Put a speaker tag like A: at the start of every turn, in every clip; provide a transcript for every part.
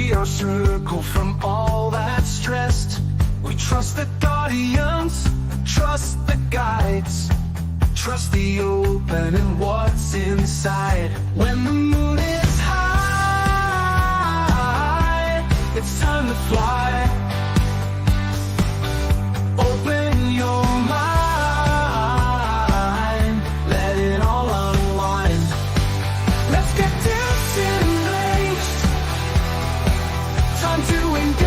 A: free our circle from all that stressed. We trust the guardians, trust the guides, trust the open and what's inside. When the moon is high, it's time to fly. Open your mind, let it all unwind. Let's get disengaged, time to engage.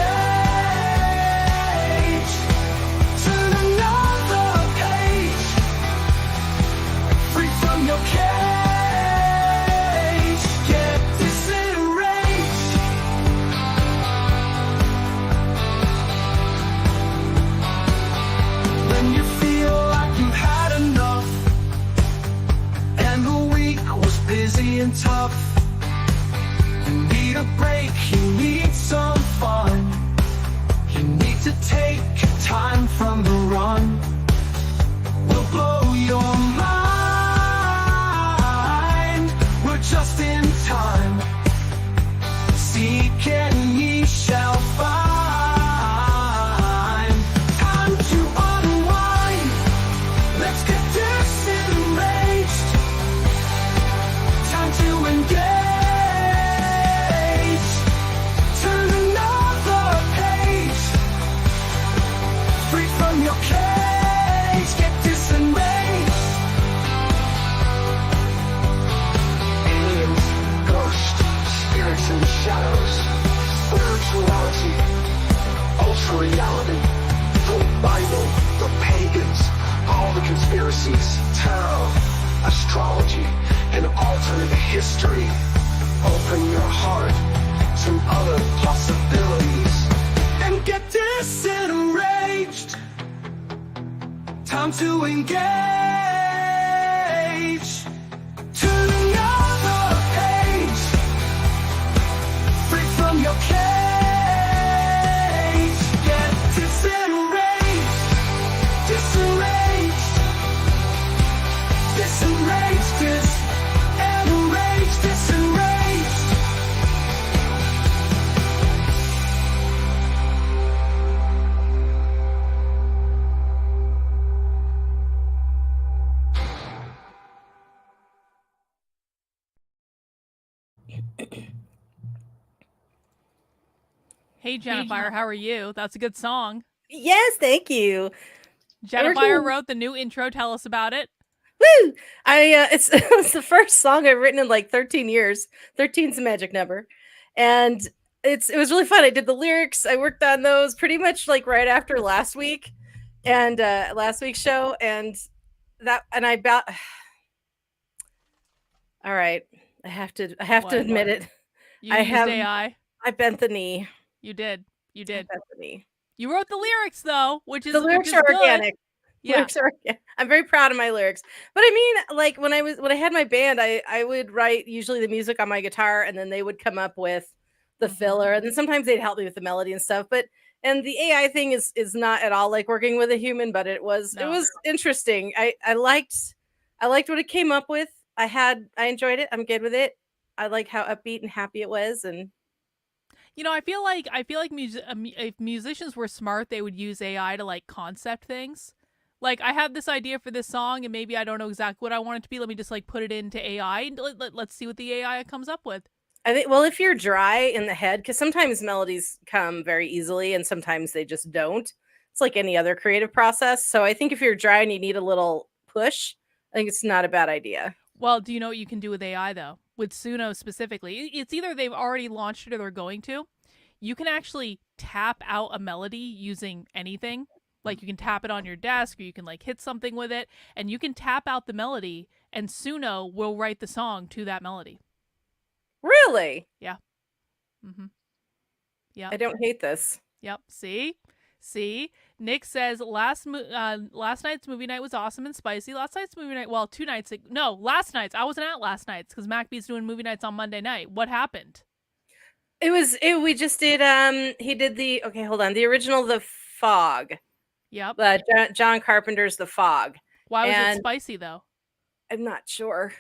A: Turn another page, free from your cage. Get disenraged. When you feel like you've had enough and the week was busy and tough, you need a break, you need some fun. You need to take time from the run. We'll blow your mind. We're just in time. Seek and ye shall find. Time to unwind. Let's get disenraged. Time to engage. Turn another page, free from your cage. Get disenraged. Aliens, ghosts, spirits in the shadows, spirituality, ultra reality, the Bible, the pagans, all the conspiracies, tarot, astrology, and alternate history. Open your heart to other possibilities and get disenraged. Time to engage. Turn another page, free from your cage. Get disenraged, disenraged, disenraged, disenraged, disenraged.
B: Hey, Jennifer, how are you? That's a good song.
C: Yes, thank you.
B: Jennifer wrote the new intro. Tell us about it.
C: Woo! It's the first song I've written in like 13 years. 13's the magic number. And it was really fun. I did the lyrics. I worked on those pretty much like right after last week and last week's show. And I about all right. I have to admit it.
B: You used AI.
C: I bent the knee.
B: You did.
C: I bent the knee.
B: You wrote the lyrics though, which is
C: the lyrics are
B: good.
C: organic.
B: Yeah.
C: I'm very proud of my lyrics. But I mean, like when I had my band, I would write usually the music on my guitar and then they would come up with the filler. And then sometimes they'd help me with the melody and stuff. And the AI thing is not at all like working with a human, but it was interesting. I liked what it came up with. I enjoyed it. I'm good with it. I like how upbeat and happy it was. And
B: I feel like if musicians were smart, they would use AI to like concept things. Like, I have this idea for this song, and maybe I don't know exactly what I want it to be. Let me just like put it into AI, and let's see what the AI comes up with.
C: I think, well, if you're dry in the head, because sometimes melodies come very easily, and sometimes they just don't. It's like any other creative process. So I think if you're dry and you need a little push, I think it's not a bad idea.
B: Well, do you know what you can do with AI though? With Suno specifically, it's either they've already launched it or they're going to. You can actually tap out a melody using anything. Like you can tap it on your desk or you can like hit something with it and you can tap out the melody and Suno will write the song to that melody.
C: Really?
B: Yeah. Mm-hmm. Yeah.
C: I don't hate this.
B: Yep. See? Nick says last night's movie night was awesome and spicy. Last night's movie night, well, 2 nights. No, last night's. I wasn't at last night's because MacBee's doing movie nights on Monday night. What happened?
C: We just did, he did the original, The Fog.
B: Yep.
C: John Carpenter's The Fog.
B: Why was it spicy though?
C: I'm not sure.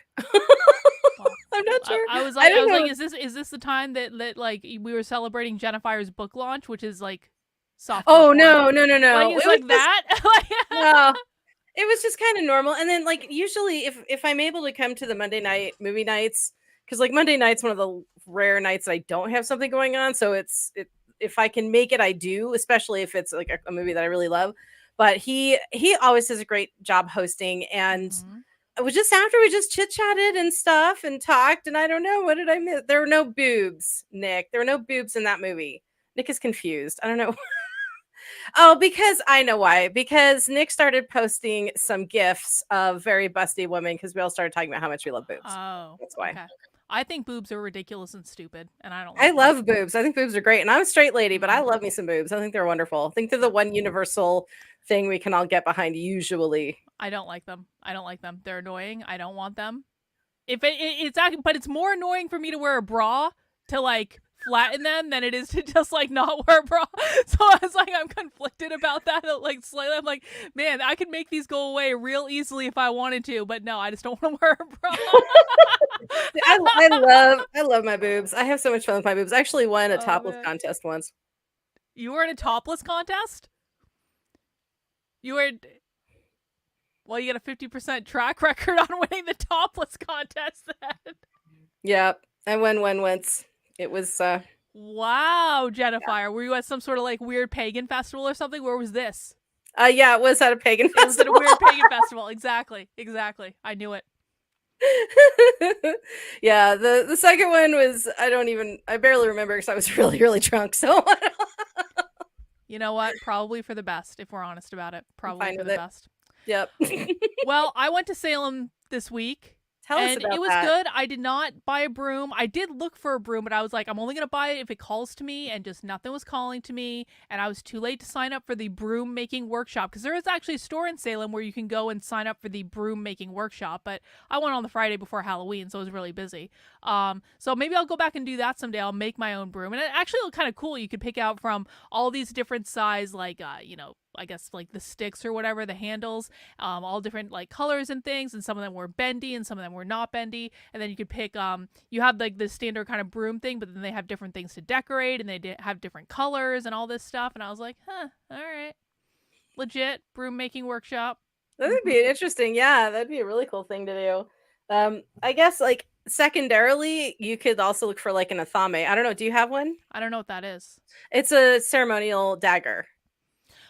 C: I'm not sure.
B: I was
C: I don't
B: like,
C: know.
B: is this the time that like we were celebrating Jennifer's book launch, which is like softcore
C: Oh
B: porn?
C: no.
B: Like
C: It
B: it's
C: was
B: like
C: just
B: that.
C: no. It was just kind of normal. And then like usually if I'm able to come to the Monday night movie nights, because like Monday night's one of the rare nights that I don't have something going on. So if I can make it, I do, especially if it's like a movie that I really love. But he always does a great job hosting, and
B: Mhm.
C: it was just after we just chit chatted and stuff and talked, and I don't know, what did I miss? There were no boobs, Nick. There were no boobs in that movie. Nick is confused. I don't know. Oh, because I know why. Because Nick started posting some gifs of very busty women because we all started talking about how much we love boobs.
B: Oh,
C: That's why.
B: okay. I think boobs are ridiculous and stupid, and I don't
C: I
B: like them.
C: love boobs. I think boobs are great. And I'm a straight lady, but I
B: Mm.
C: love me some boobs. I think they're wonderful. I think they're the one universal thing we can all get behind usually.
B: I don't like them. I don't like them. They're annoying. I don't want them. If it's actually, but it's more annoying for me to wear a bra to like flatten them than it is to just like not wear a bra. So I was like, I'm conflicted about that. Like slightly, I'm like, man, I could make these go away real easily if I wanted to, but no, I just don't want to wear a bra.
C: I love my boobs. I have so much fun with my boobs. I actually won a
B: Oh
C: topless
B: man,
C: contest once.
B: you were in a topless contest. You were. Well, you got a 50% track record on winning the topless contest then.
C: Yep. I won one once. It was
B: Wow, Jennifer. Were you at some sort of like weird pagan festival or something? Where was this?
C: yeah, it was at a pagan
B: It was at a
C: festival.
B: weird pagan festival. Exactly. I knew it.
C: Yeah, the second one was I barely remember because I was really, really drunk. So
B: You know what? Probably for the best, if we're honest about it.
C: I'm
B: Probably
C: fine
B: for
C: with
B: the
C: it.
B: best.
C: Yep.
B: Well, I went to Salem this week.
C: Tell us
B: And
C: about
B: it was
C: that.
B: good. I did not buy a broom. I did look for a broom, but I was like, I'm only going to buy it if it calls to me, and just nothing was calling to me. And I was too late to sign up for the broom making workshop, because there is actually a store in Salem where you can go and sign up for the broom making workshop. But I went on the Friday before Halloween, so it was really busy. So maybe I'll go back and do that someday. I'll make my own broom. And it actually looked kind of cool. You could pick out from all these different size, like, I guess like the sticks or whatever, the handles, all different like colors and things, and some of them were bendy and some of them were not bendy. And then you could pick, you have like the standard kind of broom thing, but then they have different things to decorate, and they have different colors and all this stuff. And I was like, all right, legit broom making workshop.
C: That would be interesting. Yeah, that'd be a really cool thing to do. I guess like secondarily, you could also look for like an athame. I don't know. Do you have one?
B: I don't know what that is.
C: It's a ceremonial dagger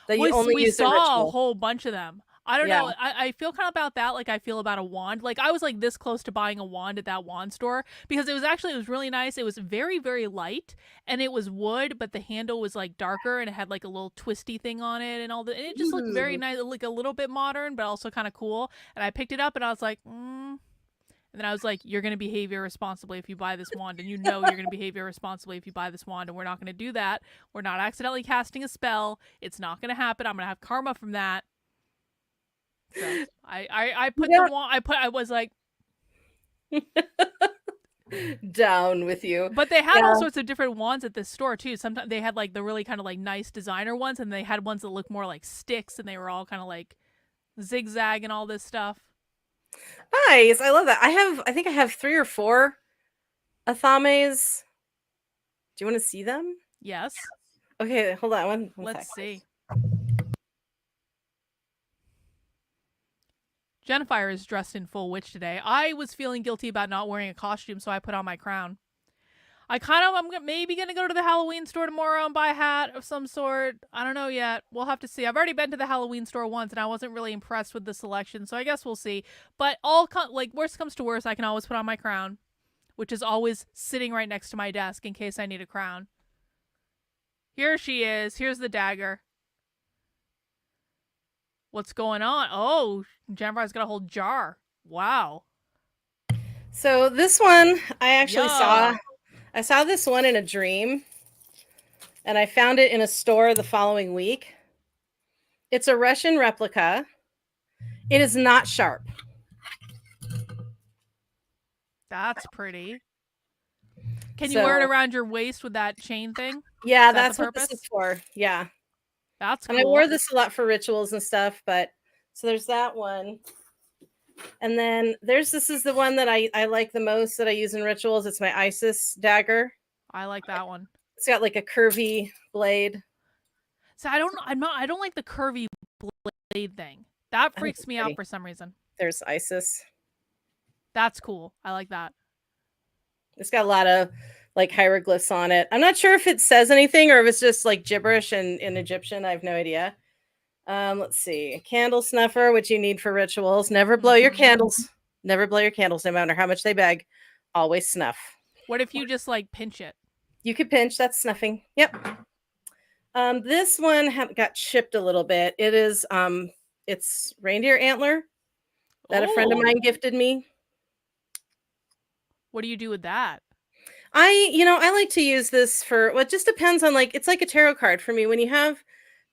C: that you only
B: We
C: use in
B: saw a
C: ritual.
B: whole bunch of them. I don't
C: Yeah.
B: know. I feel kind of about that like I feel about a wand. Like I was like this close to buying a wand at that wand store, because it was really nice. It was very, very light, and it was wood, but the handle was like darker, and it had like a little twisty thing on it and all that. And it just looked very
C: Ooh.
B: nice, like a little bit modern, but also kind of cool. And I picked it up and I was like, And then I was like, you're going to behave irresponsibly if you buy this wand. And you know you're going to behave irresponsibly if you buy this wand. And we're not going to do that. We're not accidentally casting a spell. It's not going to happen. I'm going to have karma from that. So I put the wand. I was like,
C: Down with you.
B: but they had
C: Yeah.
B: all sorts of different wands at this store too. Sometimes they had like the really kind of like nice designer ones, and they had ones that looked more like sticks, and they were all kind of like zigzag and all this stuff.
C: Nice. I love that. I think I have 3 or 4 athames. Do you want to see them?
B: Yes.
C: Okay, hold on. One
B: Let's
C: sec.
B: see. Jennifer is dressed in full witch today. I was feeling guilty about not wearing a costume, so I put on my crown. I'm maybe going to go to the Halloween store tomorrow and buy a hat of some sort. I don't know yet. We'll have to see. I've already been to the Halloween store once, and I wasn't really impressed with the selection, so I guess we'll see. But worst comes to worst, I can always put on my crown, which is always sitting right next to my desk in case I need a crown. Here she is. Here's the dagger. What's going on? Oh, Jennifer's got a whole jar. Wow.
C: So this one I actually saw.
B: Yo.
C: I saw this one in a dream, and I found it in a store the following week. It's a Russian replica. It is not sharp.
B: That's pretty. Can you wear it around your waist with that chain thing?
C: Yeah,
B: Is that the
C: that's what this
B: purpose?
C: is for. Yeah.
B: That's
C: And
B: cool.
C: I wore this a lot for rituals and stuff, but so there's that one. And then this is the one that I like the most that I use in rituals. It's my Isis dagger.
B: I like that one.
C: It's got like a curvy blade.
B: So I don't like the curvy blade thing. That
C: I think
B: freaks
C: it's
B: me out
C: pretty.
B: for some reason.
C: There's Isis.
B: That's cool. I like that.
C: It's got a lot of like hieroglyphs on it. I'm not sure if it says anything or if it's just like gibberish in Egyptian. I have no idea. Let's see. Candle snuffer, which you need for rituals. Never blow your candles. Never blow your candles, no matter how much they beg. Always snuff.
B: What if you just like pinch it?
C: You could pinch. That's snuffing. Yep. This one got chipped a little bit. It is it's reindeer antler that a friend of mine gifted me.
B: What do you do with that?
C: I like to use this for, well, it just depends on, like, it's like a tarot card for me. When you have,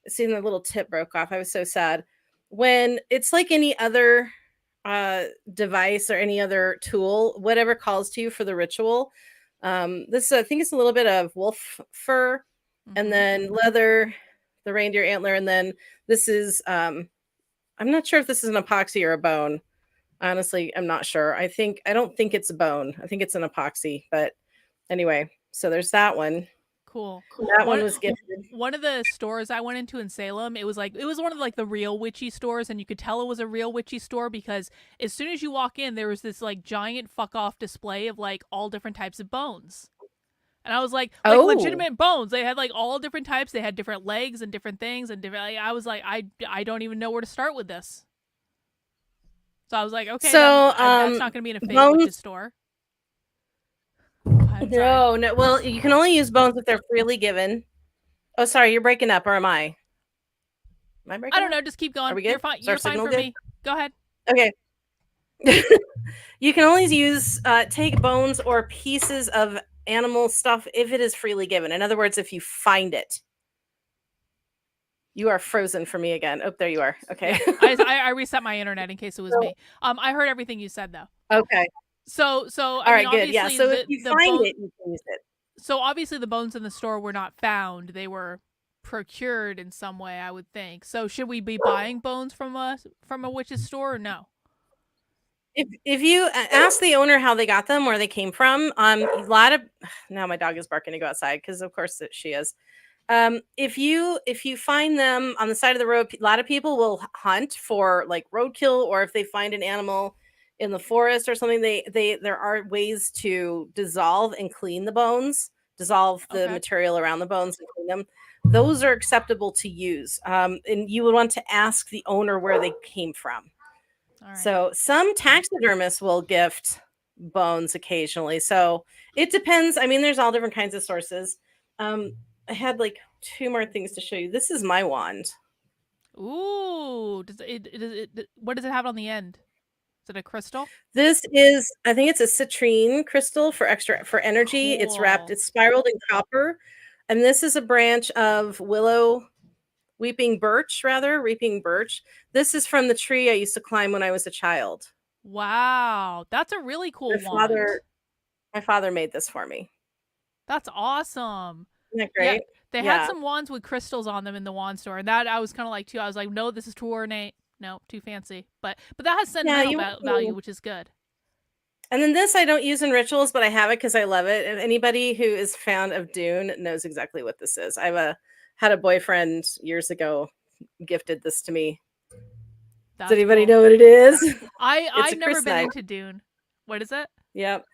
C: see, the little tip broke off. I was so sad. When it's like any other device or any other tool, whatever calls to you for the ritual. This, I think it's a little bit of wolf fur and then leather, the reindeer antler. And then this is, I'm not sure if this is an epoxy or a bone. Honestly, I'm not sure. I don't think it's a bone. I think it's an epoxy, but anyway, so there's that one.
B: Cool.
C: That one was gifted.
B: One of the stores I went into in Salem, it was one of like the real witchy stores, and you could tell it was a real witchy store because as soon as you walk in, there was this like giant fuck off display of like all different types of bones. And I was like legitimate bones. They had like all different types. They had different legs and different things and different. Like, I was like, I don't even know where to start with this. So I was like, okay,
C: so
B: that's not going to be in a fake witch's store.
C: No. Well, you can only use bones if they're freely given. Oh, sorry, you're breaking up, or am I? Am I breaking?
B: I don't know. Just keep going.
C: Are we good?
B: You're fine. You're fine for me. Go ahead.
C: Okay. You can only use take bones or pieces of animal stuff if it is freely given. In other words, if you find it. You are frozen for me again. Oh, there you are. Okay.
B: Yeah, I reset my internet in case it was me. I heard everything you said though.
C: Okay.
B: So
C: all right, good. Yeah. So if you find it, you can use it.
B: So obviously the bones in the store were not found; they were procured in some way, I would think. So should we be buying bones from a witch's store or no?
C: If you ask the owner how they got them, where they came from, a lot of, now my dog is barking to go outside because of course she is. If you find them on the side of the road, a lot of people will hunt for like roadkill, or if they find an animal in the forest or something, there are ways to dissolve and clean the bones, dissolve the material around the bones and clean them. Those are acceptable to use. And you would want to ask the owner where they came from. Right. So some taxidermists will gift bones occasionally. So it depends. I mean, there's all different kinds of sources. I had like 2 more things to show you. This is my wand.
B: Ooh, what does it have on the end? Is it a crystal?
C: This is, I think it's a citrine crystal for energy. Cool. It's spiraled in copper. And this is a branch of weeping birch. This is from the tree I used to climb when I was a child.
B: Wow. That's a really cool wand.
C: My father made this for me.
B: That's awesome.
C: Isn't that great?
B: Yeah, they had some wands with crystals on them in the wand store. And that I was kind of like too. I was like, no, this is too ornate. No, too fancy. But that has sentimental value, which is good.
C: And then this I don't use in rituals, but I have it because I love it. And anybody who is a fan of Dune knows exactly what this is. I had a boyfriend years ago gifted this to me. Does anybody know what it is?
B: I've never been into Dune. What is it?
C: Yep.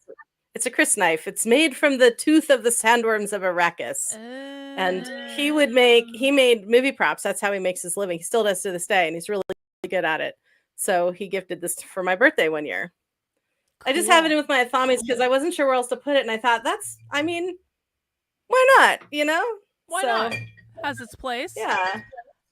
C: It's a crysknife. It's made from the tooth of the sandworms of Arrakis. And he made movie props. That's how he makes his living. He still does to this day, and he's really good at it. So he gifted this for my birthday one year. Cool. I just have it in with my Athamis because I wasn't sure where else to put it, and I thought why not?
B: Why not? Has its place.
C: Yeah.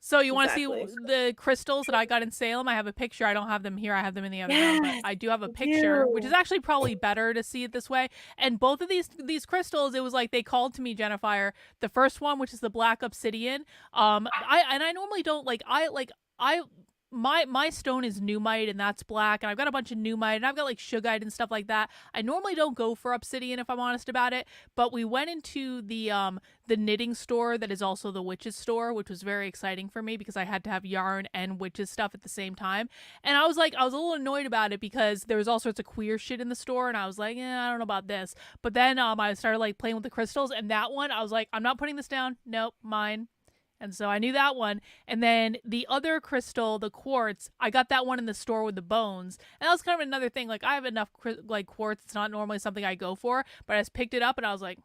B: So you want to see the crystals that I got in Salem? I have a picture. I don't have them here. I have them in the other room, but I do have a picture, which is actually probably better to see it this way. And both of these crystals, it was like they called to me, Jennifer. The first one, which is the black obsidian. I normally don't I my stone is Numite, and that's black, and I've got a bunch of Numite, and I've got like Shugite and stuff like that. I normally don't go for obsidian if I'm honest about it, but we went into the knitting store that is also the witches store, which was very exciting for me because I had to have yarn and witches stuff at the same time. And I was a little annoyed about it because there was all sorts of queer shit in the store, and I was like, I don't know about this. But then I started like playing with the crystals, and that one I was like, I'm not putting this down. Nope, mine. And so I knew that one. And then the other crystal, the quartz, I got that one in the store with the bones. And that was kind of another thing. Like, I have enough like quartz. It's not normally something I go for. But I just picked it up and I was like,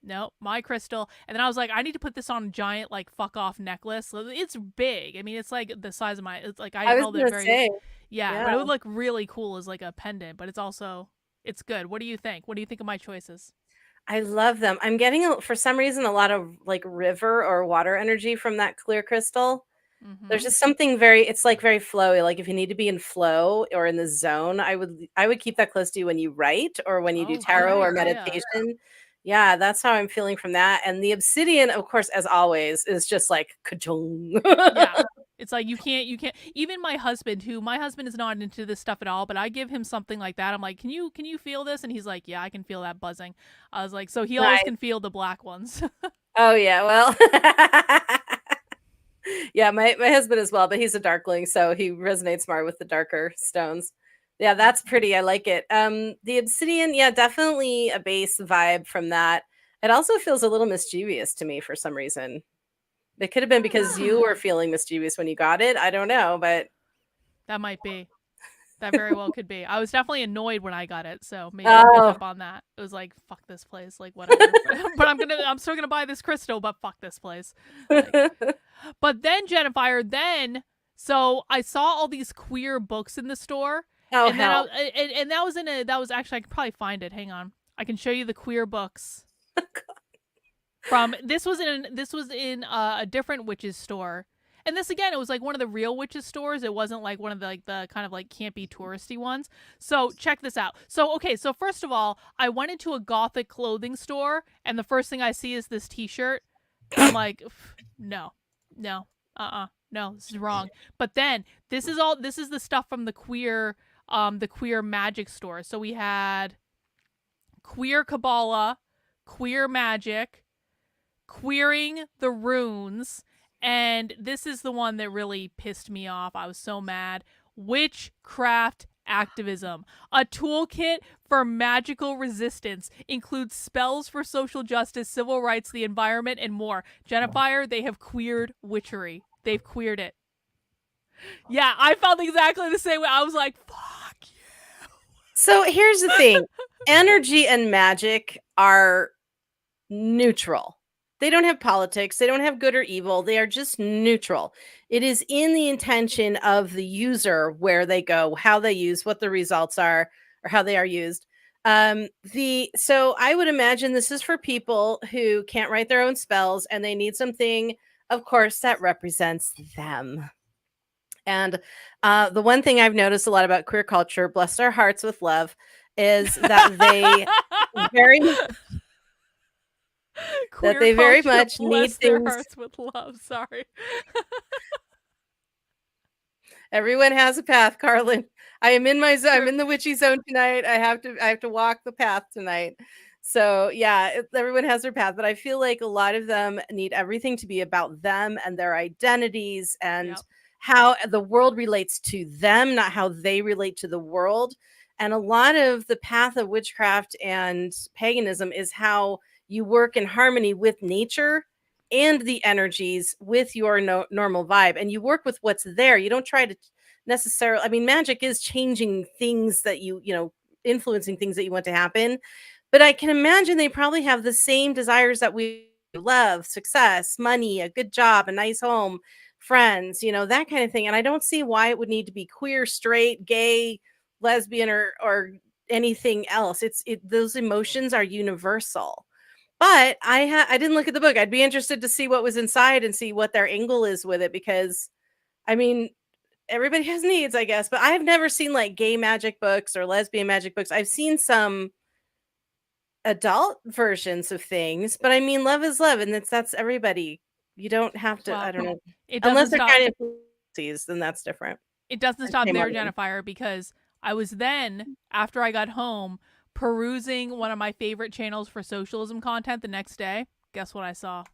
B: no, my crystal. And then I was like, I need to put this on a giant, like, fuck off necklace. It's big. I mean, it's like the size of it's like I
C: I was
B: held it
C: gonna
B: very.
C: say,
B: Yeah, but it
C: yeah.
B: would look really cool as like a pendant. But it's good. What do you think? What do you think of my choices?
C: I love them. I'm getting for some reason a lot of like river or water energy from that clear crystal. There's
B: Mm-hmm.
C: just something very it's like very flowy. Like if you need to be in flow or in the zone, I would keep that close to you when you write or when you do
B: Oh,
C: tarot or
B: great. Yeah.
C: meditation. Yeah, that's how I'm feeling from that. And the obsidian, of course, as always, is just like ka-chung.
B: Yeah. It's like you can't even my husband is not into this stuff at all, but I give him something like that. I'm like, can you feel this? And he's like, yeah, I can feel that buzzing. I was like, so he always
C: Nice.
B: can feel the black ones.
C: Oh yeah, well. Yeah, my husband as well, but he's a darkling, so he resonates more with the darker stones. Yeah, that's pretty. I like it. The obsidian, yeah, definitely a base vibe from that. It also feels a little mischievous to me for some reason. It could have been because you
B: Hmm.
C: were feeling mischievous when you got it. I don't know, but
B: That might be. That very well could be. I was definitely annoyed when I got it, so maybe you picked
C: oh,
B: up on that. It was like, fuck this place, like whatever. But I'm still gonna buy this crystal, but fuck this place. Like, but then Jennifer, so I saw all these queer books in the store,
C: oh
B: and then
C: hell.
B: and that was actually I could probably find it. Hang on, I can show you the queer books from this was in a different witches store. And this again, it was like one of the real witches stores. It wasn't like one of the kind of like campy touristy ones. So check this out. So okay, so first of all, I went into a gothic clothing store, and the first thing I see is this T-shirt. I'm like, no, no, no, this is wrong. But then this is the stuff from the queer magic store. So we had queer Kabbalah, queer magic, queering the runes, and this is the one that really pissed me off. I was so mad. Witchcraft activism. A toolkit for magical resistance includes spells for social justice, civil rights, the environment, and more. Jennifer, they have queered witchery. They've queered it. Yeah, I felt exactly the same way. I was like, fuck you.
C: So here's the thing. Energy and magic are neutral. They don't have politics. They don't have good or evil. They are just neutral. It is in the intention of the user where they go, how they use, what the results are, or how they are used. The so I would imagine this is for people who can't write their own spells and they need something, of course, that represents them. And the one thing I've noticed a lot about queer culture, bless their hearts with love, is that they very that
B: Queer
C: they very
B: culture
C: much need
B: bless their
C: things.
B: hearts with love. Sorry.
C: Everyone has a path, Carlin. I am in my zone. I'm
B: True.
C: in the witchy zone tonight. I have to walk the path tonight. So yeah, everyone has their path, but I feel like a lot of them need everything to be about them and their identities and
B: Yep.
C: how the world relates to them, not how they relate to the world. And a lot of the path of witchcraft and paganism is how you work in harmony with nature and the energies with your normal vibe, and you work with what's there. You don't try to necessarily, I mean, magic is changing things that influencing things that you want to happen, but I can imagine they probably have the same desires that we love: success, money, a good job, a nice home, friends, that kind of thing. And I don't see why it would need to be queer, straight, gay, lesbian, or anything else. Those emotions are universal. But I didn't look at the book. I'd be interested to see what was inside and see what their angle is with it, because I mean, everybody has needs, I guess, but I've never seen like gay magic books or lesbian magic books. I've seen some adult versions of things, but I mean, love is love, and that's everybody. You don't have to, I
B: Well,
C: don't know,
B: it
C: unless
B: doesn't
C: they're
B: stop.
C: kind of then that's different.
B: It doesn't
C: And
B: stop
C: shame
B: there,
C: on you.
B: Jennifer, because I was then, after I got home, perusing one of my favorite channels for socialism content the next day. Guess what I saw?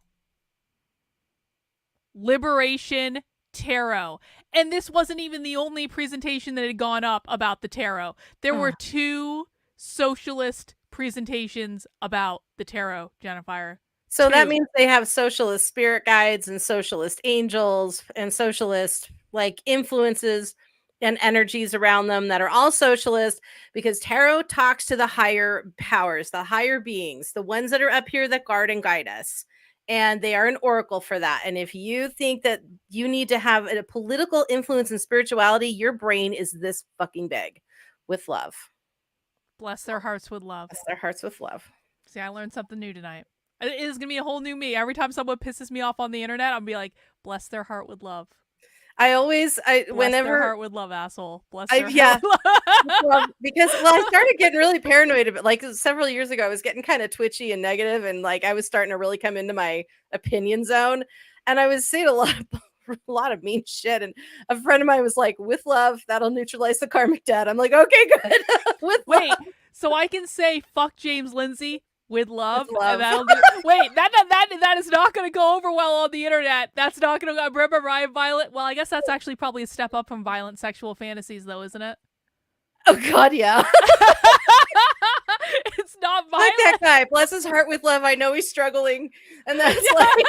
B: Liberation Tarot. And this wasn't even the only presentation that had gone up about the tarot. There were 2 socialist presentations about the tarot, Jennifer.
C: So that
B: 2.
C: means they have socialist spirit guides and socialist angels and socialist like influences and energies around them that are all socialist, because tarot talks to the higher powers, the higher beings, the ones that are up here that guard and guide us. And they are an oracle for that. And if you think that you need to have a political influence in spirituality, your brain is this fucking big. With love.
B: Bless their hearts with love.
C: Bless their hearts with love.
B: See, I learned something new tonight. It is going to be a whole new me. Every time someone pisses me off on the internet, I'll be like, bless their heart with love. Bless their heart with love, asshole. Bless their heart with love.
C: Because I started getting really paranoid about, like, several years ago, I was getting kind of twitchy and negative, and like I was starting to really come into my opinion zone, and I was saying a lot of mean shit. And a friend of mine was like, "With love, that'll neutralize the karmic debt." I'm like, "Okay, good."
B: Wait, so I can say fuck James Lindsay with love,
C: With love.
B: and that'll do. Wait, that is not going to go over well on the internet. That's not going to go. Remember Ryan Violet? Well, I guess that's actually probably a step up from violent sexual fantasies, though, isn't it?
C: Oh God, yeah.
B: It's not
C: Like
B: violent.
C: that guy, bless his heart with love. I know he's struggling, and that's like,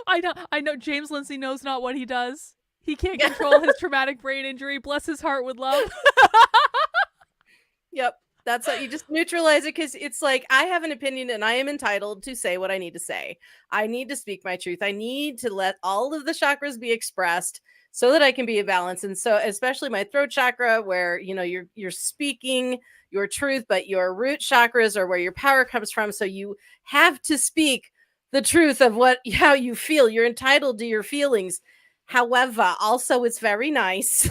B: I know. James Lindsay knows not what he does. He can't control his traumatic brain injury. Bless his heart with love.
C: yep. That's how you just neutralize it, because it's like, I have an opinion and I am entitled to say what I need to say. I need to speak my truth. I need to let all of the chakras be expressed so that I can be a balance. And so especially my throat chakra, where you're speaking your truth, but your root chakras are where your power comes from. So you have to speak the truth of how you feel. You're entitled to your feelings. However, also it's very nice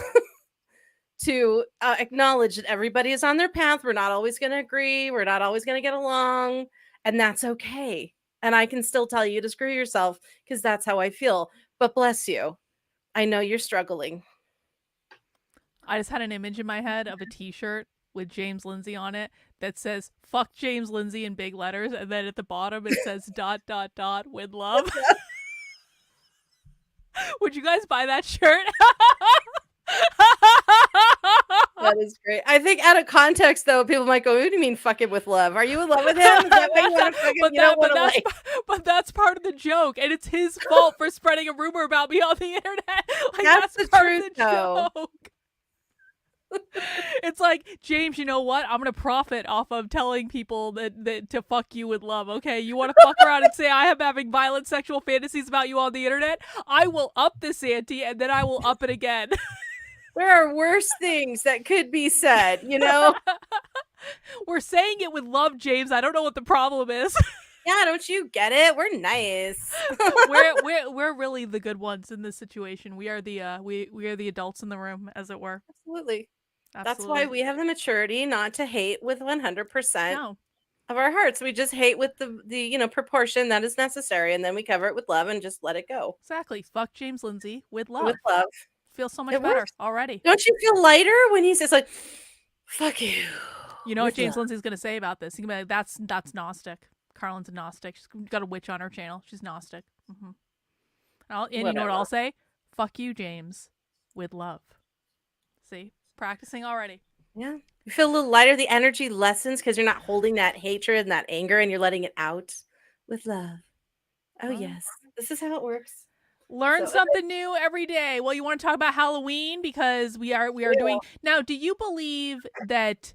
C: to acknowledge that everybody is on their path. We're not always going to agree. We're not always going to get along. And that's okay. And I can still tell you to screw yourself, because that's how I feel. But bless you. I know you're struggling.
B: I just had an image in my head of a t-shirt with James Lindsay on it that says fuck James Lindsay in big letters, and then at the bottom it says ... with love. Would you guys buy that shirt?
C: That is great. I think out of context, though, people might go, "What do you mean fucking with love? Are you in love with him? Is that why you want to fucking, you don't want to like?"
B: But that's part of the joke, and it's his fault for spreading a rumor about me on the internet. Like,
C: That's the
B: part
C: truth,
B: of the
C: though.
B: joke. It's like, James, you know what? I'm gonna profit off of telling people that to fuck you with love. Okay, you want to fuck around and say I am having violent sexual fantasies about you on the internet? I will up this ante, and then I will up it again.
C: There are worse things that could be said,
B: We're saying it with love, James. I don't know what the problem is.
C: Yeah, don't you get it? We're nice.
B: we're really the good ones in this situation. We are the we are the adults in the room, as it were.
C: Absolutely. That's
B: Absolutely.
C: why we have the maturity not to hate with 100%
B: No.
C: of our hearts. We just hate with the proportion that is necessary, and then we cover it with love and just let it go.
B: Exactly. Fuck James Lindsay with love.
C: With love.
B: Feel so much
C: It
B: better
C: works.
B: already.
C: Don't you feel lighter when he says like, "Fuck you"?
B: You know what
C: with
B: James
C: love.
B: Lindsay's gonna say about this? He's gonna be like, "That's Gnostic. Carlin's a Gnostic. She's got a witch on her channel. She's Gnostic." Mm-hmm. And you know what I'll say? Fuck you, James, with love. See, practicing already.
C: Yeah. You feel a little lighter. The energy lessens because you're not holding that hatred and that anger, and you're letting it out with love. Oh, yes. This is how it works.
B: Learn something new every day. Well, you want to talk about Halloween, because we are doing now. Do you believe that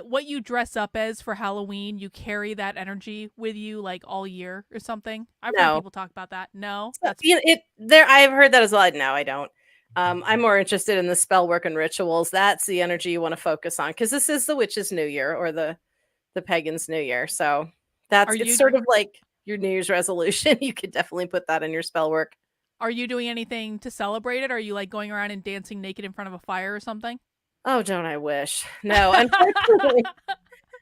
B: what you dress up as for Halloween, you carry that energy with you like all year or something? I've heard people talk about that. No,
C: that's I've heard that as well. No, I don't. I'm more interested in the spell work and rituals. That's the energy you want to focus on, because this is the witch's new year, or the pagan's new year. So it's sort of like your New Year's resolution. You could definitely put that in your spell work.
B: Are you doing anything to celebrate it? Are you like going around and dancing naked in front of a fire or something?
C: Oh, don't I wish? No,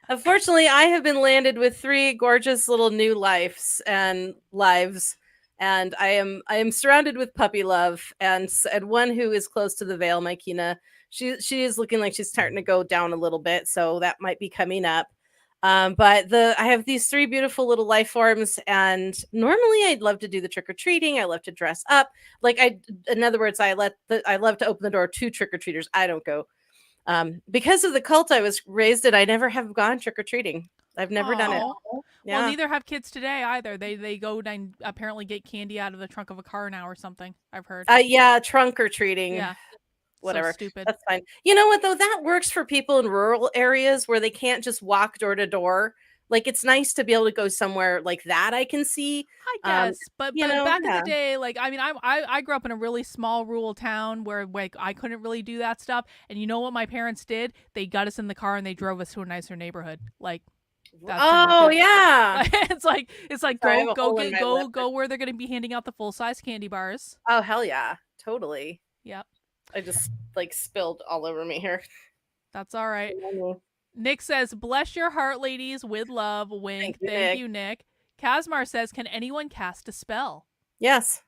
C: unfortunately, I have been landed with 3 gorgeous little new lives, and I am surrounded with puppy love, and one who is close to the veil, my Kina. She is looking like she's starting to go down a little bit, so that might be coming up. But I have these three beautiful little life forms, and normally I'd love to do the trick or treating. I love to dress up. In other words, I love to open the door to trick or treaters. I don't go. Because of the cult I was raised in, I never have gone trick or treating. I've never done it.
B: Aw.
C: Yeah.
B: Well, neither have kids today either. They go and apparently get candy out of the trunk of a car now or something. I've heard.
C: Yeah, trunk or treating.
B: Yeah.
C: Whatever.
B: So stupid.
C: That's fine. You know what though? That works for people in rural areas where they can't just walk door to door. Like it's nice to be able to go somewhere like that I can see.
B: I guess, but
C: you know,
B: back in
C: yeah.
B: the day, like I mean, I grew up in a really small rural town where like I couldn't really do that stuff. And you know what my parents did? They got us in the car and they drove us to a nicer neighborhood. Like that's pretty much
C: Oh
B: it.
C: yeah.
B: it's like
C: Sorry, I have a hole in my lip.
B: go where they're gonna be handing out the full size candy bars.
C: Oh hell yeah. Totally.
B: Yep,
C: I just like spilled all over me here.
B: that's all right. Nick says, "Bless your heart, ladies, with love." Wink. Thank you, Nick. Kazmar says, "Can anyone cast a spell?"
C: Yes.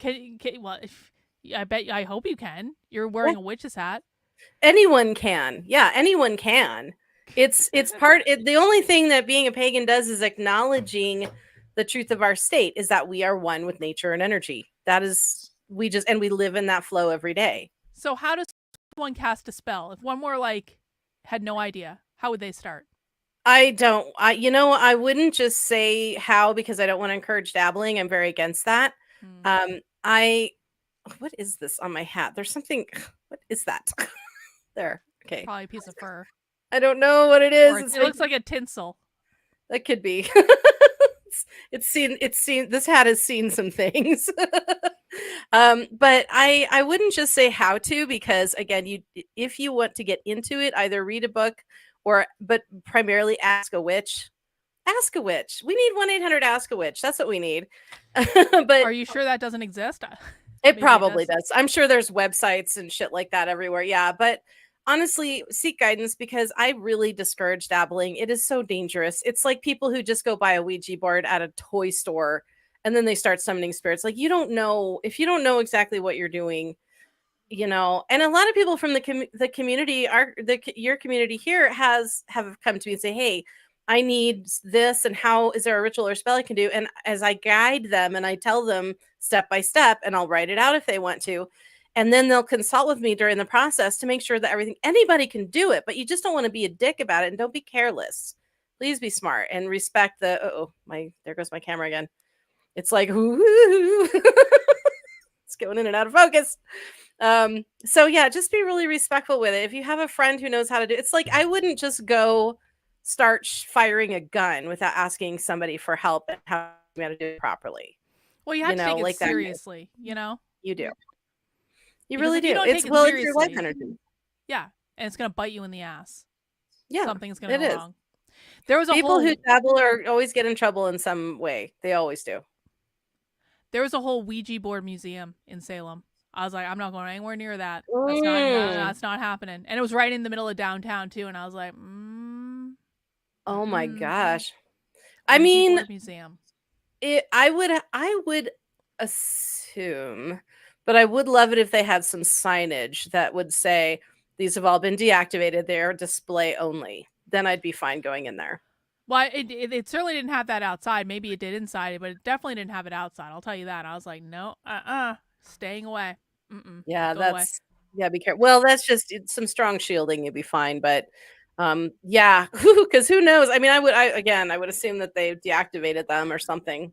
B: Well, I hope you can. You're wearing a witch's hat.
C: Anyone can. Yeah, anyone can. It's the only thing that being a pagan does is acknowledging the truth of our state is that we are one with nature and energy. That is we live in that flow every day.
B: So how does one cast a spell? If one more like had no idea, how would they start?
C: I wouldn't just say how because I don't want to encourage dabbling. I'm very against that. What is this on my hat? There's something. What is that? There. Okay.
B: Probably a piece of fur.
C: I don't know what it is.
B: Or it looks like a tinsel.
C: That could be. It's seen this hat has seen some things. But I wouldn't just say how to because again, if you want to get into it, either read a book but primarily ask a witch. Ask a witch. We need 1-800 ask a witch. That's what we need. But
B: are you sure that doesn't exist?
C: It probably does. I'm sure there's websites and shit like that everywhere. Yeah, but honestly, seek guidance because I really discourage dabbling. It is so dangerous. It's like people who just go buy a Ouija board at a toy store and then they start summoning spirits. Like you don't know if you don't know exactly what you're doing, And a lot of people from the community, your community here have come to me and say, "Hey, I need this, and how is there a ritual or spell I can do?" And as I guide them and I tell them step by step, and I'll write it out if they want to. And then they'll consult with me during the process to make sure that anybody can do it, but you just don't want to be a dick about it and don't be careless. Please be smart and respect there goes my camera again. It's like, it's going in and out of focus. So yeah, just be really respectful with it. If you have a friend who knows how to do it, it's like, I wouldn't just go start firing a gun without asking somebody for help and how to do it properly.
B: Well, you have to take it seriously,
C: You do. You
B: because
C: really do.
B: It's
C: your life energy.
B: Yeah, and it's gonna bite you in the ass.
C: Yeah,
B: something's gonna go wrong. There was
C: people who dabble always get in trouble in some way. They always do.
B: There was a whole Ouija board museum in Salem. I was like, I'm not going anywhere near that. That's not happening. And it was right in the middle of downtown too. And I was like,
C: oh my gosh.
B: I mean, museum.
C: I would assume, but I would love it if they had some signage that would say these have all been deactivated. They're display only. Then I'd be fine going in there.
B: Well, it certainly didn't have that outside. Maybe it did inside, but it definitely didn't have it outside. I'll tell you that. I was like, no, staying away.
C: Yeah, be careful. Well, that's just some strong shielding. You'd be fine, but yeah, because who knows? I mean, I would assume that they deactivated them or something.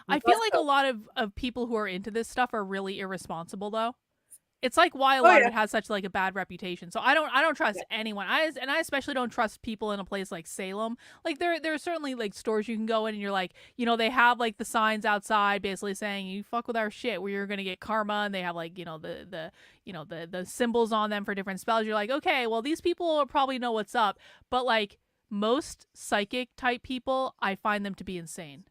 B: I feel like a lot of people who are into this stuff are really irresponsible, though. It's like why a lot of it has such like a bad reputation. So I don't trust anyone. I especially don't trust people in a place like Salem. Like there are certainly like stores you can go in and you're like, they have like the signs outside basically saying you fuck with our shit where you're gonna get karma, and they have like the symbols on them for different spells. You're like, okay, well these people will probably know what's up, but like most psychic type people, I find them to be insane.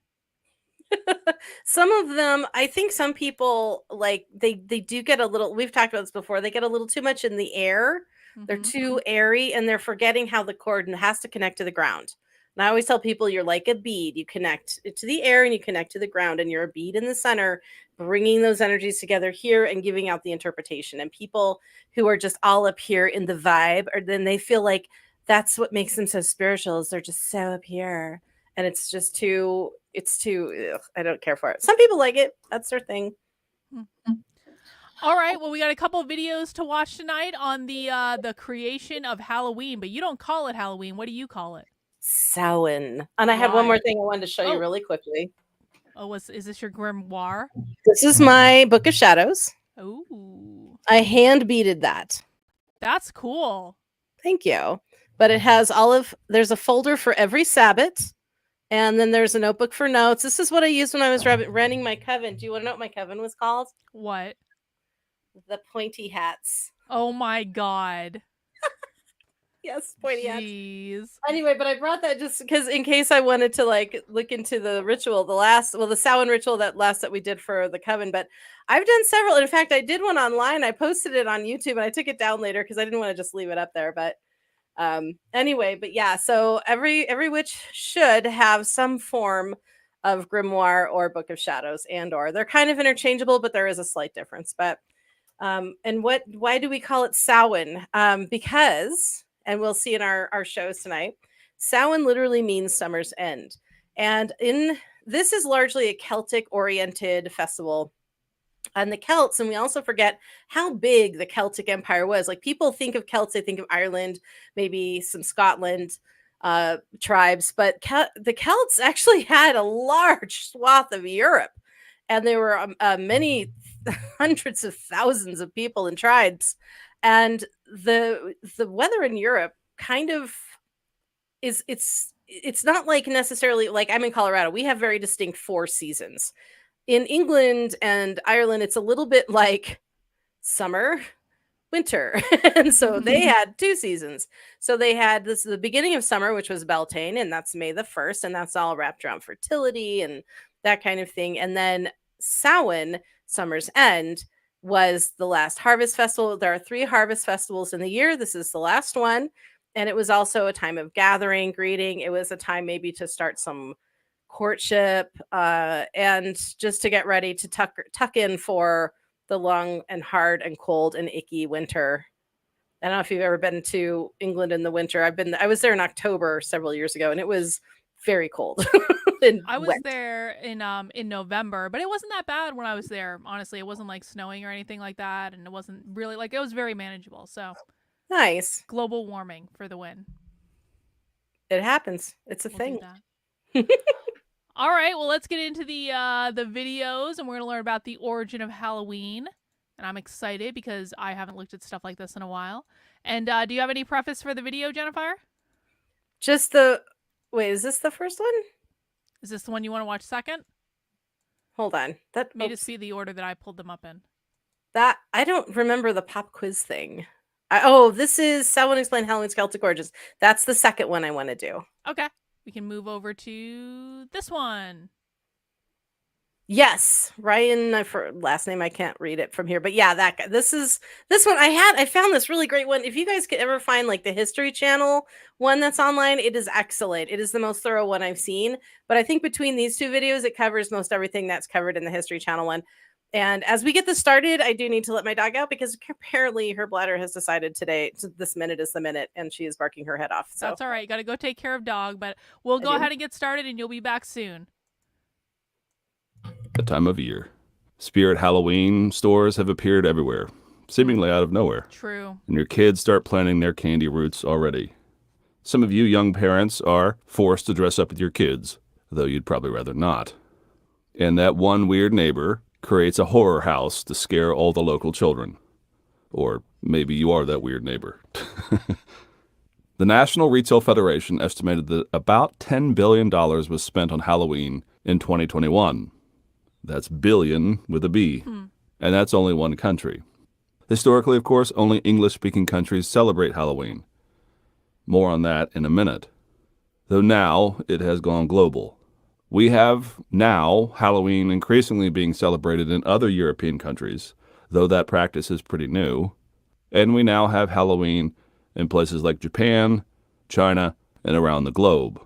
C: Some of them, I think some people like they do get a little, we've talked about this before, they get a little too much in the air. They're too airy and they're forgetting how the cord has to connect to the ground. And I always tell people you're like a bead. You connect to the air and you connect to the ground, and you're a bead in the center, bringing those energies together here and giving out the interpretation. And people who are just all up here in the vibe, or then they feel like that's what makes them so spiritual, is they're just so up here. And it's just too, ugh, I don't care for it. Some people like it. That's their thing.
B: All right. Well, we got a couple of videos to watch tonight on the creation of Halloween, but you don't call it Halloween. What do you call it?
C: Samhain. And I had one more thing I wanted to show you really quickly.
B: Oh, is this your grimoire?
C: This is my Book of Shadows.
B: Ooh.
C: I hand beaded that.
B: That's cool.
C: Thank you. But it has there's a folder for every Sabbath. And then there's a notebook for notes. This is what I used when I was renting my coven. Do you want to know what my coven was called?
B: What?
C: The Pointy Hats.
B: Oh my God.
C: Yes, pointy hats.
B: Jeez.
C: Anyway, but I brought that just because in case I wanted to like look into the ritual, the Samhain ritual that we did for the coven. But I've done several. In fact, I did one online. I posted it on YouTube and I took it down later because I didn't want to just leave it up there. But anyway, but yeah, so every witch should have some form of grimoire or Book of Shadows, or they're kind of interchangeable, but there is a slight difference. But and why do we call it Samhain? Because, and we'll see in our shows tonight, Samhain literally means summer's end. And this is largely a Celtic oriented festival. And the Celts, and we also forget how big the Celtic Empire was. Like, people think of Celts, they think of Ireland, maybe some Scotland tribes, but the Celts actually had a large swath of Europe. And there were many hundreds of thousands of people and tribes. And the weather in Europe kind of it's not like necessarily, like, I'm in Colorado. We have very distinct 4 seasons. In England and Ireland, it's a little bit like summer, winter. And so they had 2 seasons. So they had the beginning of summer, which was Beltane, and that's May the 1st, and that's all wrapped around fertility and that kind of thing. And then Samhain, summer's end, was the last harvest festival. There are 3 harvest festivals in the year. This is the last one. And it was also a time of gathering, greeting. It was a time maybe to start some courtship and just to get ready to tuck in for the long and hard and cold and icky winter. I don't know if you've ever been to England in the winter. I was there in October several years ago, and it was very cold.
B: I was there in November, but it wasn't that bad when I was there. Honestly, it wasn't like snowing or anything like that, and it wasn't really it was very manageable. So
C: nice.
B: Global warming for the win.
C: It happens. It's a thing.
B: All right, well, let's get into the videos, and we're gonna learn about the origin of Halloween. And I'm excited because I haven't looked at stuff like this in a while. And do you have any preface for the video, Jennifer?
C: Wait, is this the first one?
B: Is this the one you want to watch second?
C: Hold on. That
B: may just be the order that I pulled them up in.
C: That I don't remember the pop quiz thing. This is Someone Explain Halloween's Celtic Origins. That's the second one I want to do. Okay.
B: We can move over to this one.
C: Yes, Ryan, for last name I can't read it from here, but yeah, that guy. This one I found this really great one. If you guys could ever find like the History Channel one that's online, it is excellent. It is the most thorough one I've seen. But I think between these 2 videos, it covers most everything that's covered in the History Channel one. And as we get this started, I do need to let my dog out because apparently her bladder has decided today, this minute is the minute, and she is barking her head off. So
B: that's all right. You got to go take care of dog, but we'll go ahead and get started, and you'll be back soon.
D: The time of year. Spirit Halloween stores have appeared everywhere, seemingly out of nowhere.
B: True.
D: And your kids start planning their candy routes already. Some of you young parents are forced to dress up with your kids, though you'd probably rather not. And that one weird neighbor creates a horror house to scare all the local children. Or maybe you are that weird neighbor. The National Retail Federation estimated that about $10 billion was spent on Halloween in 2021. That's billion with a B. And that's only one country. Historically, of course, only English-speaking countries celebrate Halloween. More on that in a minute. Though now it has gone global. We have now Halloween increasingly being celebrated in other European countries, though that practice is pretty new. And we now have Halloween in places like Japan, China, and around the globe.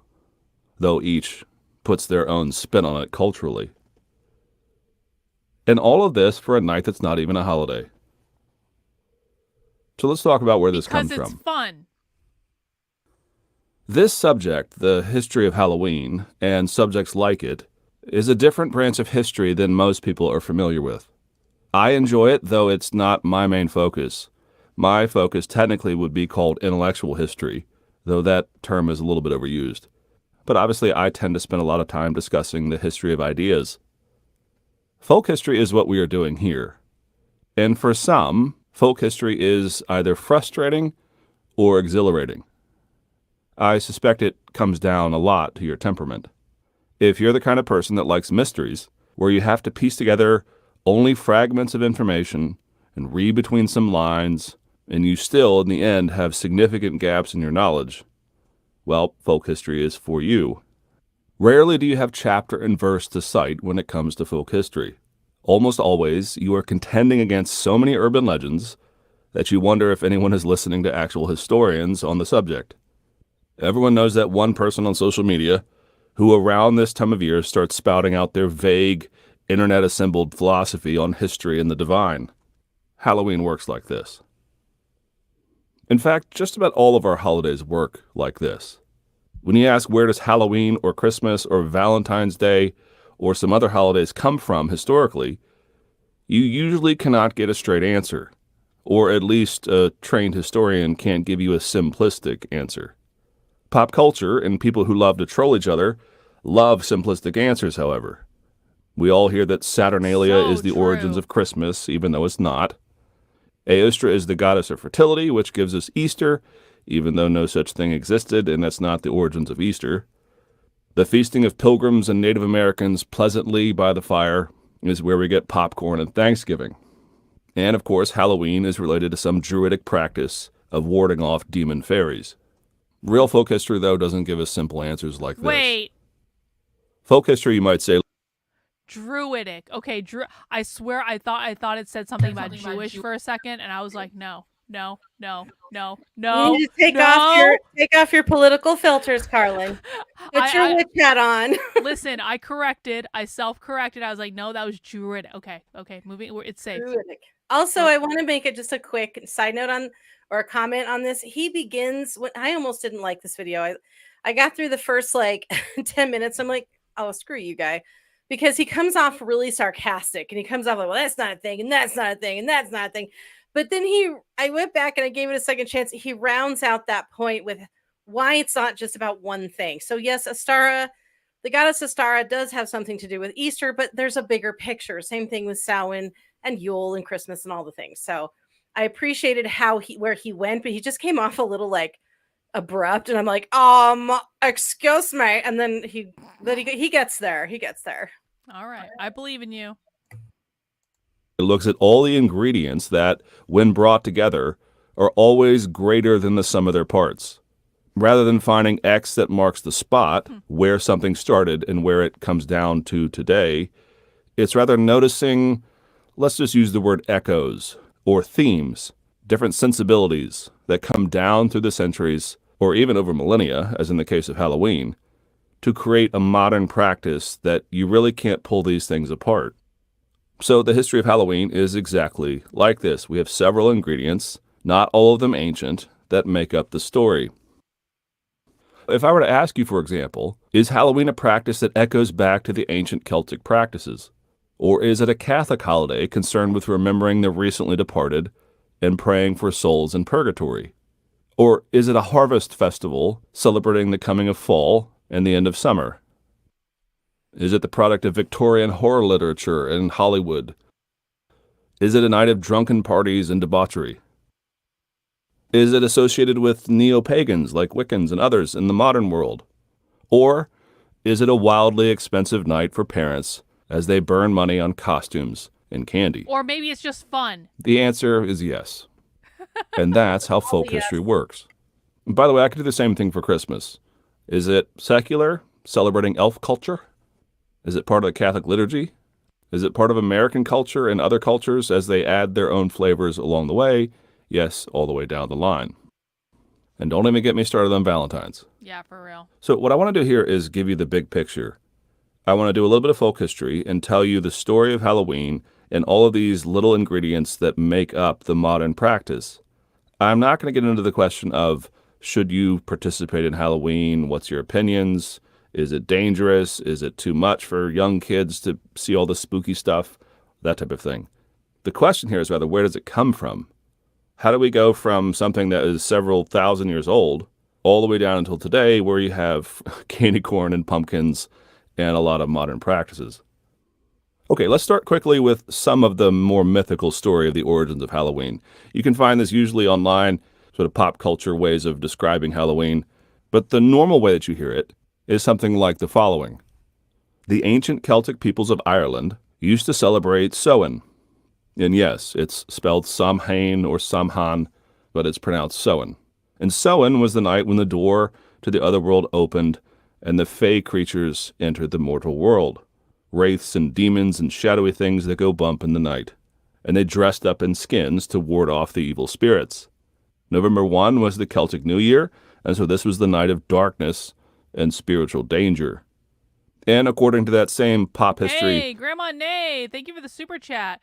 D: though each puts their own spin on it culturally. And all of this for a night that's not even a holiday. So let's talk about where this comes
B: Because
D: from.
B: it's fun.
D: This subject, the history of Halloween, and subjects like it, is a different branch of history than most people are familiar with. I enjoy it, though it's not my main focus. My focus technically would be called intellectual history, though that term is a little bit overused. But obviously I tend to spend a lot of time discussing the history of ideas. Folk history is what we are doing here. And for some, folk history is either frustrating or exhilarating. I suspect it comes down a lot to your temperament. If you're the kind of person that likes mysteries, where you have to piece together only fragments of information and read between some lines, and you still, in the end, have significant gaps in your knowledge, well, folk history is for you. Rarely do you have chapter and verse to cite when it comes to folk history. Almost always, you are contending against so many urban legends that you wonder if anyone is listening to actual historians on the subject. Everyone knows that one person on social media who around this time of year starts spouting out their vague, internet-assembled philosophy on history and the divine. Halloween works like this. In fact, just about all of our holidays work like this. When you ask where does Halloween or Christmas or Valentine's Day or some other holidays come from historically, you usually cannot get a straight answer, or at least a trained historian can't give you a simplistic answer. Pop culture and people who love to troll each other love simplistic answers, however. We all hear that Saturnalia
B: So
D: is the
B: true.
D: origins of Christmas, even though it's not. Aostra is the goddess of fertility, which gives us Easter, even though no such thing existed, and that's not the origins of Easter. The feasting of pilgrims and Native Americans pleasantly by the fire is where we get popcorn and Thanksgiving. And, of course, Halloween is related to some druidic practice of warding off demon fairies. Real folk history, though, doesn't give us simple answers like this.
B: Wait,
D: Folk history, you might say,
B: druidic. Okay, I swear I thought it said something about Jewish for a second, and I was like, no.
C: You
B: No.
C: need to take off your political filters, Carlin. Put your
B: I-
C: witch hat on.
B: Listen, I self-corrected. I was like, no, that was druidic. Okay, moving. It's safe.
C: Druidic. Also, I want to make it just a quick side note on or a comment on this. He begins when I almost didn't like this video. I got through the first like 10 minutes. I'm like, oh, screw you, guy. Because he comes off really sarcastic and he comes off like, well, that's not a thing, and that's not a thing, and that's not a thing. But then I went back and I gave it a second chance. He rounds out that point with why it's not just about one thing. So yes, Astara, the goddess Astara does have something to do with Easter, but there's a bigger picture. Same thing with Samhain and Yule and Christmas and all the things. So I appreciated where he went, but he just came off a little like abrupt, and I'm like, excuse me. And then he gets there. He gets there.
B: All right, I believe in you.
D: it looks at all the ingredients that, when brought together, are always greater than the sum of their parts. Rather than finding X that marks the spot where something started and where it comes down to today, it's rather noticing, let's just use the word echoes, or themes, different sensibilities that come down through the centuries, or even over millennia, as in the case of Halloween, to create a modern practice that you really can't pull these things apart. So the history of Halloween is exactly like this. We have several ingredients, not all of them ancient, that make up the story. If I were to ask you, for example, is Halloween a practice that echoes back to the ancient Celtic practices? Or is it a Catholic holiday concerned with remembering the recently departed and praying for souls in purgatory? Or is it a harvest festival celebrating the coming of fall and the end of summer? Is it the product of Victorian horror literature and Hollywood? Is it a night of drunken parties and debauchery? Is it associated with neo-pagans like Wiccans and others in the modern world? Or is it a wildly expensive night for parents as they burn money on costumes and candy?
B: Or maybe it's just fun.
D: The answer is yes. And that's how folk
C: yes.
D: history works. And by the way, I could do the same thing for Christmas. Is it secular, celebrating elf culture? Is it part of the Catholic liturgy? Is it part of American culture and other cultures as they add their own flavors along the way? Yes, all the way down the line. And don't even get me started on Valentine's.
B: Yeah, for real.
D: So what I want to do here is give you the big picture. I want to do a little bit of folk history and tell you the story of Halloween and all of these little ingredients that make up the modern practice. I'm not going to get into the question of should you participate in Halloween? What's your opinions? Is it dangerous? Is it too much for young kids to see all the spooky stuff? That type of thing. The question here is rather, where does it come from? How do we go from something that is several thousand years old all the way down until today where you have candy corn and pumpkins and a lot of modern practices? Okay, let's start quickly with some of the more mythical story of the origins of Halloween. You can find this usually online, sort of pop culture ways of describing Halloween, but the normal way that you hear it is something like the following. The ancient Celtic peoples of Ireland used to celebrate Samhain. And yes, it's spelled Samhain or Samhain, but it's pronounced Samhain. And Samhain was the night when the door to the other world opened and the fey creatures entered the mortal world. Wraiths and demons and shadowy things that go bump in the night. And they dressed up in skins to ward off the evil spirits. November 1 was the Celtic New Year, and so this was the night of darkness and spiritual danger. And according to that same pop history...
B: Hey, Grandma Nay, thank you for the super chat.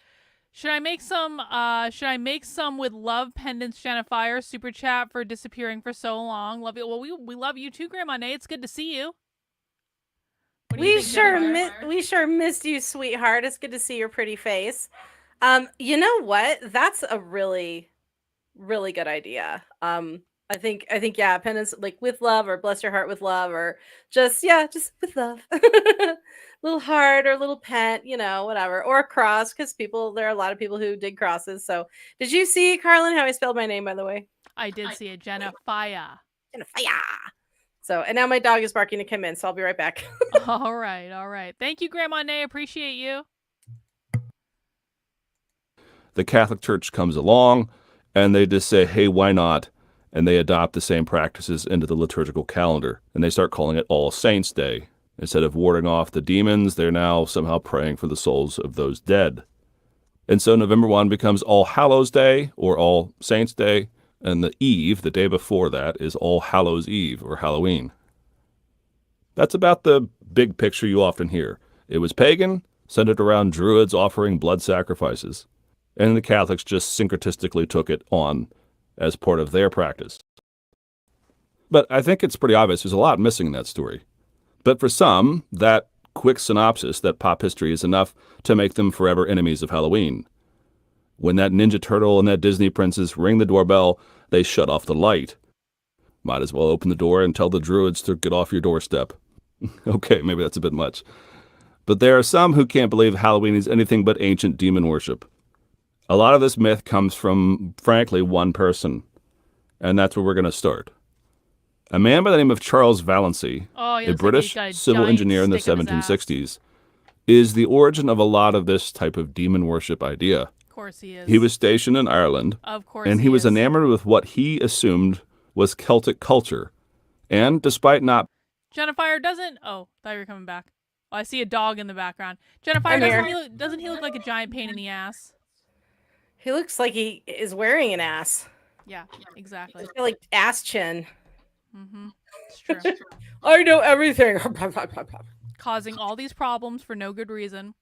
B: Should I make some with love pendants, Jennifer? Super chat for disappearing for so long. Love you. Well, we love you too, Grandma Nay. It's good to see you. What do you
C: We
B: think,
C: sure
B: Jennifer?
C: we sure missed you, sweetheart. It's good to see your pretty face. You know what? That's a really, really good idea. I think yeah, penance like with love or bless your heart with love or just with love. Little heart or little pet, whatever. Or a cross, because there are a lot of people who dig crosses. So did you see, Carlin, how I spelled my name, by the way?
B: I did see it, Jennifer.
C: Jennifer. So, and now my dog is barking to come in, so I'll be right back.
B: All right. Thank you, Grandma Nay. Appreciate you.
D: The Catholic Church comes along, and they just say, hey, why not? And they adopt the same practices into the liturgical calendar, and they start calling it All Saints' Day. Instead of warding off the demons, they're now somehow praying for the souls of those dead. And so November 1 becomes All Hallows' Day, or All Saints' Day, and the eve, the day before that, is All Hallows' Eve, or Halloween. That's about the big picture you often hear. It was pagan, centered around druids offering blood sacrifices, and the Catholics just syncretistically took it on as part of their practice. But I think it's pretty obvious there's a lot missing in that story. But for some, that quick synopsis, that pop history, is enough to make them forever enemies of Halloween. When that Ninja Turtle and that Disney princess ring the doorbell, they shut off the light. Might as well open the door and tell the druids to get off your doorstep. Okay, maybe that's a bit much. But there are some who can't believe Halloween is anything but ancient demon worship. A lot of this myth comes from, frankly, one person. And that's where we're going to start. A man by the name of Charles Valency, a British civil engineer in the 1760s, is the origin of a lot of this type of demon worship idea.
B: Of course he is.
D: He was stationed in Ireland,
B: Of course
D: and he was enamored with what he assumed was Celtic culture. And despite not...
B: Jennifer doesn't... Oh, thought you were coming back. Oh, I see a dog in the background. Jennifer,
C: I'm here.
B: doesn't he look like a giant pain in the ass?
C: He looks like he is wearing an ass.
B: Yeah, exactly.
C: He's got, like ass chin.
B: Mm-hmm. It's true.
C: I know everything.
B: Causing all these problems for no good reason.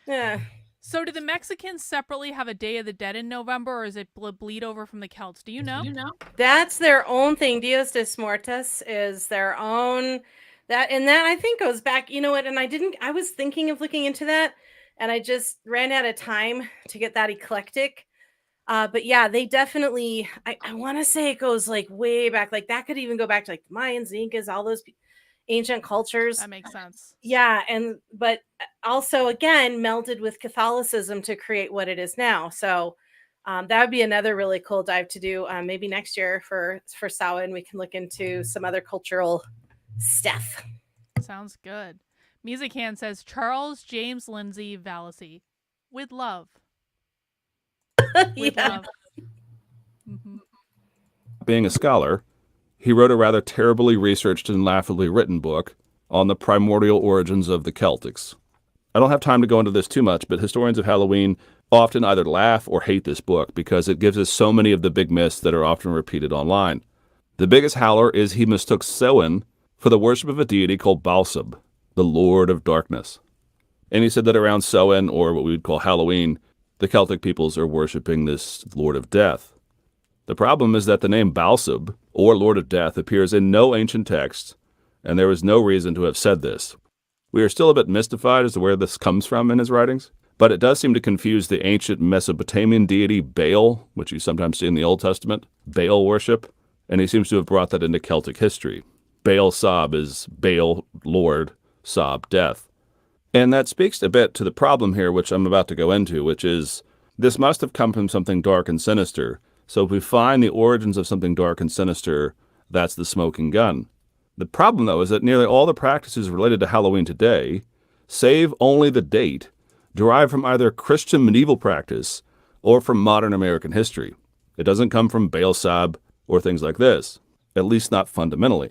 C: Yeah.
B: So do the Mexicans separately have a Day of the Dead in November, or is it bleed over from the Celts? Do you know?
C: That's their own thing. Dios de Muertos is their own. That I think goes back. You know what? And I was thinking of looking into that, and I just ran out of time to get that eclectic. But yeah, they definitely, I want to say it goes like way back. Like that could even go back to like the Mayans, the Incas, all those ancient cultures.
B: That makes sense.
C: Yeah. But also again, melded with Catholicism to create what it is now. So that would be another really cool dive to do. Maybe next year for Samhain, we can look into some other cultural stuff.
B: Sounds good. Music Hand says Charles James Lindsay Vallacy with love. With love. Mm-hmm.
D: Being a scholar, he wrote a rather terribly researched and laughably written book on the primordial origins of the Celtics. I don't have time to go into this too much, but historians of Halloween often either laugh or hate this book because it gives us so many of the big myths that are often repeated online. The biggest howler is he mistook Samhain for the worship of a deity called Balsab, the Lord of Darkness. And he said that around Samhain, or what we would call Halloween, the Celtic peoples are worshiping this Lord of Death. The problem is that the name Balsab, or Lord of Death, appears in no ancient text, and there is no reason to have said this. We are still a bit mystified as to where this comes from in his writings, but it does seem to confuse the ancient Mesopotamian deity Baal, which you sometimes see in the Old Testament, Baal worship, and he seems to have brought that into Celtic history. Baal Sab is Baal, Lord, Sab, death. And that speaks a bit to the problem here, which I'm about to go into, which is this must have come from something dark and sinister. So if we find the origins of something dark and sinister, that's the smoking gun. The problem, though, is that nearly all the practices related to Halloween today, save only the date, derive from either Christian medieval practice or from modern American history. It doesn't come from Baal Sab or things like this, at least not fundamentally.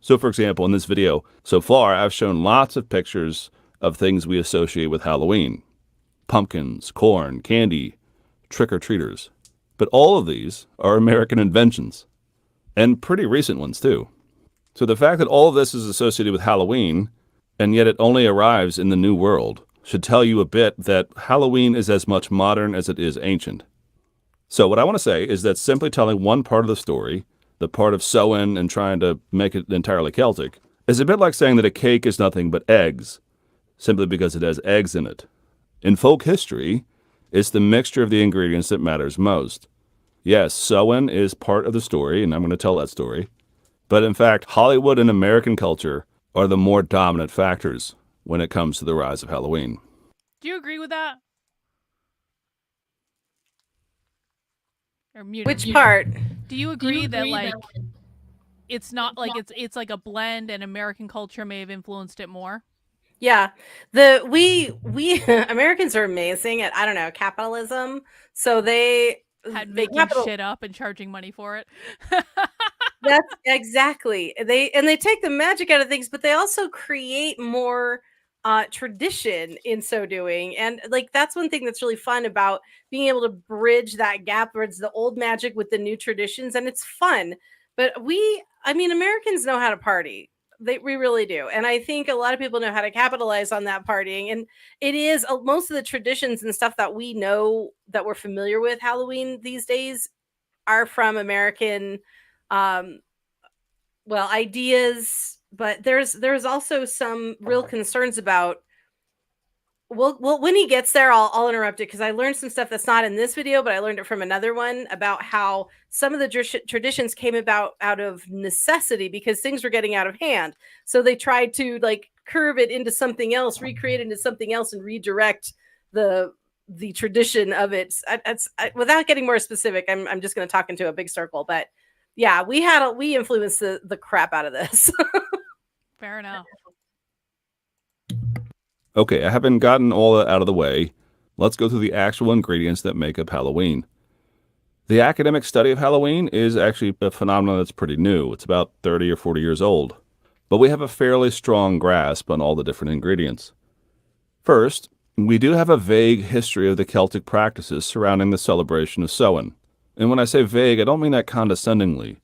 D: So, for example, in this video, so far, I've shown lots of pictures of things we associate with Halloween. Pumpkins, corn, candy, trick-or-treaters. But all of these are American inventions, and pretty recent ones, too. So the fact that all of this is associated with Halloween, and yet it only arrives in the New World, should tell you a bit that Halloween is as much modern as it is ancient. So what I want to say is that simply telling one part of the story, the part of Samhain and trying to make it entirely Celtic, is a bit like saying that a cake is nothing but eggs, simply because it has eggs in it. In folk history, it's the mixture of the ingredients that matters most. Yes, Samhain is part of the story, and I'm going to tell that story. But in fact, Hollywood and American culture are the more dominant factors when it comes to the rise of Halloween.
B: Do you agree with that? Or muted.
C: Which part?
B: Do you agree that like it's not like it's like a blend and American culture may have influenced it more?
C: Yeah. We Americans are amazing at, I don't know, capitalism. So they
B: Making shit up and charging money for it.
C: That's exactly. They take the magic out of things, but they also create more tradition in so doing. And like that's one thing that's really fun about being able to bridge that gap where it's the old magic with the new traditions, and it's fun. But Americans know how to party. We really do. And I think a lot of people know how to capitalize on that partying. And it is most of the traditions and stuff that we know that we're familiar with Halloween these days are from American ideas, but there's also some real concerns about when he gets there, I'll interrupt it because I learned some stuff that's not in this video, but I learned it from another one about how some of the traditions came about out of necessity because things were getting out of hand. So they tried to like curve it into something else, recreate it into something else, and redirect the tradition of it. Without getting more specific, I'm just going to talk into a big circle, but yeah, we influenced the crap out of this.
B: Fair enough.
D: Okay, I haven't gotten all that out of the way. Let's go through the actual ingredients that make up Halloween. The academic study of Halloween is actually a phenomenon that's pretty new. It's about 30 or 40 years old. But we have a fairly strong grasp on all the different ingredients. First, we do have a vague history of the Celtic practices surrounding the celebration of Samhain. And when I say vague, I don't mean that condescendingly.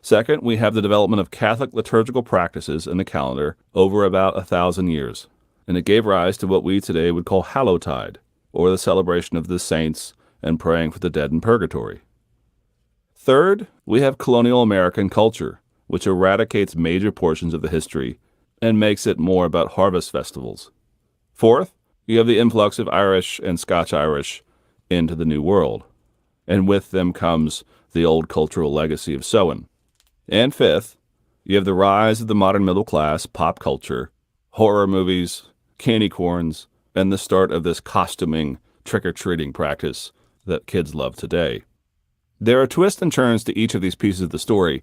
D: Second, we have the development of Catholic liturgical practices in the calendar over about 1,000 years. And it gave rise to what we today would call Hallowtide, or the celebration of the saints and praying for the dead in purgatory. Third, we have colonial American culture, which eradicates major portions of the history and makes it more about harvest festivals. Fourth, you have the influx of Irish and Scotch-Irish into the New World, and with them comes the old cultural legacy of Samhain. And fifth, you have the rise of the modern middle class, pop culture, horror movies, candy corns, and the start of this costuming, trick-or-treating practice that kids love today. There are twists and turns to each of these pieces of the story,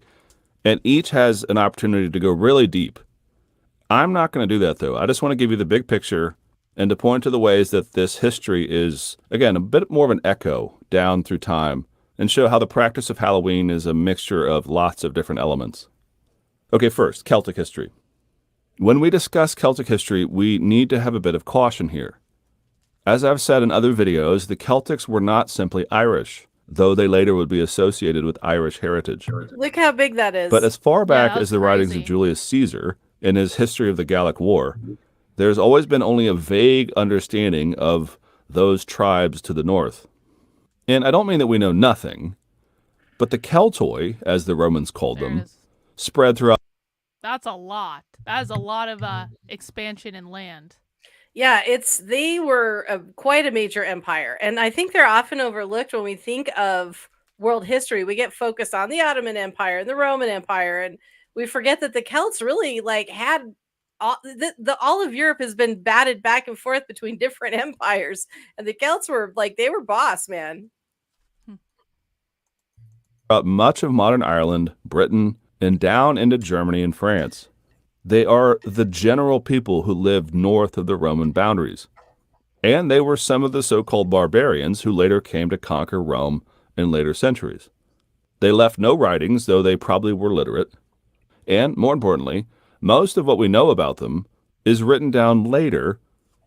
D: and each has an opportunity to go really deep. I'm not going to do that, though. I just want to give you the big picture and to point to the ways that this history is, again, a bit more of an echo down through time and show how the practice of Halloween is a mixture of lots of different elements. Okay, first, Celtic history. When we discuss Celtic history, we need to have a bit of caution here. As I've said in other videos, the Celtics were not simply Irish. though they later would be associated with Irish heritage.
C: Look how big that is.
D: But as far back
B: that
D: as
B: was
D: the writings
B: crazy.
D: of Julius Caesar in his History of the Gallic War, there's always been only a vague understanding of those tribes to the north. And I don't mean that we know nothing, but the Keltoi, as the Romans called
B: There it
D: them,
B: is.
D: spread throughout.
B: That's a lot. That is a lot of expansion in land.
C: Yeah, they were quite a major empire, and I think they're often overlooked when we think of world history. We get focused on the Ottoman Empire and the Roman Empire, and we forget that the Celts really had all of Europe has been batted back and forth between different empires, and the Celts were they were boss, man.
D: Much of modern Ireland, Britain, and down into Germany and France. They are the general people who lived north of the Roman boundaries. And they were some of the so-called barbarians who later came to conquer Rome in later centuries. They left no writings, though they probably were literate. And, more importantly, most of what we know about them is written down later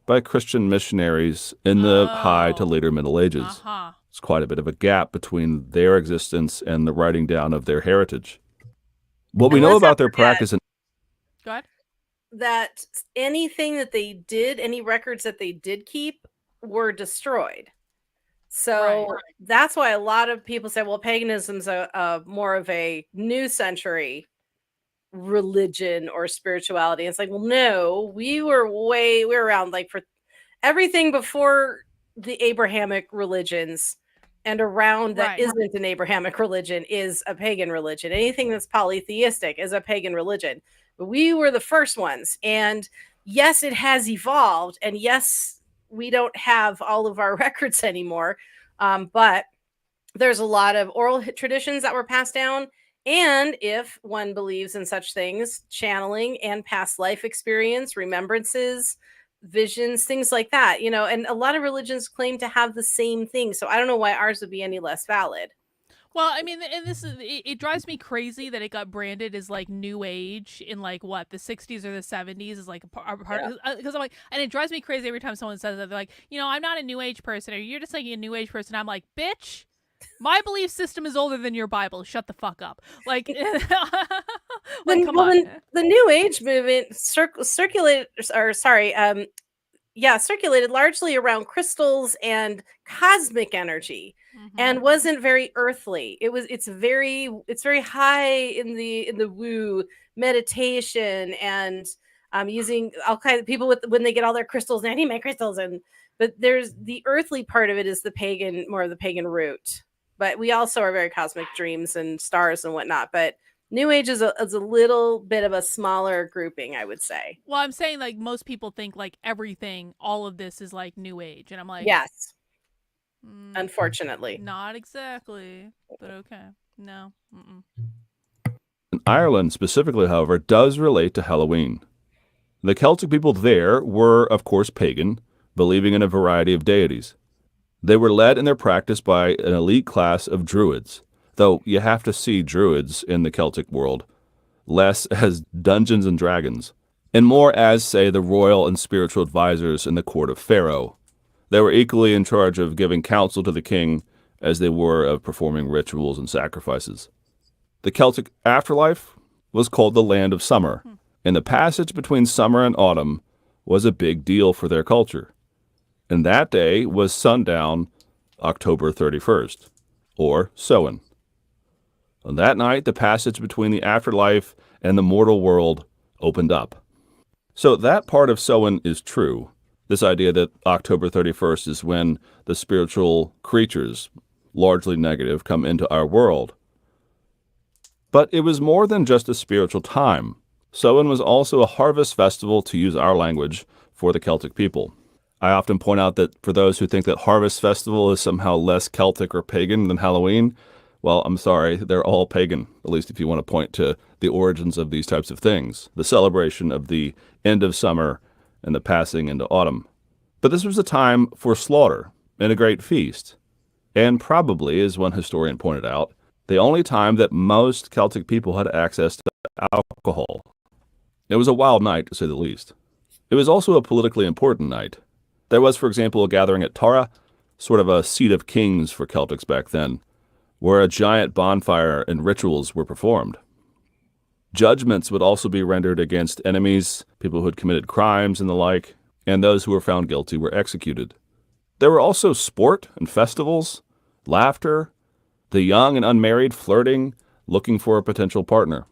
D: by Christian missionaries in the high to later Middle Ages.
B: Uh-huh.
D: It's quite a bit of a gap between their existence and the writing down of their heritage. What we
C: And
D: know
C: let's not
D: about their
C: forget
D: practice.
B: Go ahead.
C: that anything that they did, any records that they did keep, were destroyed. So
B: Right.
C: that's why a lot of people say, well, paganism's a more of a new century religion or spirituality. It's like, well, no, we were around for everything before the Abrahamic religions and around that
B: Right.
C: isn't an Abrahamic religion is a pagan religion. Anything that's polytheistic is a pagan religion. But we were the first ones. And yes, it has evolved. And yes, we don't have all of our records anymore. But there's a lot of oral traditions that were passed down. And if one believes in such things, channeling and past life experience, remembrances, visions, things like that, and a lot of religions claim to have the same thing. So I don't know why ours would be any less valid.
B: Well, I mean, and it drives me crazy that it got branded as New Age in the 60s or the 70s is a part because I'm like, and it drives me crazy every time someone says that. They're like, I'm not a New Age person, or you're just a New Age person. I'm like, bitch, my belief system is older than your Bible. Shut the fuck up. Come on.
C: The New Age movement circulated largely around crystals and cosmic energy.
B: Mhm.
C: And wasn't very earthly. It's very high in the woo meditation and using all kinds of people when they get all their crystals and I need my crystals but there's the earthly part of it is more of the pagan root. But we also are very cosmic dreams and stars and whatnot. But New Age is a little bit of a smaller grouping, I would say.
B: Well, I'm saying most people think everything, all of this is New Age, and I'm like,
C: Yes. Unfortunately.
B: Not exactly, but okay. No.
D: Ireland specifically, however, does relate to Halloween. The Celtic people there were, of course, pagan, believing in a variety of deities. They were led in their practice by an elite class of druids, though you have to see druids in the Celtic world less as Dungeons and Dragons, and more as, say, the royal and spiritual advisors in the court of Pharaoh. They were equally in charge of giving counsel to the king as they were of performing rituals and sacrifices. The Celtic afterlife was called the Land of Summer, and the passage between summer and autumn was a big deal for their culture. And that day was sundown, October 31st, or Samhain. On that night, the passage between the afterlife and the mortal world opened up. So that part of Samhain is true. This idea that October 31st is when the spiritual creatures, largely negative, come into our world. But it was more than just a spiritual time. Samhain was also a harvest festival, to use our language, for the Celtic people. I often point out that for those who think that Harvest Festival is somehow less Celtic or pagan than Halloween, well, I'm sorry, they're all pagan, at least if you want to point to the origins of these types of things, the celebration of the end of summer and the passing into autumn. But this was a time for slaughter and a great feast, and probably, as one historian pointed out, the only time that most Celtic people had access to alcohol. It was a wild night, to say the least. It was also a politically important night. There was, for example, a gathering at Tara, sort of a seat of kings for Celtics back then, where a giant bonfire and rituals were performed. Judgments would also be rendered against enemies, people who had committed crimes and the like, and those who were found guilty were executed. There were also sport and festivals, laughter, the young and unmarried flirting, looking for a potential partner.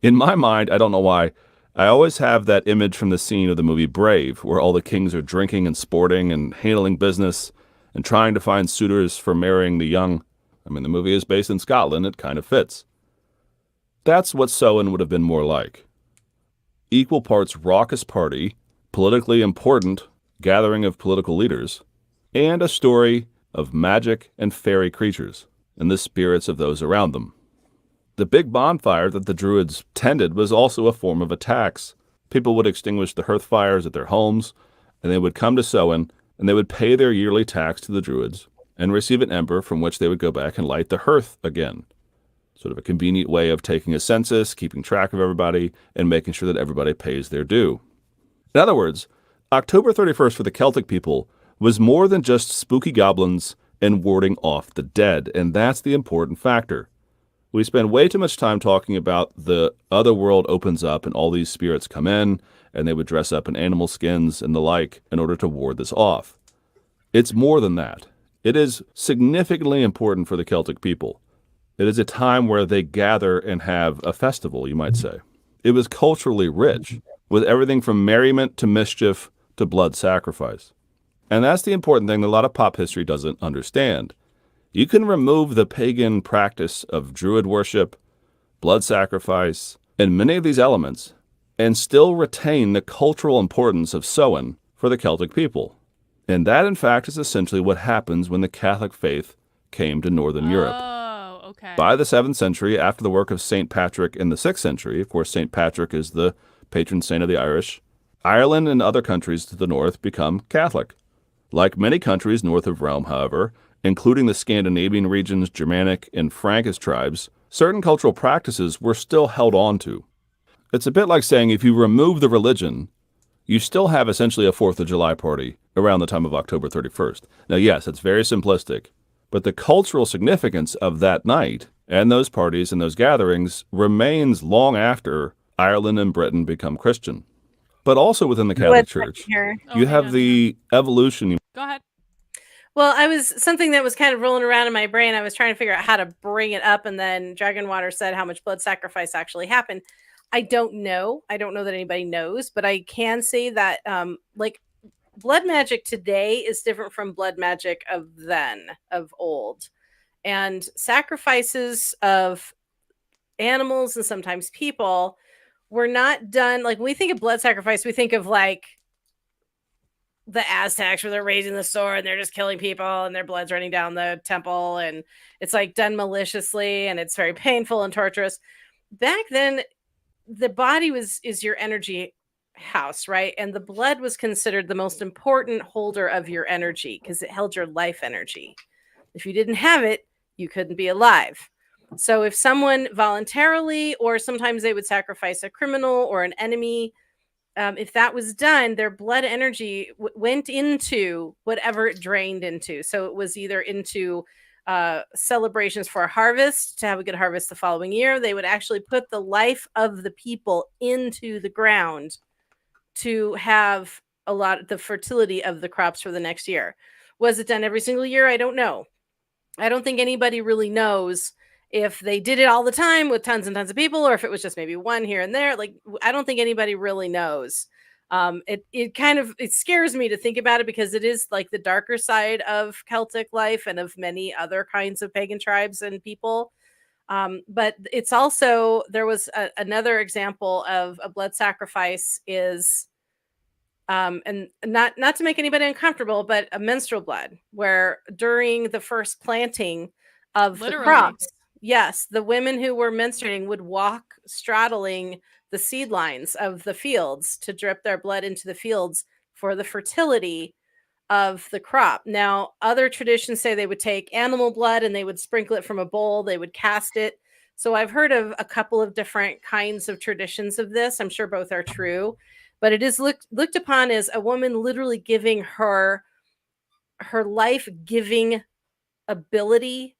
D: In my mind, I don't know why, I always have that image from the scene of the movie Brave, where all the kings are drinking and sporting and handling business and trying to find suitors for marrying the young. I mean, the movie is based in Scotland, it kind of fits. That's what Samhain would have been more like. Equal parts raucous party, politically important gathering of political leaders, and a story of magic and fairy creatures and the spirits of those around them. The big bonfire that the Druids tended was also a form of a tax. People would extinguish the hearth fires at their homes, and they would come to Samhain, and they would pay their yearly tax to the Druids and receive an ember from which they would go back and light the hearth again. Sort of a convenient way of taking a census, keeping track of everybody, and making sure that everybody pays their due. In other words, October 31st for the Celtic people was more than just spooky goblins and warding off the dead, and that's the important factor. We spend way too much time talking about the other world opens up and all these spirits come in, and they would dress up in animal skins and the like in order to ward this off. It's more than that. It is significantly important for the Celtic people. It is a time where they gather and have a festival, you might say. It was culturally rich, with everything from merriment to mischief to blood sacrifice. And that's the important thing that a lot of pop history doesn't understand. You can remove the pagan practice of druid worship, blood sacrifice, and many of these elements, and still retain the cultural importance of Samhain for the Celtic people. And that, in fact, is essentially what happens when the Catholic faith came to Northern Europe.
B: Oh, okay.
D: By the 7th century, after the work of St. Patrick in the 6th century, of course, St. Patrick is the patron saint of the Irish, Ireland and other countries to the north become Catholic. Like many countries north of Rome, however, including the Scandinavian regions, Germanic, and Frankish tribes, certain cultural practices were still held on to. It's a bit like saying if you remove the religion, you still have essentially a 4th of July party around the time of October 31st. Now, yes, it's very simplistic, but the cultural significance of that night and those parties and those gatherings remains long after Ireland and Britain become Christian. But also within the Catholic Church, you have the evolution.
B: Go ahead.
C: Well, something that was kind of rolling around in my brain. I was trying to figure out how to bring it up, and then Dragonwater said how much blood sacrifice actually happened. I don't know. I don't know that anybody knows, but I can say that like blood magic today is different from blood magic of old. And sacrifices of animals and sometimes people were not done. Like when we think of blood sacrifice, we think of like the Aztecs where they're raising the sword and they're just killing people and their blood's running down the temple, and it's like done maliciously and it's very painful and torturous. Back then, the body is your energy house, right? And the blood was considered the most important holder of your energy because it held your life energy. If you didn't have it, you couldn't be alive. So if someone voluntarily, or sometimes they would sacrifice a criminal or an enemy, if that was done, their blood energy went into whatever it drained into. So it was either into celebrations for a harvest, to have a good harvest the following year. They would actually put the life of the people into the ground to have a lot of the fertility of the crops for the next year. Was it done every single year? I don't know. I don't think anybody really knows if they did it all the time with tons and tons of people, or if it was just maybe one here and there. Like, I don't think anybody really knows. It scares me to think about it because it is like the darker side of Celtic life and of many other kinds of pagan tribes and people. But it's also, there was another example of a blood sacrifice is, and not to make anybody uncomfortable, but a menstrual blood, where during the first planting of the crops, yes, the women who were menstruating would walk straddling the seed lines of the fields to drip their blood into the fields for the fertility of the crop. Now, other traditions say they would take animal blood and they would sprinkle it from a bowl, they would cast it. So I've heard of a couple of different kinds of traditions of this. I'm sure both are true, but it is looked upon as a woman literally giving her life-giving ability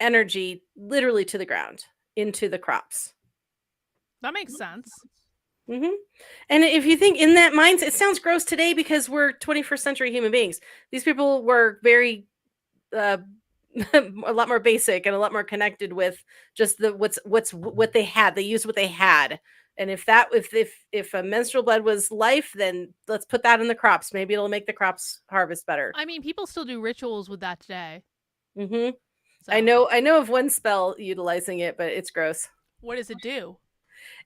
C: energy literally to the ground, into the crops.
B: That makes sense.
C: hmm And if you think in that mindset, it sounds gross today because we're 21st century human beings. These people were very uh, a lot more basic and a lot more connected with just what they had. They used what they had. And if a menstrual blood was life, then let's put that in the crops. Maybe it'll make the crops harvest better.
B: I mean, people still do rituals with that today.
C: hmm
B: So.
C: I know of one spell utilizing it, but it's gross.
B: What does it do?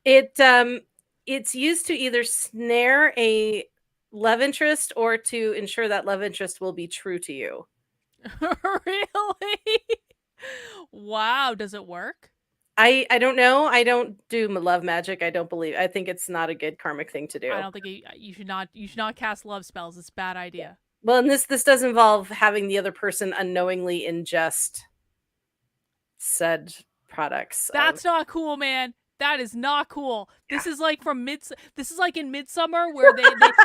C: It's used to either snare a love interest or to ensure that love interest will be true to you.
B: Really? Wow. Does it work?
C: I don't know. I don't do love magic. I don't believe. I think it's not a good karmic thing to do.
B: I don't think you should not cast love spells. It's a bad idea.
C: Well, and this does involve having the other person unknowingly ingest said products.
B: That's not cool, man. That is not cool. Yeah. This is like this is like in Midsummer where they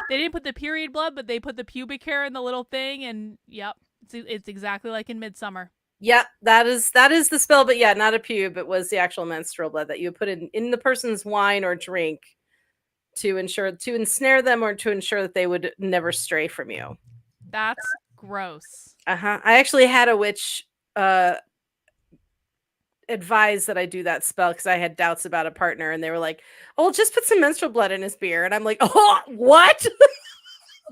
B: didn't put the period blood, but they put the pubic hair in the little thing, and yep, it's exactly like in Midsummer.
C: Yep, that is the spell, but yeah, not a pube. It was the actual menstrual blood that you put in the person's wine or drink to ensnare them or to ensure that they would never stray from you.
B: That's gross.
C: I actually had a witch advise that I do that spell because I had doubts about a partner, and they were like, "Oh, just put some menstrual blood in his beer," and I'm like, "Oh, what?"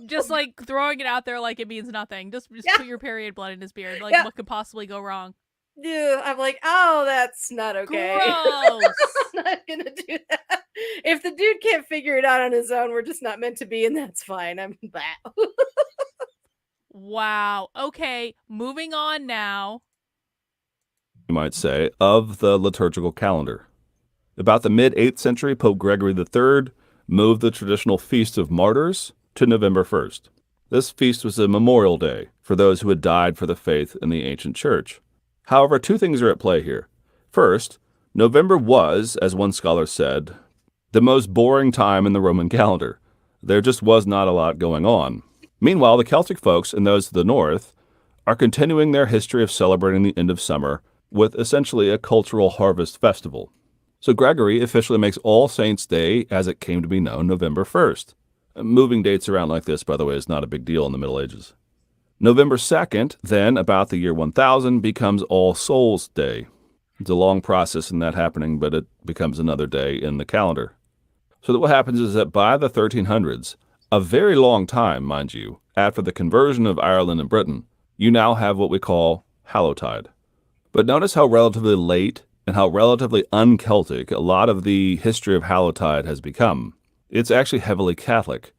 B: Just like throwing it out there like it means nothing. Just put your period blood in his beard. Like, what could possibly go wrong?
C: Dude, I'm like, oh, that's not okay.
B: Gross.
C: I'm not gonna do that. If the dude can't figure it out on his own, we're just not meant to be, and that's fine. I'm that.
B: Wow. Okay, moving on now.
D: You might say, of the liturgical calendar. About the mid-8th century, Pope Gregory III moved the traditional Feast of Martyrs to November 1st. This feast was a memorial day for those who had died for the faith in the ancient church. However, two things are at play here. First, November was, as one scholar said, the most boring time in the Roman calendar. There just was not a lot going on. Meanwhile, the Celtic folks and those to the north are continuing their history of celebrating the end of summer with essentially a cultural harvest festival. So Gregory officially makes All Saints' Day, as it came to be known, November 1st. Moving dates around like this, by the way, is not a big deal in the Middle Ages. November 2nd, then, about the year 1000, becomes All Souls' Day. It's a long process in that happening, but it becomes another day in the calendar. So that what happens is that by the 1300s, a very long time, mind you, after the conversion of Ireland and Britain, you now have what we call Hallowtide. But notice how relatively late and how relatively un-Celtic a lot of the history of Hallowtide has become. It's actually heavily Catholic.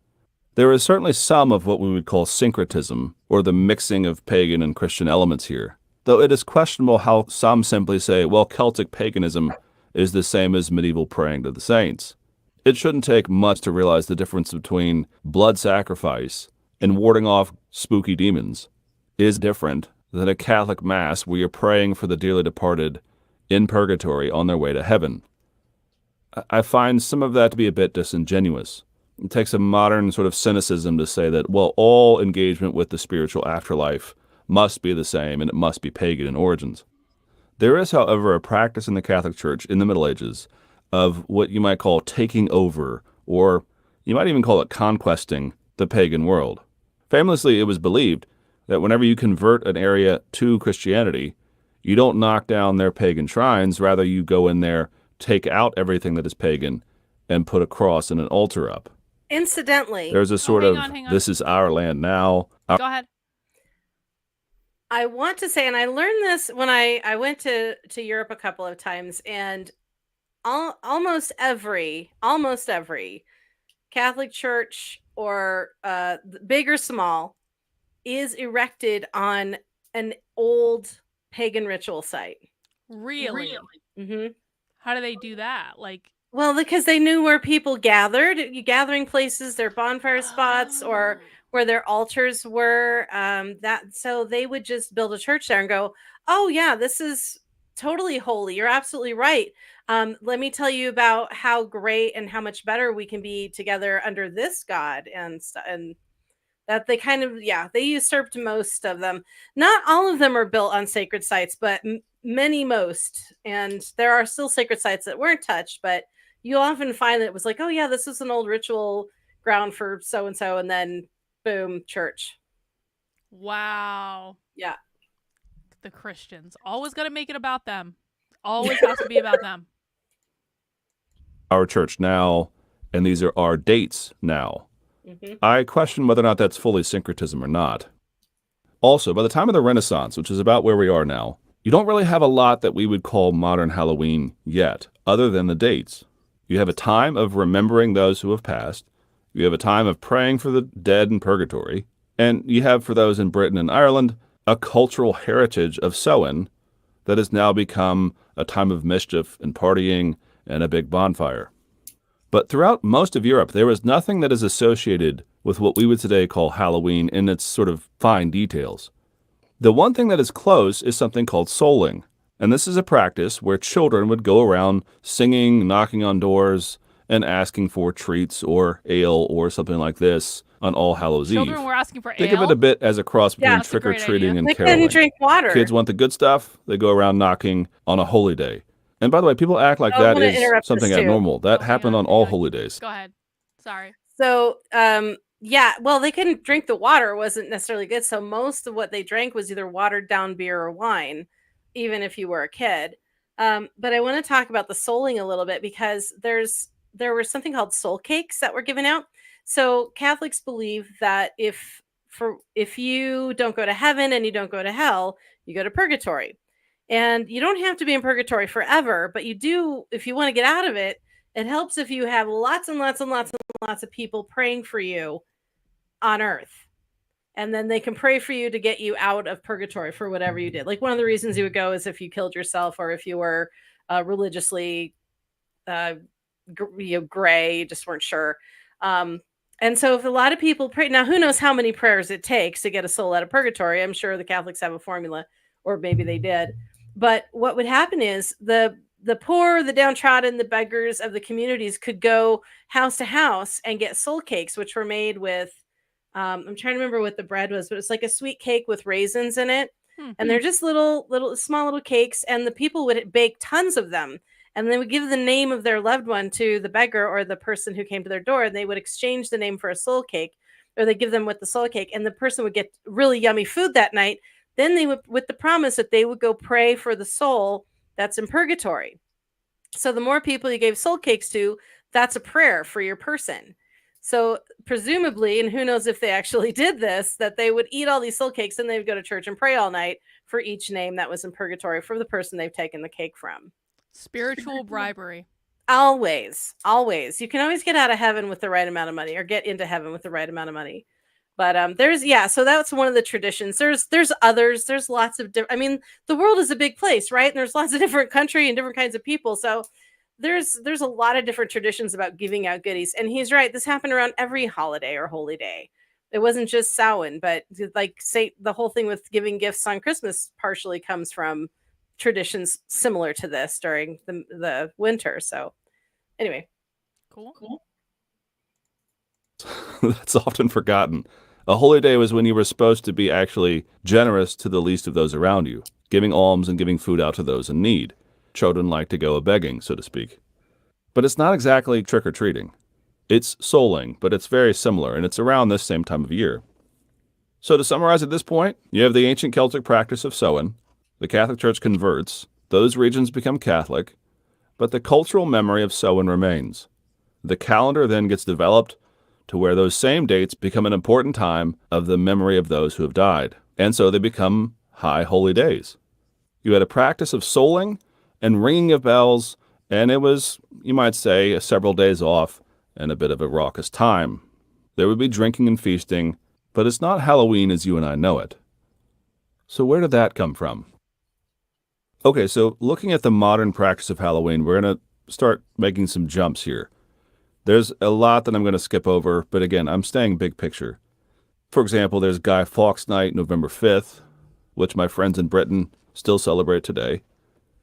D: There is certainly some of what we would call syncretism, or the mixing of pagan and Christian elements here, though it is questionable how some simply say, well, Celtic paganism is the same as medieval praying to the saints. It shouldn't take much to realize the difference between blood sacrifice and warding off spooky demons is different than a Catholic Mass where you're praying for the dearly departed in purgatory on their way to heaven. I find some of that to be a bit disingenuous. It takes a modern sort of cynicism to say that, well, all engagement with the spiritual afterlife must be the same and it must be pagan in origins. There is, however, a practice in the Catholic Church in the Middle Ages of what you might call taking over, or you might even call it conquesting the pagan world. Famously, it was believed that whenever you convert an area to Christianity, you don't knock down their pagan shrines, rather you go in there, take out everything that is pagan, and put a cross and an altar up.
C: Incidentally,
D: there's a sort of, this is our land now.
B: Go ahead.
C: I want to say, and I learned this when I went to Europe a couple of times, and almost every Catholic church, or big or small, is erected on an old pagan ritual site.
B: Really?
C: Mm-hmm.
B: How do they do that? Like,
C: well, because they knew where people gathered, gathering places, their bonfire spots, or where their altars were. So they would just build a church there and go, "Oh yeah, this is totally holy. You're absolutely right. Let me tell you about how great and how much better we can be together under this God," and that they kind of, they usurped most of them. Not all of them are built on sacred sites, but most, and there are still sacred sites that weren't touched, but you'll often find that it was like, oh yeah, this is an old ritual ground for so and so, and then boom, church.
B: Wow.
C: Yeah.
B: The Christians. Always got to make it about them. Always has to be about them.
D: Our church now, and these are our dates now.
C: Mm-hmm.
D: I question whether or not that's fully syncretism or not. Also, by the time of the Renaissance, which is about where we are now, you don't really have a lot that we would call modern Halloween yet, other than the dates. You have a time of remembering those who have passed. You have a time of praying for the dead in purgatory. And you have, for those in Britain and Ireland, a cultural heritage of Samhain that has now become a time of mischief and partying and a big bonfire. But throughout most of Europe, there is nothing that is associated with what we would today call Halloween in its sort of fine details. The one thing that is close is something called souling, and this is a practice where children would go around singing, knocking on doors, and asking for treats or ale or something like this on All Hallows Eve.
B: Children were asking for
D: Think
B: ale.
D: of it a bit as a cross between
B: that's a great
D: trick-or-treating
B: idea.
D: and
C: They
D: caroling.
C: couldn't drink water.
D: Kids want the good stuff, they go around knocking on a holy day. And by the way, people act like
C: I
D: that
C: wanna
D: is
C: interrupt
D: something
C: this too.
D: abnormal. That
B: Oh,
D: happened
B: hang
D: on
B: on,
D: all
B: hang on.
D: holy days.
B: Go ahead. Sorry.
C: So, yeah, well, they couldn't drink the water, wasn't necessarily good. So most of what they drank was either watered down beer or wine, even if you were a kid. But I want to talk about the souling a little bit because there was something called soul cakes that were given out. So Catholics believe that if you don't go to heaven and you don't go to hell, you go to purgatory. And you don't have to be in purgatory forever, but you do, if you want to get out of it, it helps if you have lots and lots and lots and lots of people praying for you on earth. And then they can pray for you to get you out of purgatory for whatever you did. Like one of the reasons you would go is if you killed yourself or if you were religiously gray, you just weren't sure. And so if a lot of people pray, now who knows how many prayers it takes to get a soul out of purgatory? I'm sure the Catholics have a formula, or maybe they did. But what would happen is the poor, the downtrodden, the beggars of the communities could go house to house and get soul cakes, which were made with, I'm trying to remember what the bread was, but it's like a sweet cake with raisins in it. And they're just little small little cakes. And the people would bake tons of them. And they would give the name of their loved one to the beggar or the person who came to their door. And they would exchange the name for a soul cake, or they give them with the soul cake. And the person would get really yummy food that night. Then they would, with the promise that they would go pray for the soul that's in purgatory. So the more people you gave soul cakes to, that's a prayer for your person. So presumably, and who knows if they actually did this, that they would eat all these soul cakes and they would go to church and pray all night for each name that was in purgatory for the person they've taken the cake from.
B: Spiritual bribery.
C: Always. You can always get out of heaven with the right amount of money, or get into heaven with the right amount of money. But so that's one of the traditions. There's others. There's lots of different. I mean, the world is a big place, right? And there's lots of different country and different kinds of people. So there's a lot of different traditions about giving out goodies. And he's right. This happened around every holiday or holy day. It wasn't just Samhain, but like say the whole thing with giving gifts on Christmas partially comes from traditions similar to this during the winter. So anyway,
B: Cool.
D: That's often forgotten. A holy day was when you were supposed to be actually generous to the least of those around you, giving alms and giving food out to those in need. Children like to go a-begging, so to speak. But it's not exactly trick-or-treating. It's souling, but it's very similar, and it's around this same time of year. So to summarize at this point, you have the ancient Celtic practice of Samhain. The Catholic Church converts. Those regions become Catholic. But the cultural memory of Samhain remains. The calendar then gets developed to where those same dates become an important time of the memory of those who have died. And so they become high holy days. You had a practice of souling and ringing of bells, and it was, you might say, several days off and a bit of a raucous time. There would be drinking and feasting, but it's not Halloween as you and I know it. So where did that come from? Okay, so looking at the modern practice of Halloween, we're going to start making some jumps here. There's a lot that I'm going to skip over, but again, I'm staying big picture. For example, there's Guy Fawkes Night, November 5th, which my friends in Britain still celebrate today.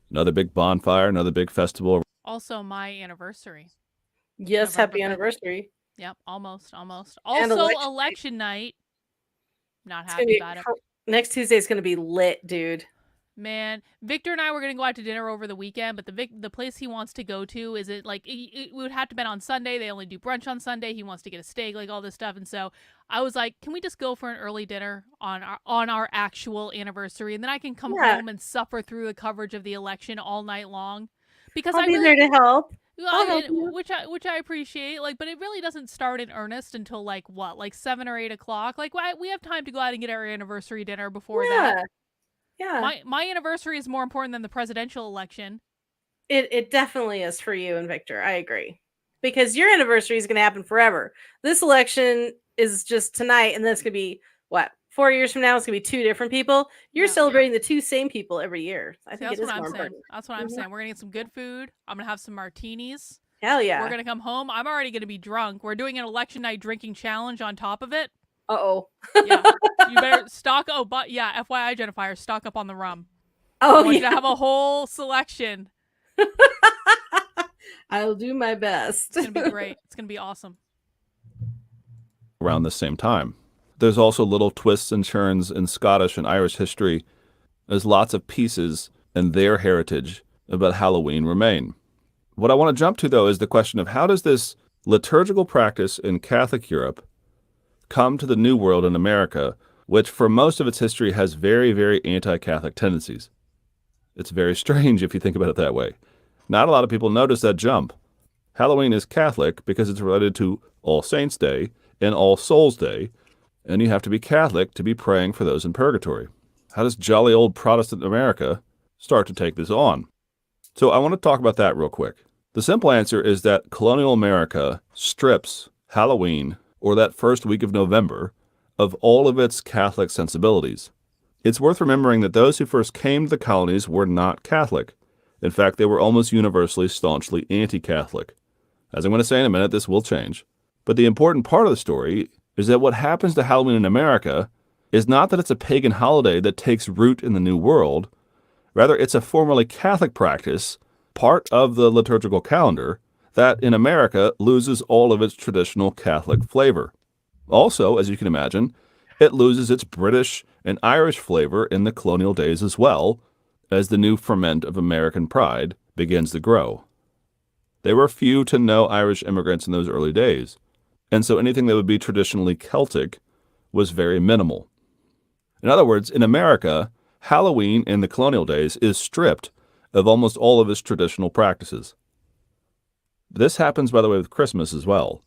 D: Another big bonfire, another big festival.
B: Also my anniversary.
C: yes,
B: November
C: happy
B: 5th.
C: anniversary.
B: Yep, almost.
C: And
B: Also
C: election
B: election night. Not
C: It's gonna
B: happy
C: be
B: about it.
C: next Tuesday is going to be lit, dude.
B: Man, Victor and I were gonna go out to dinner over the weekend, but the place he wants to go to is it would have to been on Sunday. They only do brunch on Sunday. He wants to get a steak, like all this stuff, and so I was like, can we just go for an early dinner on our actual anniversary, and then I can come
C: Yeah.
B: home and suffer through the coverage of the election all night long, because
C: I'll
B: I
C: be
B: really
C: there to help.
B: well,
C: I'll help you.
B: which I appreciate, like, but it really doesn't start in earnest until like what, like 7 or 8 o'clock. Like, we have time to go out and get our anniversary dinner before that.
C: Yeah. Yeah.
B: My anniversary is more important than the presidential election.
C: It definitely is for you and Victor. I agree. Because your anniversary is going to happen forever. This election is just tonight, and then it's going to be what, 4 years from now? It's going to be two different people. You're
B: Yeah.
C: celebrating the two same people every year. I
B: See,
C: think
B: that's
C: it is
B: what I'm
C: more
B: saying.
C: important.
B: That's what I'm
C: Mhm.
B: saying. We're gonna get some good food. I'm gonna have some martinis.
C: Hell yeah.
B: We're gonna come home. I'm already gonna be drunk. We're doing an election night drinking challenge on top of it.
C: Uh-oh.
B: Yeah, you better stock. Oh, but yeah, FYI, Jennifer, stock up on the rum. I
C: Oh
B: want you to
C: yeah.
B: have a whole selection.
C: I'll do my best.
B: It's gonna be great. It's gonna be awesome.
D: Around the same time. There's also little twists and turns in Scottish and Irish history. There's lots of pieces in their heritage about Halloween remain. What I want to jump to, though, is the question of how does this liturgical practice in Catholic Europe come to the New World in America, which for most of its history has very, very anti-Catholic tendencies. It's very strange if you think about it that way. Not a lot of people notice that jump. Halloween is Catholic because it's related to All Saints' Day and All Souls' Day, and you have to be Catholic to be praying for those in purgatory. How does jolly old Protestant America start to take this on? So I want to talk about that real quick. The simple answer is that colonial America strips Halloween, or that first week of November, of all of its Catholic sensibilities. It's worth remembering that those who first came to the colonies were not Catholic. In fact, they were almost universally staunchly anti-Catholic. As I'm going to say in a minute, this will change. But the important part of the story is that what happens to Halloween in America is not that it's a pagan holiday that takes root in the New World. Rather, it's a formerly Catholic practice, part of the liturgical calendar, that in America loses all of its traditional Catholic flavor. Also, as you can imagine, it loses its British and Irish flavor in the colonial days as well, as the new ferment of American pride begins to grow. There were few to no Irish immigrants in those early days, and so anything that would be traditionally Celtic was very minimal. In other words, in America, Halloween in the colonial days is stripped of almost all of its traditional practices. This happens, by the way, with Christmas as well.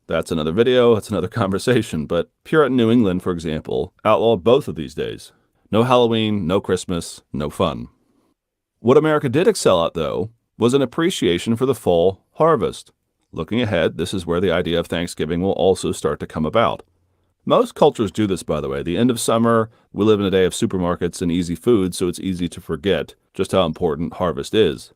D: That's another video, that's another conversation, but Puritan New England, for example, outlawed both of these days. No Halloween, no Christmas, no fun. What America did excel at, though, was an appreciation for the fall harvest. Looking ahead, this is where the idea of Thanksgiving will also start to come about. Most cultures do this, by the way. The end of summer, we live in a day of supermarkets and easy food, so it's easy to forget just how important harvest is.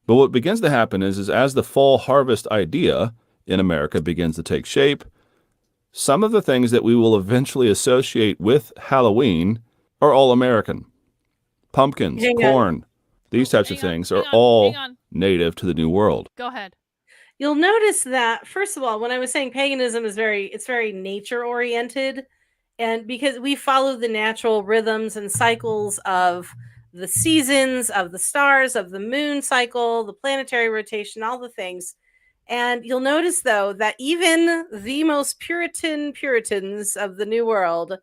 D: But what begins to happen is as the fall harvest idea in America begins to take shape, some of the things that we will eventually associate with Halloween are all American. Pumpkins,
C: Hang on.
D: corn, these types of things are all native to the New World.
B: Go ahead.
C: You'll notice that, first of all, when I was saying paganism is very nature oriented, and because we follow the natural rhythms and cycles of the seasons, of the stars, of the moon cycle, the planetary rotation, all the things. And you'll notice, though, that even the most Puritans of the New World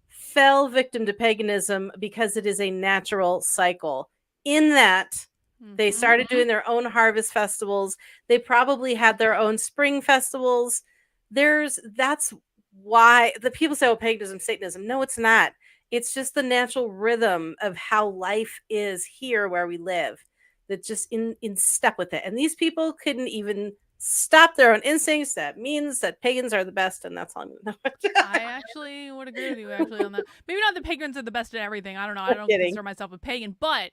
C: fell victim to paganism because it is a natural cycle. In that, they started doing their own harvest festivals. They probably had their own spring festivals. That's why the people say, oh, paganism, Satanism. No, it's not. It's just the natural rhythm of how life is here where we live, that's just in step with it. And these people couldn't even stop their own instincts. That means that pagans are the best, and that's all I'm gonna know.
B: I actually would agree with you actually on that. Maybe not the pagans are the best at everything. I don't know. I don't
C: kidding.
B: consider myself a pagan, but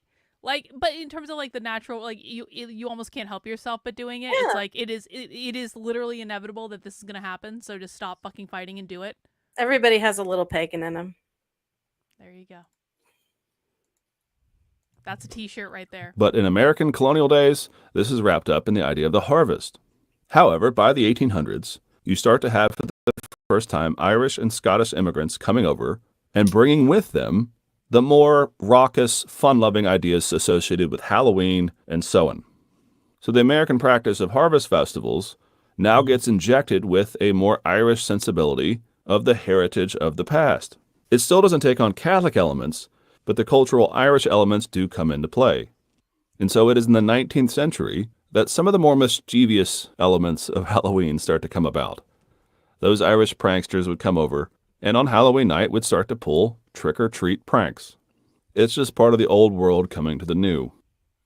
B: in terms of like the natural, like you almost can't help yourself but doing it. It's
C: Yeah.
B: like it is literally inevitable that this is gonna happen. So just stop fucking fighting and do it.
C: Everybody has a little pagan in them.
B: There you go. That's a t-shirt right there.
D: But in American colonial days, this is wrapped up in the idea of the harvest. However, by the 1800s, you start to have for the first time Irish and Scottish immigrants coming over and bringing with them the more raucous, fun-loving ideas associated with Halloween and so on. So the American practice of harvest festivals now gets injected with a more Irish sensibility of the heritage of the past. It still doesn't take on Catholic elements, but the cultural Irish elements do come into play. And so it is in the 19th century that some of the more mischievous elements of Halloween start to come about. Those Irish pranksters would come over and on Halloween night would start to pull trick-or-treat pranks. It's just part of the old world coming to the new.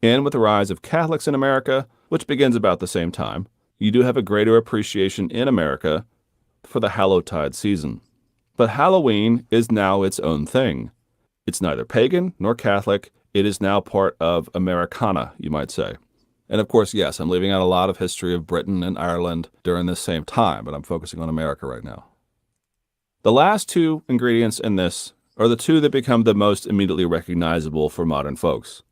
D: And with the rise of Catholics in America, which begins about the same time, you do have a greater appreciation in America for the Hallowtide season. But Halloween is now its own thing. It's neither pagan nor Catholic. It is now part of Americana, you might say. And of course, yes, I'm leaving out a lot of history of Britain and Ireland during this same time, but I'm focusing on America right now. The last two ingredients in this are the two that become the most immediately recognizable for modern folks.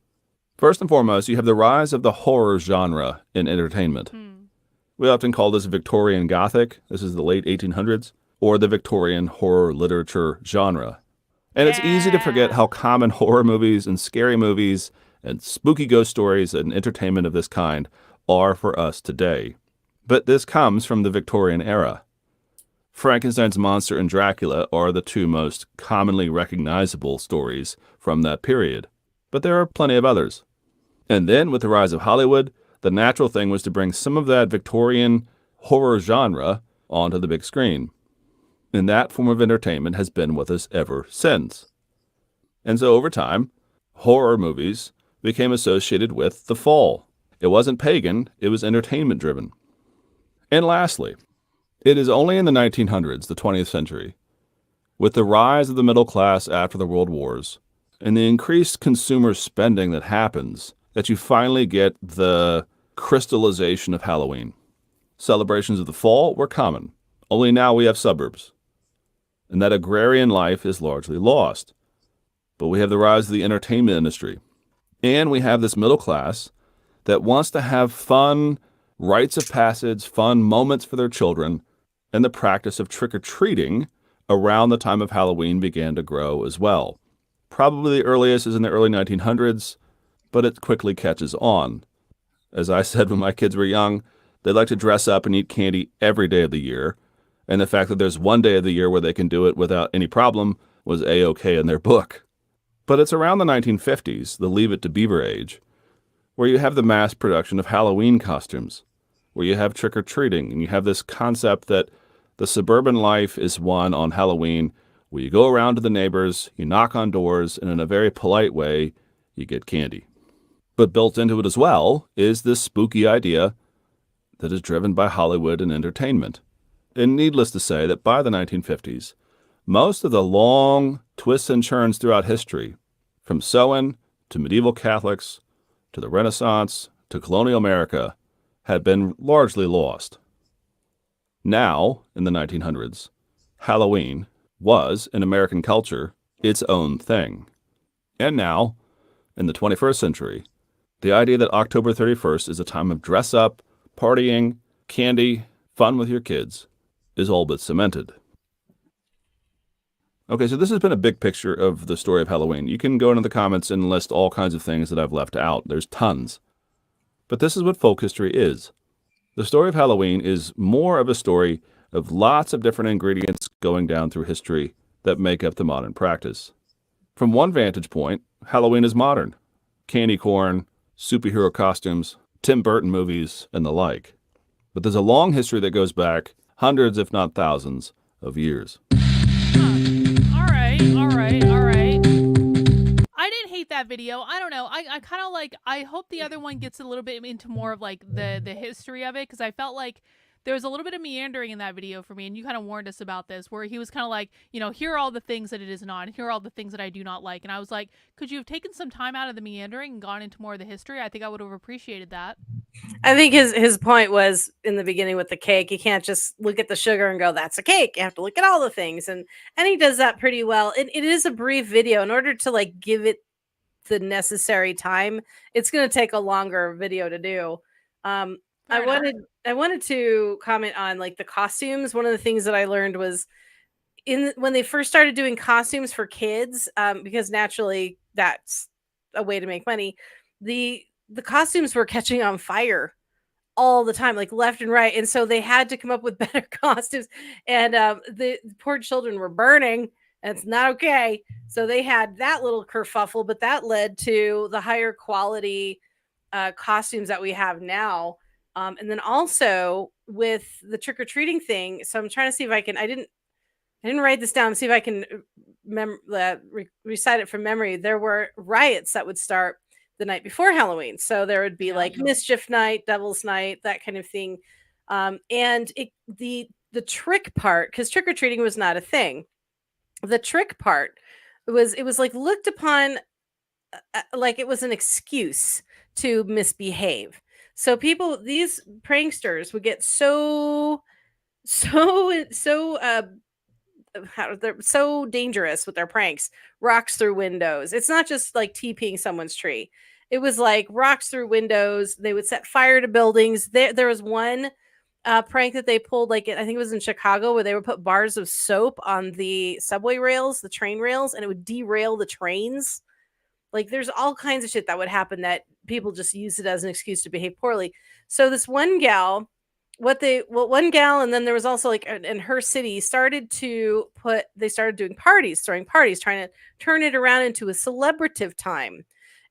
D: First and foremost, you have the rise of the horror genre in entertainment. We often call this Victorian Gothic, this is the late 1800s, or the Victorian horror literature genre. And it's easy to forget how common horror movies and scary movies and spooky ghost stories and entertainment of this kind are for us today. But this comes from the Victorian era. Frankenstein's monster and Dracula are the two most commonly recognizable stories from that period. But there are plenty of others. And then with the rise of Hollywood, the natural thing was to bring some of that Victorian horror genre onto the big screen. And that form of entertainment has been with us ever since. And so over time, horror movies became associated with the fall. It wasn't pagan, it was entertainment driven. And lastly, it is only in the 1900s, the 20th century, with the rise of the middle class after the World Wars and the increased consumer spending that happens, that you finally get the crystallization of Halloween. Celebrations of the fall were common, only now we have suburbs. And that agrarian life is largely lost. But we have the rise of the entertainment industry. And we have this middle class that wants to have fun rites of passage, fun moments for their children, and the practice of trick-or-treating around the time of Halloween began to grow as well. Probably the earliest is in the early 1900s, but it quickly catches on. As I said when my kids were young, they like to dress up and eat candy every day of the year, and the fact that there's one day of the year where they can do it without any problem was A-OK in their book. But it's around the 1950s, the Leave It to Beaver age, where you have the mass production of Halloween costumes, where you have trick-or-treating, and you have this concept that the suburban life is one on Halloween where you go around to the neighbors, you knock on doors, and in a very polite way, you get candy. But built into it as well is this spooky idea that is driven by Hollywood and entertainment. And needless to say that by the 1950s, most of the long twists and turns throughout history, from Samhain to medieval Catholics to the Renaissance to colonial America, had been largely lost. Now, in the 1900s, Halloween was, in American culture, its own thing. And now, in the 21st century, the idea that October 31st is a time of dress up, partying, candy, fun with your kids is all but cemented. Okay, so this has been a big picture of the story of Halloween. You can go into the comments and list all kinds of things that I've left out. There's tons. But this is what folk history is. The story of Halloween is more of a story of lots of different ingredients going down through history that make up the modern practice. From one vantage point, Halloween is modern. Candy corn, superhero costumes, Tim Burton movies, and the like. But there's a long history that goes back hundreds, if not thousands, of years.
B: All right. I didn't hate that video. I don't know. I kind of like, I hope the other one gets a little bit into more of like the history of it, because I felt like there was a little bit of meandering in that video for me, and you kind of warned us about this, where he was kind of like, here are all the things that it is not, and here are all the things that I do not like. And I was like, could you have taken some time out of the meandering and gone into more of the history? I think I would have appreciated that.
C: I think his point was in the beginning with the cake. You can't just look at the sugar and go, that's a cake. You have to look at all the things. And he does that pretty well. It is a brief video. In order to like give it the necessary time, it's going to take a longer video to do. I wanted to comment on like the costumes. One of the things that I learned was when they first started doing costumes for kids, because naturally that's a way to make money, the costumes were catching on fire all the time, like left and right. And so they had to come up with better costumes. And the poor children were burning, and it's not okay. So they had that little kerfuffle, but that led to the higher quality costumes that we have now. And then also with the trick or treating thing. So I'm trying to see if I didn't write this down. See if I can recite it from memory. There were riots that would start the night before Halloween. So there would be like mischief night, devil's night, that kind of thing. And the trick part, because trick or treating was not a thing. The trick part was like looked upon like it was an excuse to misbehave. So these pranksters would get so how they're so dangerous with their pranks. Rocks through windows. It's not just like TPing someone's tree. It was like rocks through windows. They would set fire to buildings. There was one prank that they pulled, like I think it was in Chicago, where they would put bars of soap on the subway rails, the train rails, and it would derail the trains. Like there's all kinds of shit that would happen that people just use it as an excuse to behave poorly. So this one gal, one gal, and then there was also like in her city they started doing parties, throwing parties, trying to turn it around into a celebrative time,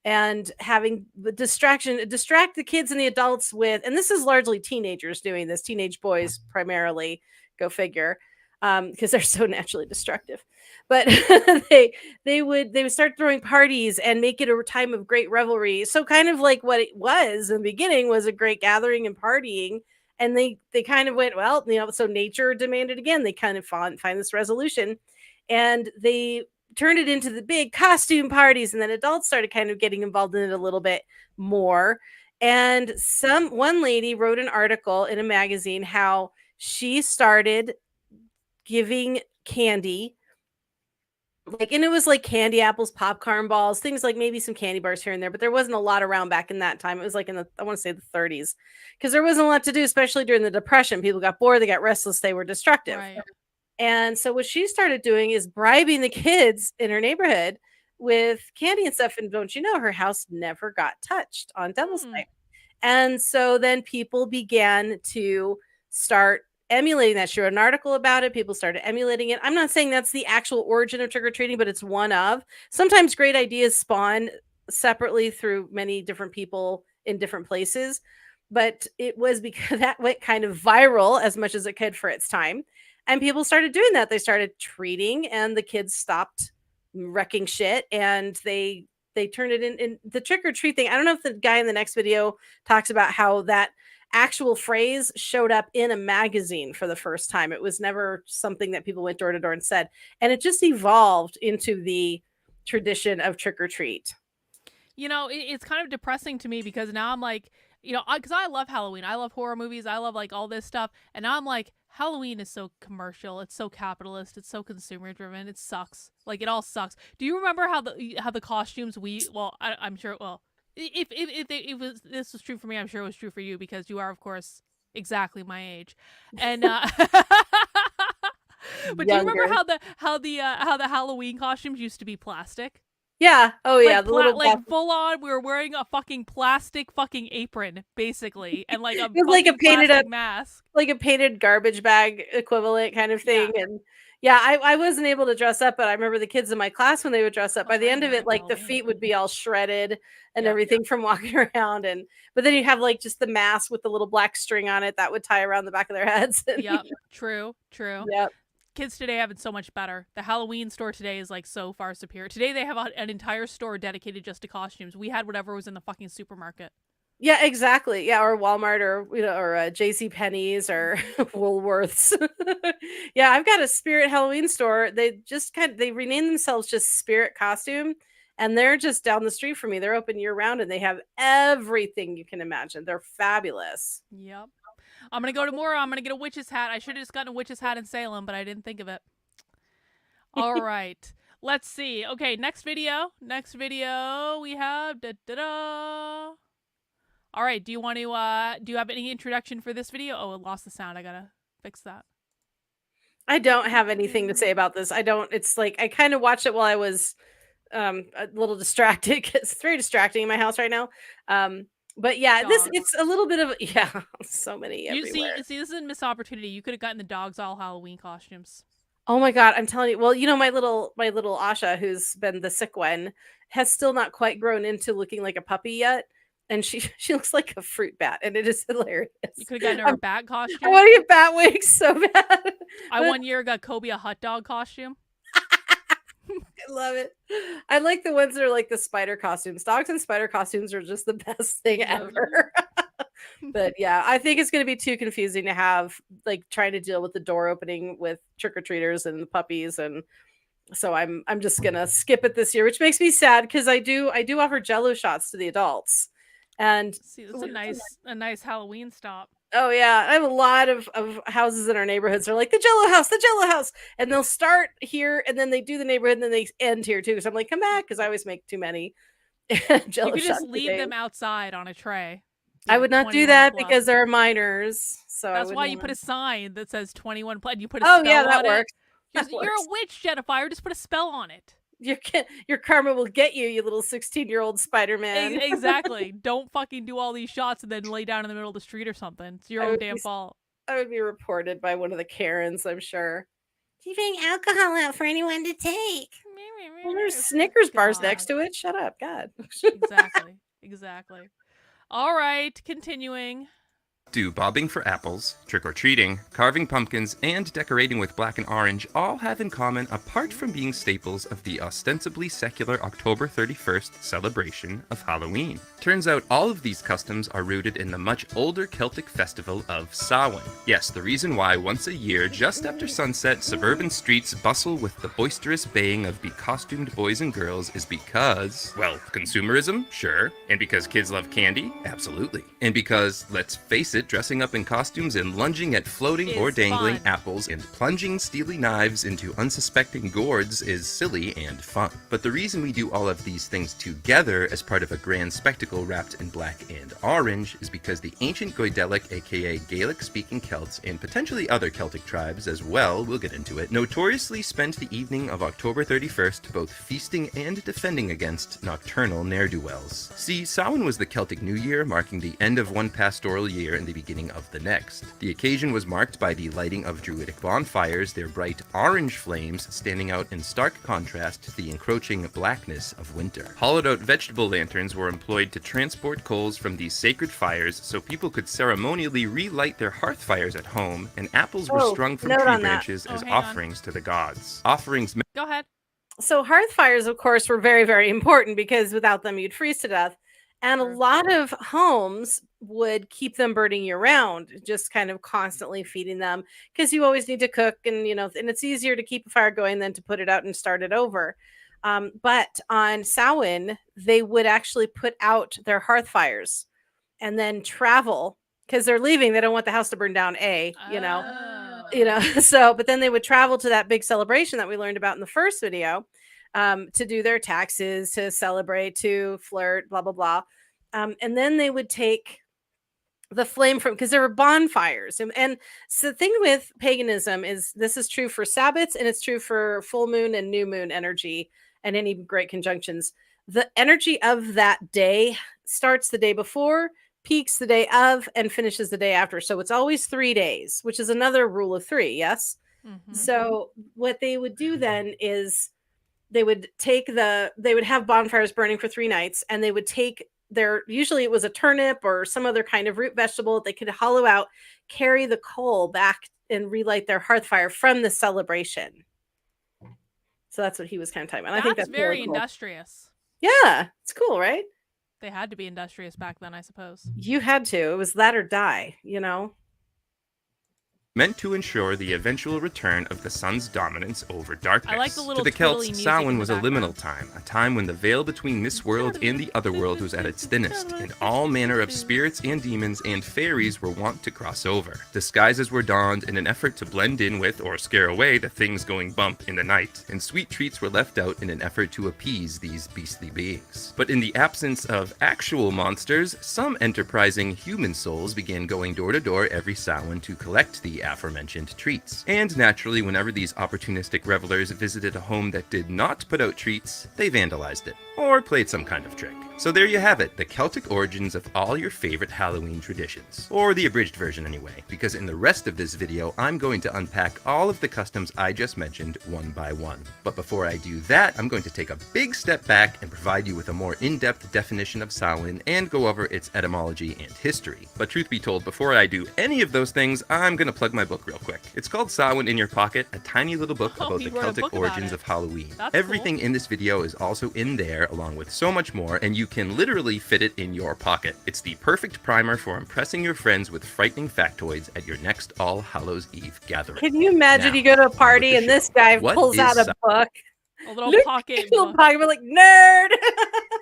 C: and having the distract the kids and the adults with, and this is largely teenagers doing this, teenage boys primarily, go figure, because they're so naturally destructive. But they would start throwing parties and make it a time of great revelry. So kind of like what it was in the beginning was a great gathering and partying. And they kind of went, well, so nature demanded again. They kind of find this resolution, and they turned it into the big costume parties. And then adults started kind of getting involved in it a little bit more. And one lady wrote an article in a magazine how she started giving candy, and it was like candy apples, popcorn balls, things like maybe some candy bars here and there, but there wasn't a lot around back in that time. It was like I want to say the 30s, because there wasn't a lot to do, especially during the Depression. People got bored, they got restless, they were destructive.
B: Right.
C: And so what she started doing is bribing the kids in her neighborhood with candy and stuff. And don't you know, her house never got touched on Devil's Night. And so then people began to start emulating that. She wrote an article about it. People started emulating it. I'm not saying that's the actual origin of trick-or-treating, but it's one of. Sometimes great ideas spawn separately through many different people in different places. But it was because that went kind of viral as much as it could for its time. And people started doing that. They started treating, and the kids stopped wrecking shit, and they turned it in the trick or treat thing. I don't know if the guy in the next video talks about how that actual phrase showed up in a magazine for the first time. It was never something that people went door to door and said, and it just evolved into the tradition of trick or treat.
B: It's kind of depressing to me, because now I'm like, because I love Halloween, I love horror movies, I love like all this stuff, and now I'm like, Halloween is so commercial, it's so capitalist, it's so consumer driven, it sucks. Like, it all sucks. Do you remember how the costumes I'm sure, if this was true for me, I'm sure it was true for you, because you are, of course, exactly my age. And but do you remember how the Halloween costumes used to be plastic?
C: Yeah. Oh yeah.
B: Like full on, we were wearing a fucking plastic fucking apron, basically, and like a
C: like a painted up
B: mask,
C: like a painted garbage bag equivalent kind of thing.
B: Yeah.
C: And yeah, I wasn't able to dress up, but I remember the kids in my class when they would dress up. By the end of it, like the feet would be all shredded and everything from walking around. But then you have like just the mask with the little black string on it that would tie around the back of their heads.
B: Yep. True.
C: Yep.
B: Kids today have it so much better. The Halloween store today is like so far superior. Today they have an entire store dedicated just to costumes. We had whatever was in the fucking supermarket.
C: Yeah, exactly. Yeah, or Walmart, or J.C. Penney's or Woolworths. Yeah, I've got a Spirit Halloween store. They renamed themselves just Spirit Costume, and they're just down the street from me. They're open year round, and they have everything you can imagine. They're fabulous.
B: Yep. I'm gonna go tomorrow. I'm gonna get a witch's hat. I should have just gotten a witch's hat in Salem, but I didn't think of it. All right. Let's see. Okay, next video. Next video we have da-da-da. All right, do you want to do you have any introduction for this video? Oh, it lost the sound. I gotta fix that.
C: I don't have anything to say about this. I don't. It's like I kind of watched it while I was a little distracted 'cause it's very distracting in my house right now. But yeah, this
B: Dogs.
C: it's a little bit of yeah, so many
B: You
C: everywhere.
B: see, this is a missed opportunity. You could have gotten the dogs all Halloween costumes.
C: Oh my god, I'm telling you. Well, my little Asha, who's been the sick one, has still not quite grown into looking like a puppy yet, and she she looks like a fruit bat, and it is hilarious.
B: You could have gotten her a bat costume.
C: I want to get bat wigs so bad.
B: I
C: But
B: one year got Kobe a hot dog costume.
C: I love it. I like the ones that are like the spider costumes. Dogs and spider costumes are just the best thing ever. But yeah, I think it's going to be too confusing to have like trying to deal with the door opening with trick or treaters and the puppies, and so I'm just gonna skip it this year, which makes me sad because I do offer Jello shots to the adults, and
B: See, that's a nice Halloween stop.
C: oh yeah, I have a lot of houses in our neighborhoods that are like the Jello house, and they'll start here and then they do the neighborhood and then they end here too. So I'm like, come back because I always make too many Jello
B: You could
C: shots.
B: just leave them outside on a tray.
C: I would not do
B: 21
C: that
B: plus.
C: because there are minors. So
B: That's
C: I
B: why
C: wouldn't
B: you put
C: want-
B: a sign that says 21 plus. And you put a
C: Oh
B: spell
C: yeah, that
B: on it.
C: works.
B: Just,
C: That
B: you're a
C: works.
B: witch, Jetafire. Just put a spell on it.
C: Your karma will get you, you little 16-year-old Spider-Man.
B: Exactly. Don't fucking do all these shots and then lay down in the middle of the street or something. It's your
C: I
B: own
C: would
B: damn
C: be
B: fault.
C: I would be reported by one of the Karens, I'm sure. Keeping alcohol out for anyone to take. Well, there's Snickers bars
B: God.
C: next to it. Shut up, God.
B: Exactly. All right, continuing.
E: Do bobbing for apples, trick-or-treating, carving pumpkins, and decorating with black and orange all have in common apart from being staples of the ostensibly secular October 31st celebration of Halloween? Turns out all of these customs are rooted in the much older Celtic festival of Samhain. Yes, the reason why once a year, just after sunset, suburban streets bustle with the boisterous baying of becostumed boys and girls is because, well, consumerism? Sure. And because kids love candy? Absolutely. And because, let's face it, dressing up in costumes and lunging at floating or
B: Is
E: dangling
B: fun.
E: apples and plunging steely knives into unsuspecting gourds is silly and fun. But the reason we do all of these things together as part of a grand spectacle wrapped in black and orange is because the ancient Goidelic, aka Gaelic-speaking Celts, and potentially other Celtic tribes as well, we'll get into it, notoriously spent the evening of October 31st both feasting and defending against nocturnal ne'er-do-wells. See, Samhain was the Celtic New Year, marking the end of one pastoral year and the beginning of the next. The occasion was marked by the lighting of druidic bonfires, their bright orange flames standing out in stark contrast to the encroaching blackness of winter. Hollowed-out vegetable lanterns were employed to transport coals from these sacred fires so people could ceremonially relight their hearth fires at home, and apples were
C: Oh,
E: strung from
C: note
E: tree
C: on that.
E: branches
B: Oh,
E: as
B: hang on.
E: offerings to the gods. Offerings
B: Go ahead.
C: So hearth fires, of course, were very, very important because without them you'd freeze to death. And a
B: Sure.
C: lot of homes would keep them burning year round, just kind of constantly feeding them because you always need to cook and and it's easier to keep a fire going than to put it out and start it over. But on Samhain, they would actually put out their hearth fires and then travel because they're leaving. They don't want the house to burn down,
B: Oh.
C: so but then they would travel to that big celebration that we learned about in the first video, to do their taxes, to celebrate, to flirt, blah blah blah, and then they would take the flame from because there were bonfires, and so the thing with paganism is this is true for Sabbats and it's true for full moon and new moon energy and any great conjunctions. The energy of that day starts the day before, peaks the day of, and finishes the day after. So it's always 3 days, which is another rule of three. Yes.
B: Mhm.
C: So what they would do then is they would have bonfires burning for 3 nights, and they would take usually it was a turnip or some other kind of root vegetable they could hollow out, carry the coal back and relight their hearth fire from the celebration. So that's what he was kind of talking about. I think that's
B: very
C: really cool.
B: industrious.
C: Yeah, it's cool, right?
B: They had to be industrious back then, I suppose.
C: You had to. It was that or die,
E: meant to ensure the eventual return of the sun's dominance over darkness.
B: I like the little
E: to the
B: twiddly
E: Celts,
B: music
E: Samhain
B: in the
E: was a
B: background.
E: liminal time, a time when the veil between this world and the other world was at its thinnest, and all manner of spirits and demons and fairies were wont to cross over. Disguises were donned in an effort to blend in with or scare away the things going bump in the night, and sweet treats were left out in an effort to appease these beastly beings. But in the absence of actual monsters, some enterprising human souls began going door to door every Samhain to collect the the aforementioned treats. And naturally, whenever these opportunistic revelers visited a home that did not put out treats, they vandalized it, or played some kind of trick. So there you have it, the Celtic origins of all your favorite Halloween traditions. Or the abridged version anyway, because in the rest of this video, I'm going to unpack all of the customs I just mentioned one by one. But before I do that, I'm going to take a big step back and provide you with a more in-depth definition of Samhain and go over its etymology and history. But truth be told, before I do any of those things, I'm going to plug my book real quick. It's called Samhain in Your Pocket, a tiny little book about the Celtic origins of Halloween. Everything in this video is also in there, along with so much more, and you can literally fit it in your pocket. It's the perfect primer for impressing your friends with frightening factoids at your next All Hallows Eve gathering.
C: Can you imagine you go to a party and this guy pulls out a book?
B: A little pocket
C: Little
B: book.
C: pocket, like, nerd!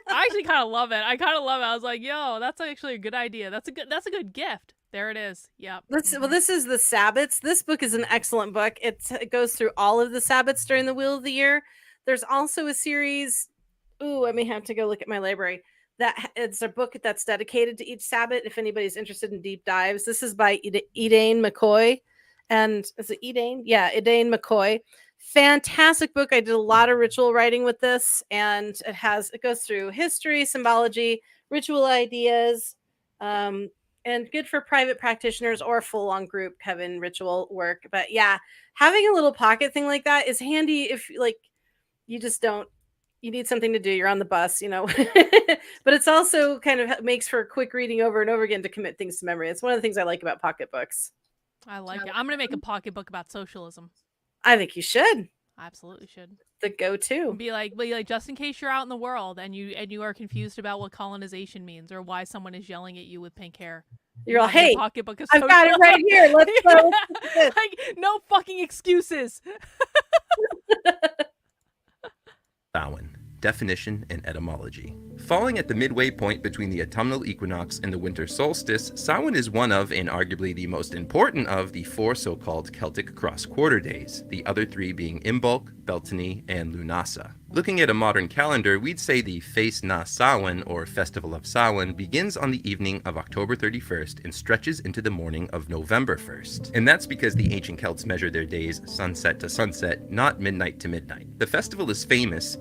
B: I actually kind of love it. I was like, yo, that's actually a good idea. That's a good gift. There it is. Yep.
C: Well, this is the Sabbats. This book is an excellent book. It goes through all of the Sabbats during the Wheel of the Year. There's also a series. Ooh, I may have to go look at my library. That it's a book that's dedicated to each Sabbat. If anybody's interested in deep dives, this is by Edane McCoy, and is it Edane? Yeah, Edane McCoy. Fantastic book. I did a lot of ritual writing with this, and it goes through history, symbology, ritual ideas, and good for private practitioners or full-on group coven ritual work. But yeah, having a little pocket thing like that is handy if you need something to do, you're on the bus, but it's also kind of makes for quick reading over and over again to commit things to memory. It's one of the things I like about pocketbooks.
B: I like it. I'm gonna make a pocketbook about socialism.
C: I think you should.
B: I absolutely should.
C: The go-to.
B: Be like, just in case you're out in the world and you are confused about what colonization means or why someone is yelling at you with pink hair.
C: You're all, hey,
B: pocketbook of
C: I've got it right here. Let's go.
B: Like, no fucking excuses.
E: Samhain. Definition and etymology. Falling at the midway point between the autumnal equinox and the winter solstice, Samhain is one of, and arguably the most important of, the four so-called Celtic cross-quarter days, the other three being Imbolc, Beltane, and Lunasa. Looking at a modern calendar, we'd say the Feast na Samhain, or Festival of Samhain, begins on the evening of October 31st and stretches into the morning of November 1st. And that's because the ancient Celts measured their days sunset to sunset, not midnight to midnight. The festival is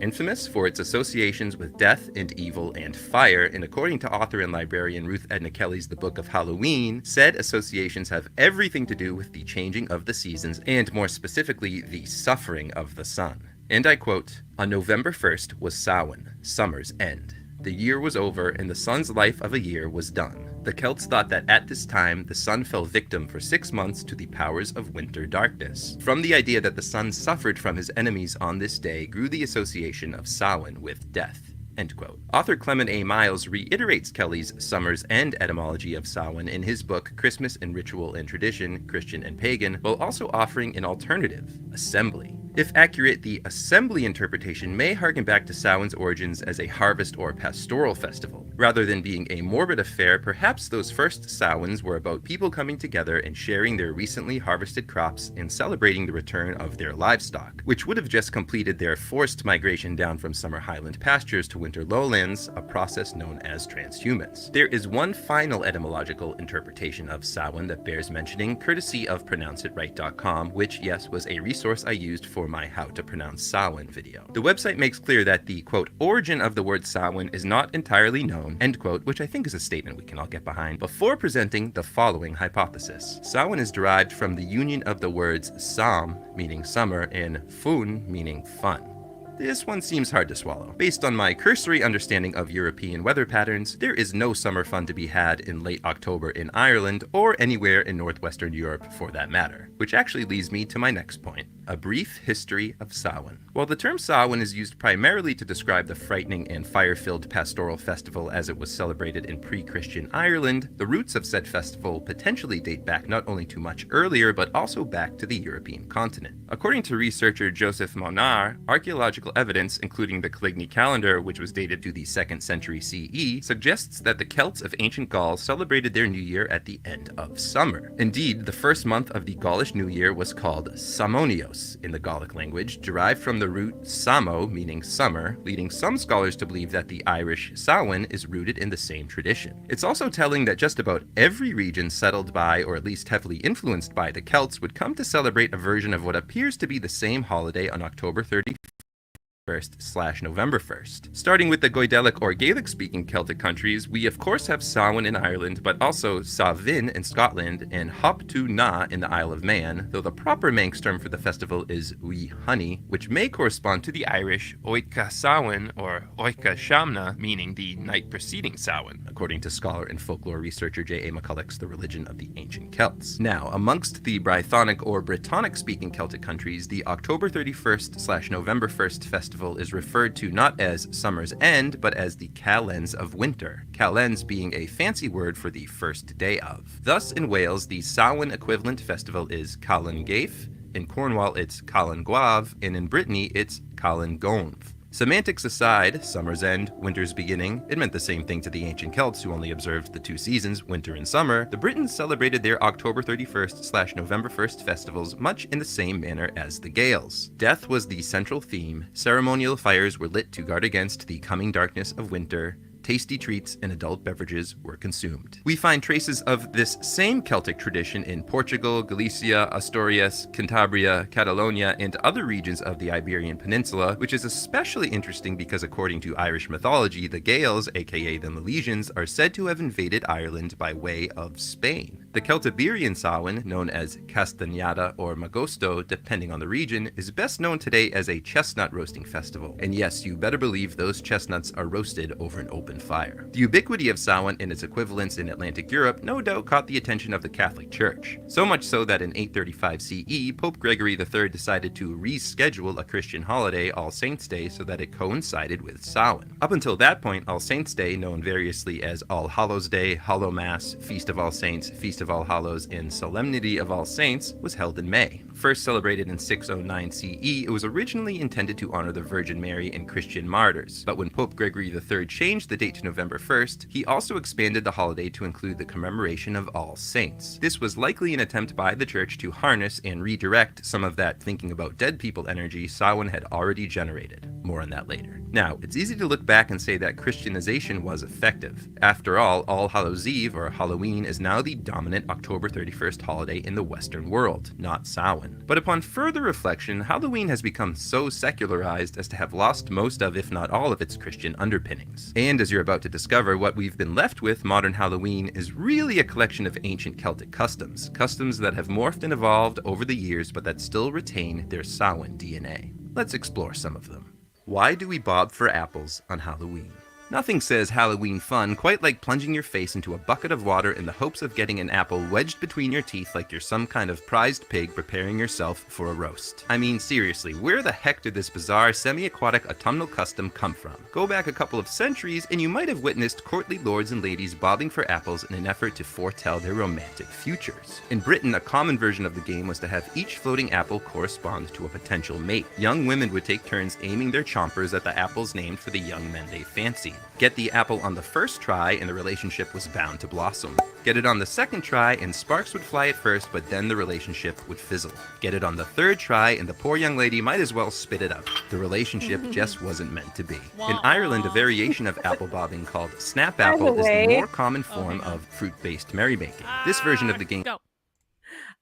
E: infamous for its associations with death and evil and fire, and according to author and librarian Ruth Edna Kelly's The Book of Halloween, said associations have everything to do with the changing of the seasons, and more specifically, the suffering of the sun. And I quote, "On November 1st was Samhain, summer's end. The year was over, and the sun's life of a year was done. The Celts thought that at this time, the sun fell victim for 6 months to the powers of winter darkness. From the idea that the sun suffered from his enemies on this day grew the association of Samhain with death." End quote. Author Clement A. Miles reiterates Kelly's summer's end etymology of Samhain in his book Christmas in Ritual and Tradition, Christian and Pagan, while also offering an alternative, assembly. If accurate, the assembly interpretation may harken back to Samhain's origins as a harvest or pastoral festival. Rather than being a morbid affair, perhaps those first Samhains were about people coming together and sharing their recently harvested crops and celebrating the return of their livestock, which would have just completed their forced migration down from summer highland pastures to winter lowlands, a process known as transhumance. There is one final etymological interpretation of Samhain that bears mentioning, courtesy of PronounceItRight.com, which, yes, was a resource I used for my How to Pronounce Samhain video. The website makes clear that the, quote, origin of the word Samhain is not entirely known, end quote, which I think is a statement we can all get behind, before presenting the following hypothesis. Samhain is derived from the union of the words Sam, meaning summer, and Fun, meaning fun. This one seems hard to swallow. Based on my cursory understanding of European weather patterns, there is no summer fun to be had in late October in Ireland, or anywhere in northwestern Europe for that matter. Which actually leads me to my next point, a brief history of Samhain. While the term Samhain is used primarily to describe the frightening and fire-filled pastoral festival as it was celebrated in pre-Christian Ireland, the roots of said festival potentially date back not only to much earlier, but also back to the European continent. According to researcher Joseph Monar, archaeological archaeological evidence, including the Caligny calendar, which was dated to the 2nd century CE, suggests that the Celts of ancient Gaul celebrated their new year at the end of summer. Indeed, the first month of the Gaulish New Year was called Samonios in the Gallic language, derived from the root samo, meaning summer, leading some scholars to believe that the Irish Samhain is rooted in the same tradition. It's also telling that just about every region settled by, or at least heavily influenced by, the Celts would come to celebrate a version of what appears to be the same holiday on October 31st/November 1st. Starting with the Goidelic or Gaelic-speaking Celtic countries, we of course have Samhain in Ireland, but also Samhain in Scotland and Hop tu Na in the Isle of Man, though the proper Manx term for the festival is Wee Honey, which may correspond to the Irish Oicha Samhain or Oicha Shamna, meaning the night preceding Samhain, according to scholar and folklore researcher J.A. McCulloch's The Religion of the Ancient Celts. Now, amongst the Brythonic or Brittonic-speaking Celtic countries, the October 31st/November 1st festival is referred to not as summer's end, but as the Calends of winter, Calends being a fancy word for the first day of. Thus, in Wales, the Samhain equivalent festival is Calan Gaeth, in Cornwall it's Calan Gaeaf, and in Brittany it's Calan Gaeaf. Semantics aside, summer's end, winter's beginning, it meant the same thing to the ancient Celts who only observed the 2 seasons, winter and summer. The Britons celebrated their October 31st/November 1st festivals much in the same manner as the Gaels. Death was the central theme, ceremonial fires were lit to guard against the coming darkness of winter, tasty treats and adult beverages were consumed. We find traces of this same Celtic tradition in Portugal, Galicia, Asturias, Cantabria, Catalonia, and other regions of the Iberian Peninsula, which is especially interesting because according to Irish mythology, the Gaels, aka the Milesians, are said to have invaded Ireland by way of Spain. The Celtiberian Samhain, known as Castañada or Magosto, depending on the region, is best known today as a chestnut roasting festival. And yes, you better believe those chestnuts are roasted over an open fire. The ubiquity of Samhain and its equivalents in Atlantic Europe no doubt caught the attention of the Catholic Church. So much so that in 835 CE, Pope Gregory III decided to reschedule a Christian holiday, All Saints' Day, so that it coincided with Samhain. Up until that point, All Saints' Day, known variously as All Hallows' Day, Hallow Mass, Feast of All Saints, Feast of All Hallows, and Solemnity of All Saints, was held in May. First celebrated in 609 CE, it was originally intended to honor the Virgin Mary and Christian martyrs, but when Pope Gregory III changed the date to November 1st, he also expanded the holiday to include the commemoration of All Saints. This was likely an attempt by the Church to harness and redirect some of that thinking about dead people energy Samhain had already generated. More on that later. Now, it's easy to look back and say that Christianization was effective. After all Hallows Eve, or Halloween, is now the dominant October 31st holiday in the Western world, not Samhain. But upon further reflection, Halloween has become so secularized as to have lost most of, if not all of, its Christian underpinnings. And as you're about to discover, what we've been left with, modern Halloween, is really a collection of ancient Celtic customs. Customs that have morphed and evolved over the years, but that still retain their Samhain DNA. Let's explore some of them. Why do we bob for apples on Halloween? Nothing says Halloween fun quite like plunging your face into a bucket of water in the hopes of getting an apple wedged between your teeth like you're some kind of prized pig preparing yourself for a roast. I mean, seriously, where the heck did this bizarre semi-aquatic autumnal custom come from? Go back a couple of centuries and you might have witnessed courtly lords and ladies bobbing for apples in an effort to foretell their romantic futures. In Britain, a common version of the game was to have each floating apple correspond to a potential mate. Young women would take turns aiming their chompers at the apples named for the young men they fancied. Get the apple on the first try and the relationship was bound to blossom. Get it on the second try and sparks would fly at first, but then the relationship would fizzle. Get it on the third try and the poor young lady might as well spit it out. The relationship just wasn't meant to be. In Ireland, a variation of apple bobbing called snap apple is the more common form of fruit-based merrymaking. This version of the game...
B: Go.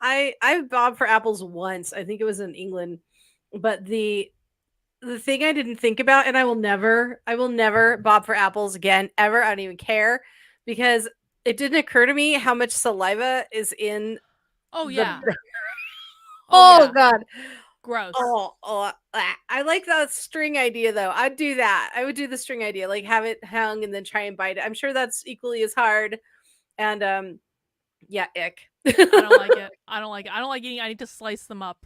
C: I bobbed for apples once. I think it was in England, but the thing I didn't think about, and I will never bob for apples again, ever. I don't even care, because it didn't occur to me how much saliva is in.
B: Oh yeah.
C: Oh
B: yeah.
C: God.
B: Gross.
C: I like that string idea though. I'd do that. I would do the string idea, like have it hung and then try and bite it. I'm sure that's equally as hard. And yeah, ick.
B: I don't like it. I don't like eating. I need to slice them up.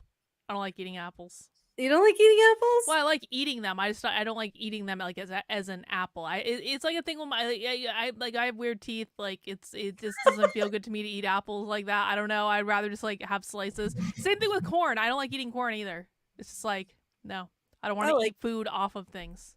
B: I don't like eating apples.
C: You don't like eating apples?
B: Well, I like eating them. I don't like eating them like as an apple. It's like a thing with I have weird teeth. Like it just doesn't feel good to me to eat apples like that. I don't know. I'd rather just like have slices. Same thing with corn. I don't like eating corn either. It's just like no. I don't want
C: I
B: to
C: like-
B: eat food off of things.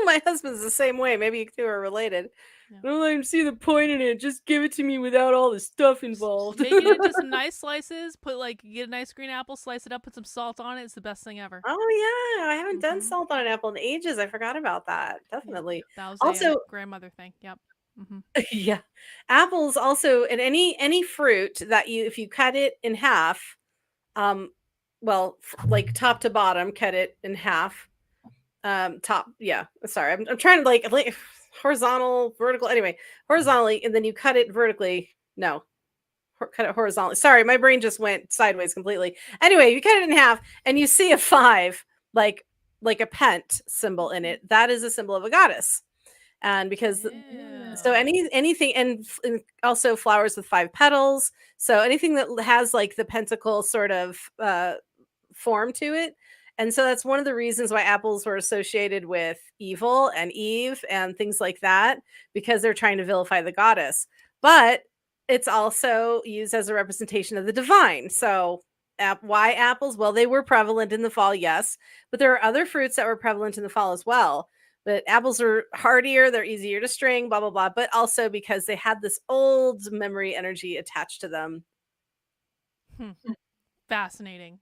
C: My husband's the same way. Maybe you two are related.
B: Yeah.
C: I don't let him see the point in it. Just give it to me without all the stuff involved.
B: Make it into some nice slices. Put get a nice green apple, slice it up, put some salt on it. It's the best thing ever.
C: Oh yeah, I haven't done
B: Mhm.
C: salt on an apple in ages. I forgot about that.
B: Yeah,
C: Definitely.
B: that was
C: Also,
B: a grandmother thing. Yep. Hmm.
C: yeah, apples also, and any fruit that you, if you cut it in half, um, well, like top to bottom, cut it in half. Top, yeah. Sorry, I'm trying to like horizontal, vertical. Anyway, horizontally, and then you cut it vertically. No, cut it horizontally. Sorry, my brain just went sideways completely. Anyway, you cut it in half, and you see a 5, like a pent symbol in it. That is a symbol of a goddess. And because so anything, and also flowers with 5 petals. So anything that has like the pentacle sort of form to it. And so that's one of the reasons why apples were associated with evil and Eve and things like that, because they're trying to vilify the goddess. But it's also used as a representation of the divine. So why apples? Well, they were prevalent in the fall, yes, but there are other fruits that were prevalent in the fall as well. But apples are hardier, they're easier to string, blah, blah, blah. But also because they had this old memory energy attached to them.
B: Fascinating.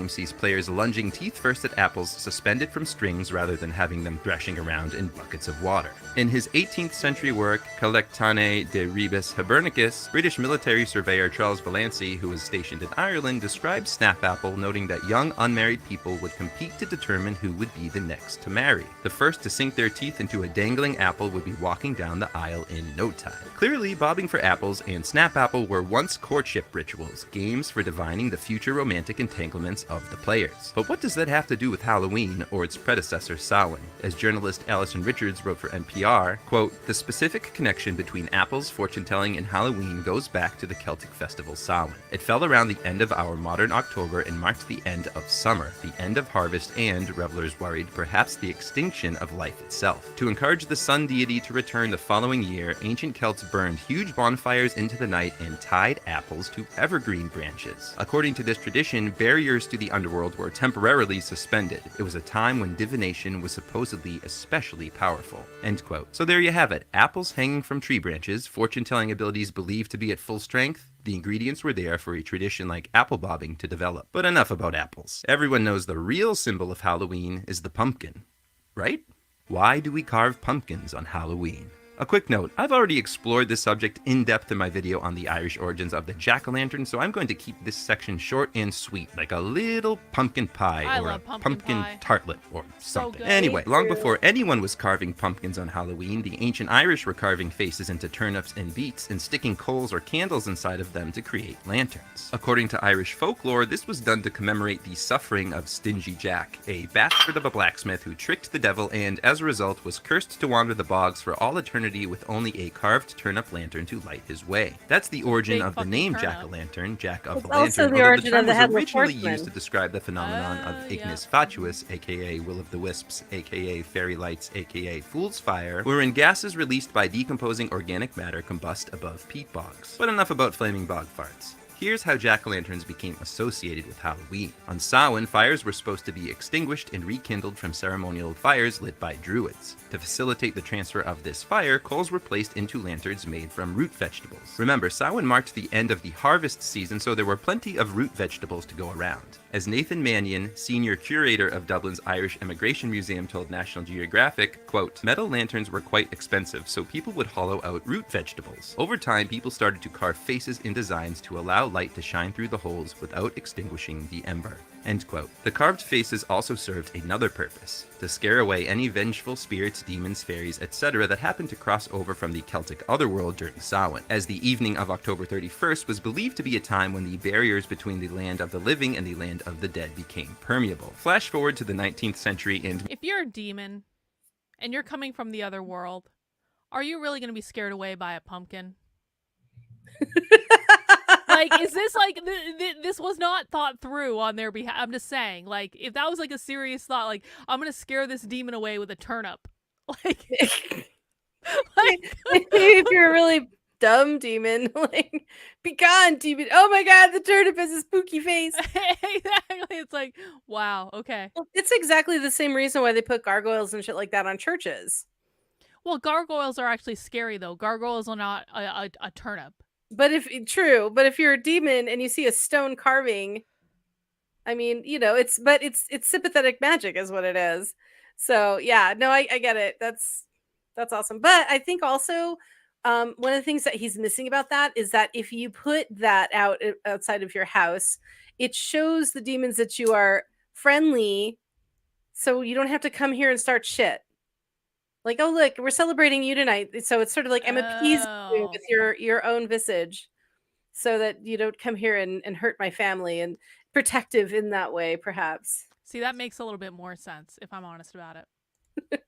E: Sees players lunging teeth first at apples suspended from strings rather than having them thrashing around in buckets of water. In his 18th century work, Collectane de Rebus Hibernicus, British military surveyor Charles Vallancey, who was stationed in Ireland, described snapapple, noting that young unmarried people would compete to determine who would be the next to marry. The first to sink their teeth into a dangling apple would be walking down the aisle in no time. Clearly, bobbing for apples and snapapple were once courtship rituals, games for divining the future romantic entanglements of the players. But what does that have to do with Halloween or its predecessor Samhain? As journalist Alison Richards wrote for NPR, quote, "The specific connection between apples, fortune-telling, and Halloween goes back to the Celtic festival Samhain. It fell around the end of our modern October and marked the end of summer, the end of harvest, and, revelers worried, perhaps the extinction of life itself. To encourage the sun deity to return the following year, ancient Celts burned huge bonfires into the night and tied apples to evergreen branches. According to this tradition, barriers to the underworld were temporarily suspended. It was a time when divination was supposedly especially powerful." End quote. So there you have it. Apples hanging from tree branches, fortune-telling abilities believed to be at full strength. The ingredients were there for a tradition like apple bobbing to develop. But enough about apples. Everyone knows the real symbol of Halloween is the pumpkin, right? Why do we carve pumpkins on Halloween? A quick note, I've already explored this subject in depth in my video on the Irish origins of the jack-o'-lantern, so I'm going to keep this section short and sweet, like a little pumpkin pie
B: I
E: or a
B: love pumpkin pie.
E: tartlet or
B: So
E: something.
B: good.
E: Anyway,
C: Me
E: long
C: too.
E: before anyone was carving pumpkins on Halloween, the ancient Irish were carving faces into turnips and beets and sticking coals or candles inside of them to create lanterns. According to Irish folklore, this was done to commemorate the suffering of Stingy Jack, a bastard of a blacksmith who tricked the devil and, as a result, was cursed to wander the bogs for all eternity with only a carved turnip lantern to light his way. That's the origin
B: Big
E: of the
B: fucking
E: name
B: turnip.
E: jack-o'-lantern, Jack of
C: It's
E: the
C: also
E: Lantern,
C: the
E: although
C: origin
E: the term
C: of the
E: was
C: Headless
E: originally
C: Horseman.
E: used to describe the phenomenon of Ignis
B: yeah.
E: Fatuus, aka Will of the Wisps, aka Fairy Lights, aka Fool's Fire, wherein gases released by decomposing organic matter combust above peat bogs. But enough about flaming bog farts. Here's how jack-o'-lanterns became associated with Halloween. On Samhain, fires were supposed to be extinguished and rekindled from ceremonial fires lit by druids. To facilitate the transfer of this fire, coals were placed into lanterns made from root vegetables. Remember, Samhain marked the end of the harvest season, so there were plenty of root vegetables to go around. As Nathan Mannion, senior curator of Dublin's Irish Emigration Museum, told National Geographic, quote, "Metal lanterns were quite expensive, so people would hollow out root vegetables. Over time, people started to carve faces in designs to allow light to shine through the holes without extinguishing the ember." End quote. The carved faces also served another purpose, to scare away any vengeful spirits, demons, fairies, etc. that happened to cross over from the Celtic otherworld during Samhain, as the evening of October 31st was believed to be a time when the barriers between the land of the living and the land of the dead became permeable. Flash forward to the 19th century and
B: If you're a demon and you're coming from the other world, are you really going to be scared away by a pumpkin? Like, is this like this was not thought through on their behalf? I'm just saying, like, if that was like a serious thought, like, I'm gonna scare this demon away with a turnip, like, like
C: If you're really dumb demon. Like, be gone, demon. Oh my god, the turnip has a spooky face.
B: Exactly. It's like, wow, okay.
C: Well, it's exactly the same reason why they put gargoyles and shit like that on churches.
B: Well, gargoyles are actually scary though. Gargoyles are not a turnip.
C: But if you're a demon and you see a stone carving, I mean, it's sympathetic magic is what it is. So yeah, no, I get it. That's awesome. But I think also one of the things that he's missing about that is that if you put that out outside of your house, it shows the demons that you are friendly, so you don't have to come here and start shit. Like, oh look, we're celebrating you tonight. So it's sort of like I'm appeasing you
B: Oh.
C: with your own visage, so that you don't come here and hurt my family, and protective in that way, perhaps.
B: See, that makes a little bit more sense if I'm honest about it.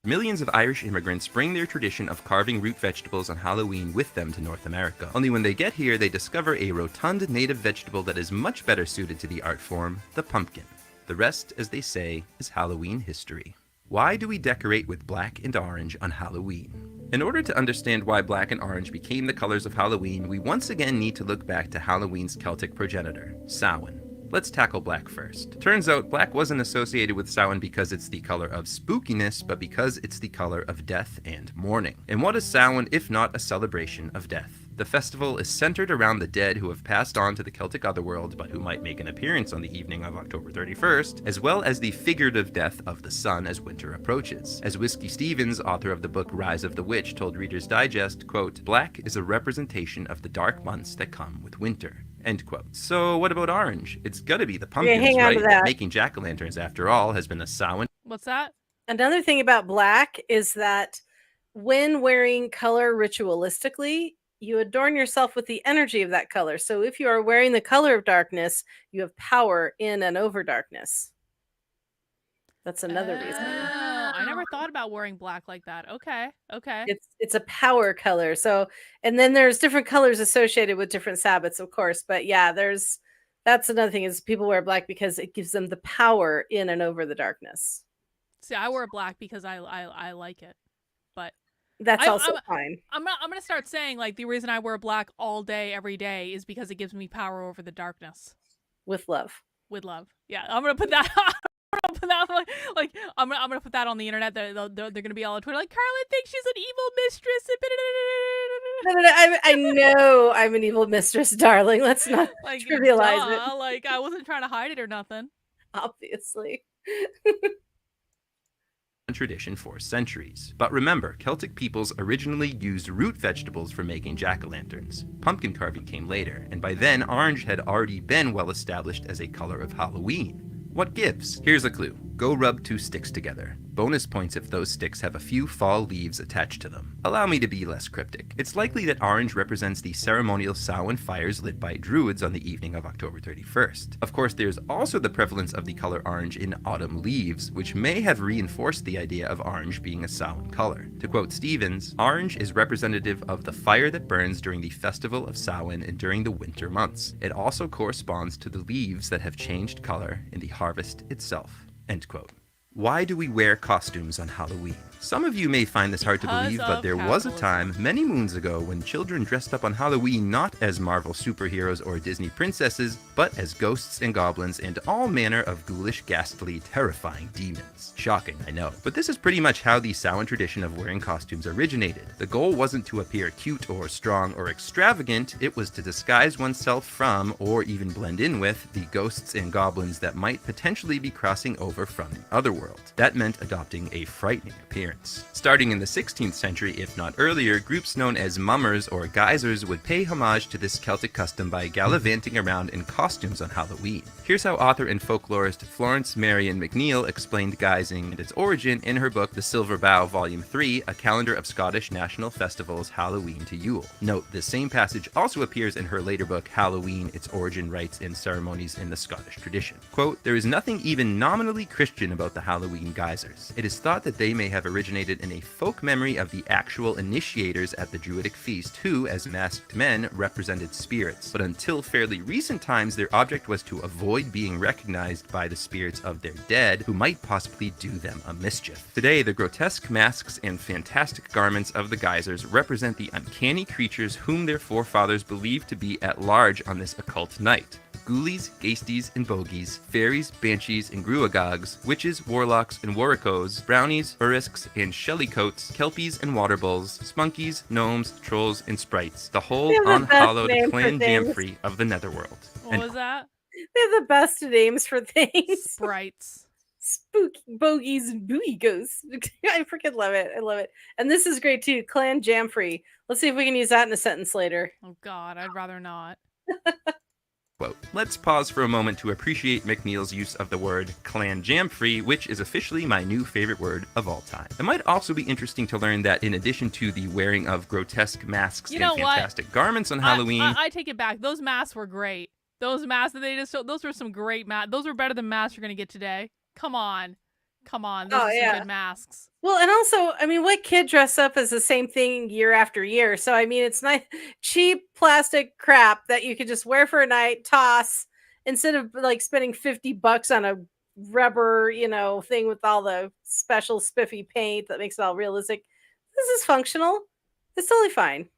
E: Millions of Irish immigrants bring their tradition of carving root vegetables on Halloween with them to North America. Only when they get here, they discover a rotund native vegetable that is much better suited to the art form, the pumpkin. The rest, as they say, is Halloween history. Why do we decorate with black and orange on Halloween? In order to understand why black and orange became the colors of Halloween, we once again need to look back to Halloween's Celtic progenitor, Samhain. Let's tackle black first. Turns out black wasn't associated with Samhain because it's the color of spookiness, but because it's the color of death and mourning. And what is Samhain if not a celebration of death? The festival is centered around the dead who have passed on to the Celtic otherworld, but who might make an appearance on the evening of October 31st, as well as the figurative death of the sun as winter approaches. As Whiskey Stevens, author of the book Rise of the Witch, told Reader's Digest, quote, "Black is a representation of the dark months that come with winter." End quote. So what about orange? It's gotta be the pumpkins,
C: hang on to
E: right?
C: that.
E: Making jack-o'-lanterns, after all, has been a Samhain
B: What's that?
C: Another thing about black is that when wearing color ritualistically, you adorn yourself with the energy of that color. So if you are wearing the color of darkness, you have power in and over darkness. That's another reason.
B: Oh, I never thought about wearing black like that. Okay. Okay.
C: It's a power color. So, and then there's different colors associated with different Sabbats, of course. But yeah, that's another thing is people wear black because it gives them the power in and over the darkness.
B: See, I wear black because I like it. But
C: That's
B: I-
C: also
B: I'm-
C: fine.
B: I'm gonna start saying like the reason I wear black all day every day is because it gives me power over the darkness
C: With love.
B: with love. Yeah, I'm gonna put that. I'm gonna put that like I'm gonna put that on the internet. They're gonna be all on Twitter like Carlin thinks she's an evil mistress.
C: No, I know I'm an evil mistress, darling. Let's not
B: Like
C: trivialize it.
B: duh, like I wasn't trying to hide it or nothing.
C: Obviously.
E: tradition for centuries. But remember, Celtic peoples originally used root vegetables for making jack-o'-lanterns. Pumpkin carving came later, and by then orange had already been well established as a color of Halloween. What gives? Here's a clue. Go rub 2 sticks together. Bonus points if those sticks have a few fall leaves attached to them. Allow me to be less cryptic. It's likely that orange represents the ceremonial Samhain fires lit by druids on the evening of October 31st. Of course, there's also the prevalence of the color orange in autumn leaves, which may have reinforced the idea of orange being a Samhain color. To quote Stevens, orange is representative of the fire that burns during the festival of Samhain and during the winter months. It also corresponds to the leaves that have changed color in the harvest itself. End quote. Why do we wear costumes on Halloween? Some of you may find this hard to
B: Because
E: believe, but
B: of
E: there was a
B: capitalism.
E: time, many moons ago, when children dressed up on Halloween not as Marvel superheroes or Disney princesses, but as ghosts and goblins and all manner of ghoulish, ghastly, terrifying demons. Shocking, I know. But this is pretty much how the Samhain tradition of wearing costumes originated. The goal wasn't to appear cute or strong or extravagant, it was to disguise oneself from, or even blend in with, the ghosts and goblins that might potentially be crossing over from the otherworld. That meant adopting a frightening appearance. Starting in the 16th century, if not earlier, groups known as mummers or geysers would pay homage to this Celtic custom by gallivanting around in costumes on Halloween. Here's how author and folklorist Florence Marion McNeill explained guising and its origin in her book The Silver Bough, Volume 3, A Calendar of Scottish National Festivals, Halloween to Yule. Note, this same passage also appears in her later book Halloween, Its Origin, Rites, and Ceremonies in the Scottish Tradition. Quote, "There is nothing even nominally Christian about the Halloween geysers. It is thought that they may have originated originated in a folk memory of the actual initiators at the Druidic feast, who, as masked men, represented spirits. But until fairly recent times, their object was to avoid being recognized by the spirits of their dead, who might possibly do them a mischief. Today, the grotesque masks and fantastic garments of the geysers represent the uncanny creatures whom their forefathers believed to be at large on this occult night. Ghoulies, ghasties, and bogies, fairies, banshees, and gruagogs, witches, warlocks, and warricoes, brownies, urisks, and shellycoats, kelpies and waterbulls, spunkies, gnomes, trolls, and sprites, the whole
C: They have the best
E: unhallowed
C: name for
E: clan
C: things.
E: Jamfrey of the Netherworld.
B: What was that?
C: They have the best names for things.
B: Sprites.
C: Spooky bogies and booey ghosts. I freaking love it. I love it. And this is great too. Clan Jamfrey. Let's see if we can use that in a sentence later.
B: Oh God, I'd rather not.
E: Quote, let's pause for a moment to appreciate McNeil's use of the word clan jamfrey, which is officially my new favorite word of all time. It might also be interesting to learn that in addition to the wearing of grotesque masks
B: You
E: and
B: know what?
E: fantastic garments on Halloween,
B: I take it back. Those masks were great. Those masks that they just those were some great masks. Those were better than masks you're gonna get today. Come on. Those
C: Oh,
B: are some
C: yeah.
B: good masks.
C: Well, and also, I mean, what kid dress up as the same thing year after year? So, I mean, it's nice, cheap plastic crap that you could just wear for a night, toss, instead of like spending $50 on a rubber, thing with all the special spiffy paint that makes it all realistic. This is functional. It's totally fine.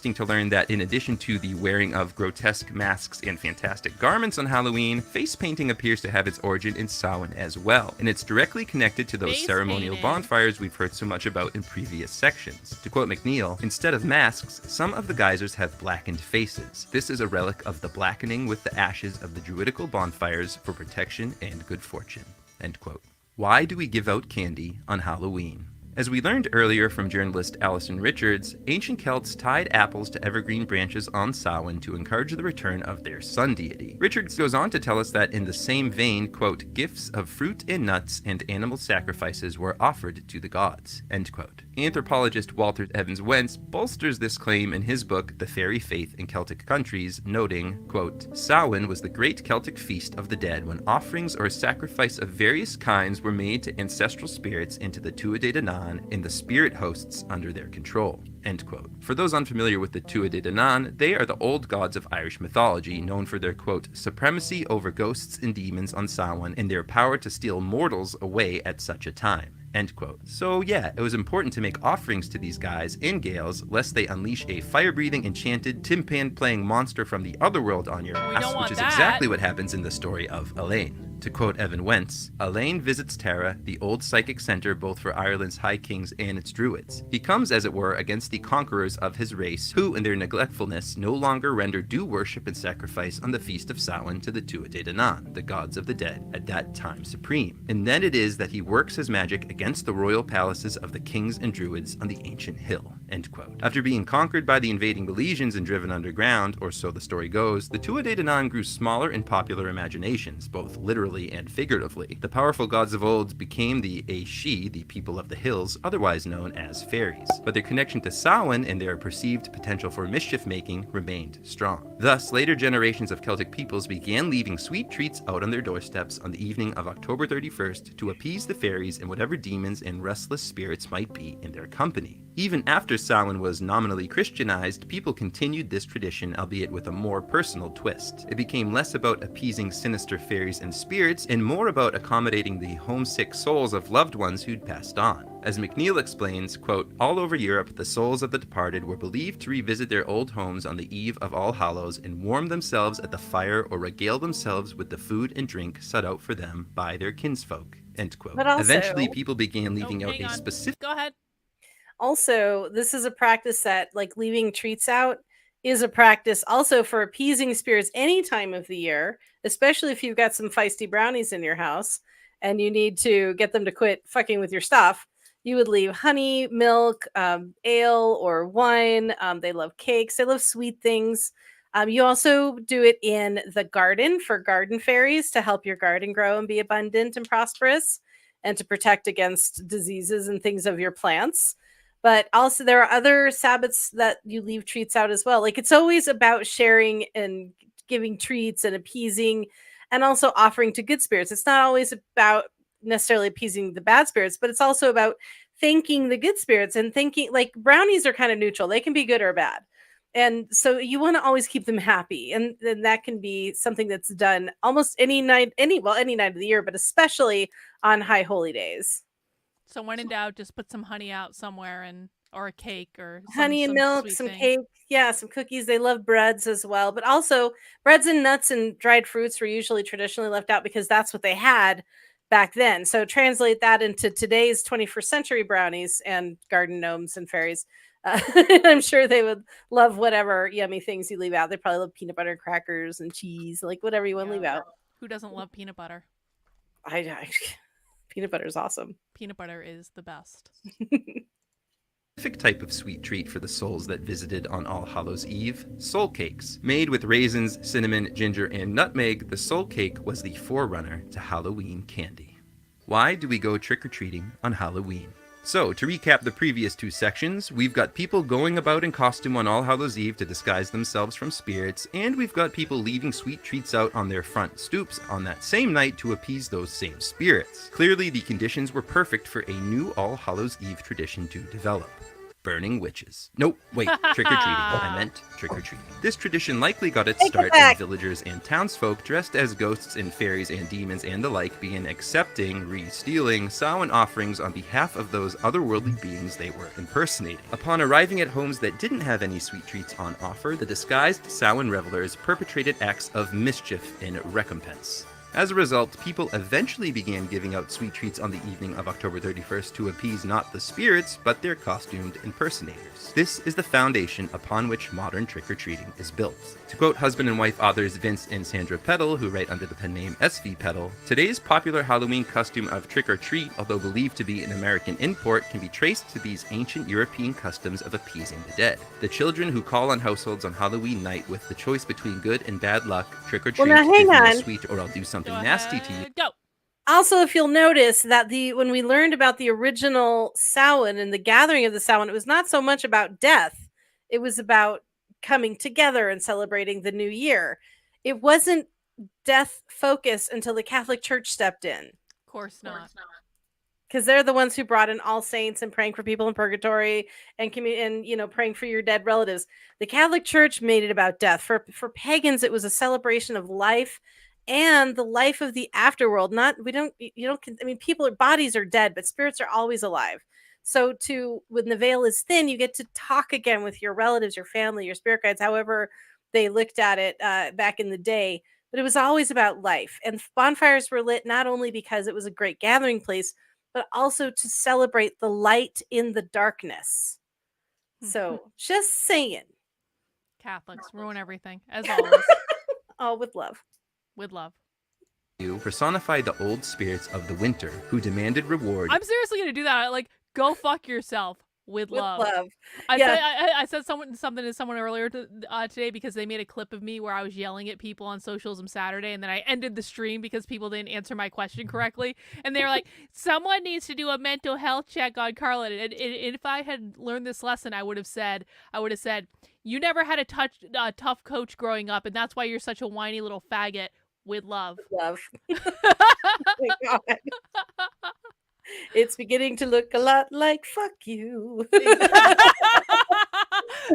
E: to learn that in addition to the wearing of grotesque masks and fantastic garments on Halloween, face painting appears to have its origin in Samhain as well, and it's directly connected to those
B: Face
E: ceremonial
B: painting.
E: bonfires we've heard so much about in previous sections. To quote McNeil, instead of masks, some of the geysers have blackened faces. This is a relic of the blackening with the ashes of the druidical bonfires for protection and good fortune. End quote. Why do we give out candy on Halloween? As we learned earlier from journalist Alison Richards, ancient Celts tied apples to evergreen branches on Samhain to encourage the return of their sun deity. Richards goes on to tell us that in the same vein, quote, gifts of fruit and nuts and animal sacrifices were offered to the gods, end quote. Anthropologist Walter Evans Wentz bolsters this claim in his book, The Fairy Faith in Celtic Countries, noting, quote, Samhain was the great Celtic feast of the dead when offerings or sacrifice of various kinds were made to ancestral spirits into the Tua de Danann and the spirit hosts under their control. End quote. For those unfamiliar with the Tua de Danann, they are the old gods of Irish mythology, known for their, quote, supremacy over ghosts and demons on Samhain and their power to steal mortals away at such a time. End quote. So yeah, it was important to make offerings to these guys and gals, lest they unleash a fire-breathing, enchanted, timpan-playing monster from the other world on your
B: We
E: ass,
B: don't want
E: which is
B: that.
E: exactly what happens in the story of Elaine. To quote Evan Wentz, Elaine visits Tara, the old psychic center both for Ireland's High Kings and its druids. He comes, as it were, against the conquerors of his race, who, in their neglectfulness, no longer render due worship and sacrifice on the feast of Samhain to the Tua de Danann, the gods of the dead, at that time supreme. And then it is that he works his magic against the royal palaces of the kings and druids on the ancient hill. End quote. After being conquered by the invading Milesians and driven underground, or so the story goes, the Tua de Danann grew smaller in popular imaginations, both literally and figuratively. The powerful gods of old became the Aishi, the people of the hills, otherwise known as fairies. But their connection to Samhain and their perceived potential for mischief-making remained strong. Thus, later generations of Celtic peoples began leaving sweet treats out on their doorsteps on the evening of October 31st to appease the fairies and whatever demons and restless spirits might be in their company. Even after Samhain was nominally Christianized, people continued this tradition, albeit with a more personal twist. It became less about appeasing sinister fairies and spirits, and more about accommodating the homesick souls of loved ones who'd passed on. As McNeil explains, quote, all over Europe, the souls of the departed were believed to revisit their old homes on the eve of All Hallows and warm themselves at the fire or regale themselves with the food and drink set out for them by their kinsfolk, end quote.
C: But also-
E: Eventually, people began leaving out
B: hang
E: a
B: on.
E: specific
B: Go ahead.
C: Also, this is a practice that, like, leaving treats out is a practice also for appeasing spirits any time of the year, especially if you've got some feisty brownies in your house and you need to get them to quit fucking with your stuff. You would leave honey, milk, ale, or wine. They love cakes. They love sweet things. You also do it in the garden for garden fairies to help your garden grow and be abundant and prosperous and to protect against diseases and things of your plants. But also there are other Sabbats that you leave treats out as well. Like, it's always about sharing and giving treats and appeasing and also offering to good spirits. It's not always about necessarily appeasing the bad spirits, but it's also about thanking the good spirits and thinking like brownies are kind of neutral. They can be good or bad. And so you want to always keep them happy. And then that can be something that's done almost any night, any night of the year, but especially on high holy days.
B: So when in doubt, just put some honey out somewhere or a cake or
C: Honey and
B: some
C: milk,
B: sweet
C: some
B: thing.
C: cake, yeah, some cookies. They love breads as well, but also breads and nuts and dried fruits were usually traditionally left out because that's what they had back then. So translate that into today's 21st century brownies and garden gnomes and fairies. I'm sure they would love whatever yummy things you leave out. They probably love peanut butter crackers and cheese, like whatever you want to leave out.
B: Who doesn't love peanut butter?
C: I peanut butter is awesome.
B: Peanut butter is the best.
E: Specific type of sweet treat for the souls that visited on All Hallows Eve, soul cakes. Made with raisins, cinnamon, ginger, and nutmeg, the soul cake was the forerunner to Halloween candy. Why do we go trick-or-treating on Halloween? So, to recap the previous two sections, we've got people going about in costume on All Hallows Eve to disguise themselves from spirits, and we've got people leaving sweet treats out on their front stoops on that same night to appease those same spirits. Clearly, the conditions were perfect for a new All Hallows Eve tradition to develop. Burning witches. Nope, wait, trick-or-treating. I meant trick-or-treating. This tradition likely got its start when villagers and townsfolk dressed as ghosts and fairies and demons and the like began accepting, re-stealing Samhain offerings on behalf of those otherworldly beings they were impersonating. Upon arriving at homes that didn't have any sweet treats on offer, the disguised Samhain revelers perpetrated acts of mischief in recompense. As a result, people eventually began giving out sweet treats on the evening of October 31st to appease not the spirits, but their costumed impersonators. This is the foundation upon which modern trick-or-treating is built. To quote husband and wife authors Vince and Sandra Peddle, who write under the pen name SV Peddle, today's popular Halloween costume of trick-or-treat, although believed to be an American import, can be traced to these ancient European customs of appeasing the dead. The children who call on households on Halloween night with the choice between good and bad luck, trick-or-treat,
C: Well, now, hang
E: give me a
C: on.
E: sweet or I'll do something nasty to you.
B: Go.
C: Also, if you'll notice that when we learned about the original Samhain and the gathering of the Samhain, it was not so much about death. It was about coming together and celebrating the new year. It wasn't death focused until the Catholic Church stepped in.
B: Of course not.
C: Because they're the ones who brought in All Saints and praying for people in purgatory and praying for your dead relatives. The Catholic Church made it about death. For pagans, it was a celebration of life and the life of the afterworld. People, bodies are dead, but spirits are always alive. So when the veil is thin, you get to talk again with your relatives, your family, your spirit guides, however they looked at it back in the day. But it was always about life. And bonfires were lit not only because it was a great gathering place, but also to celebrate the light in the darkness. So just saying.
B: Catholics ruin everything, as always.
C: All with love.
B: With love.
E: You personify the old spirits of the winter who demanded reward.
B: I'm seriously gonna do that. Like, go fuck yourself. With love. I said something to someone earlier today because they made a clip of me where I was yelling at people on socialism Saturday, and then I ended the stream because people didn't answer my question correctly, and they were like, "Someone needs to do a mental health check on Carla." And if I had learned this lesson, I would have said, "You never had a tough coach growing up, and that's why you're such a whiny little faggot." With love.
C: Love. Oh my God. It's beginning to look a lot like fuck you.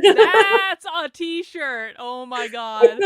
B: That's a t-shirt. Oh my God.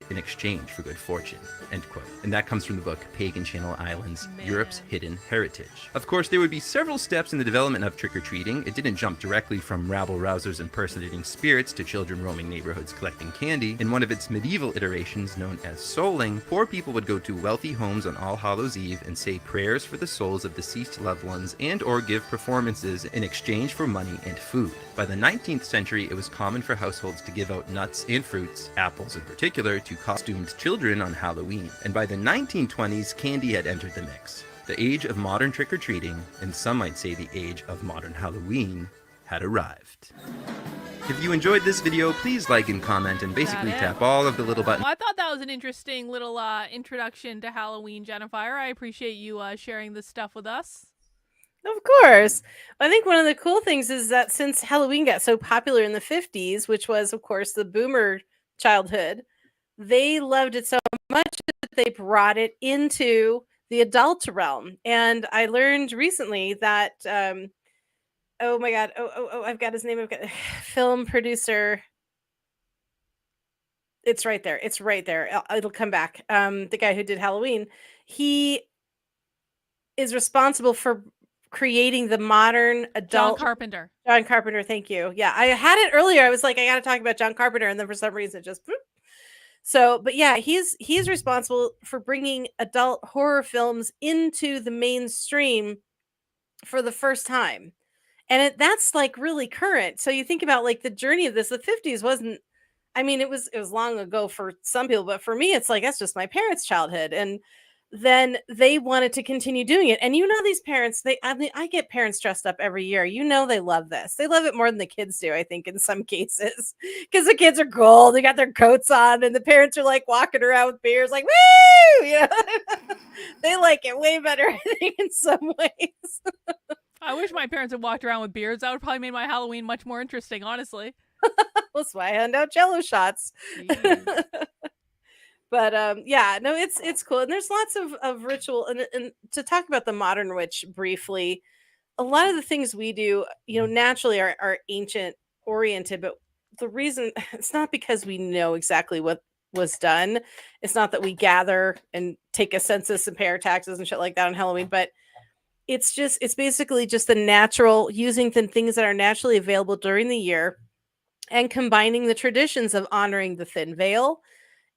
E: In exchange for good fortune, end quote. And that comes from the book Pagan Channel Islands, Europe's Hidden Heritage. Of course, there would be several steps in the development of trick-or-treating. It didn't jump directly from rabble-rousers impersonating spirits to children roaming neighborhoods collecting candy. In one of its medieval iterations, known as souling, poor people would go to wealthy homes on All Hallows Eve and say prayers for the souls of deceased loved ones and or give performances in exchange for money and food. By the 19th century, it was common for households to give out nuts and fruits, apples in particular, to costumed children on Halloween. And by the 1920s, candy had entered the mix. The age of modern trick-or-treating, and some might say the age of modern Halloween, had arrived. If you enjoyed this video, please like and comment and basically tap all of the little buttons.
B: Well, I thought that was an interesting little introduction to Halloween, Jennifer. I appreciate you sharing this stuff with us.
C: Of course. I think one of the cool things is that since Halloween got so popular in the 50s, which was, of course, the boomer childhood, they loved it so much that they brought it into the adult realm. And I learned recently that oh my god, I've got his name. I've got film producer. It's right there. It's right there. It'll come back. The guy who did Halloween, he is responsible for creating the modern
B: John
C: adult.
B: Carpenter.
C: John Carpenter, thank you. Yeah, I had it earlier. I was like, I got to talk about John Carpenter, and then for some reason, it just boop. So, but yeah, he's responsible for bringing adult horror films into the mainstream for the first time, and that's like really current. So you think about like the journey of this. The 50s wasn't. I mean, it was long ago for some people, but for me, it's like that's just my parents' childhood, and then they wanted to continue doing it. And these parents, I mean, I get parents dressed up every year. They love this. They love it more than the kids do, I think, in some cases, because the kids are gold. They got their coats on, and the parents are like walking around with beers, like woo. They like it way better, I think, in some ways.
B: I wish my parents had walked around with beards. That would probably made my Halloween much more interesting, honestly.
C: That's why I hand out Jello shots.
B: Jeez.
C: But yeah, no, it's cool, and there's lots of ritual. And to talk about the modern witch briefly, a lot of the things we do, naturally are ancient oriented. But the reason it's not because we know exactly what was done. It's not that we gather and take a census and pay our taxes and shit like that on Halloween, but it's basically just the natural using the things that are naturally available during the year and combining the traditions of honoring the thin veil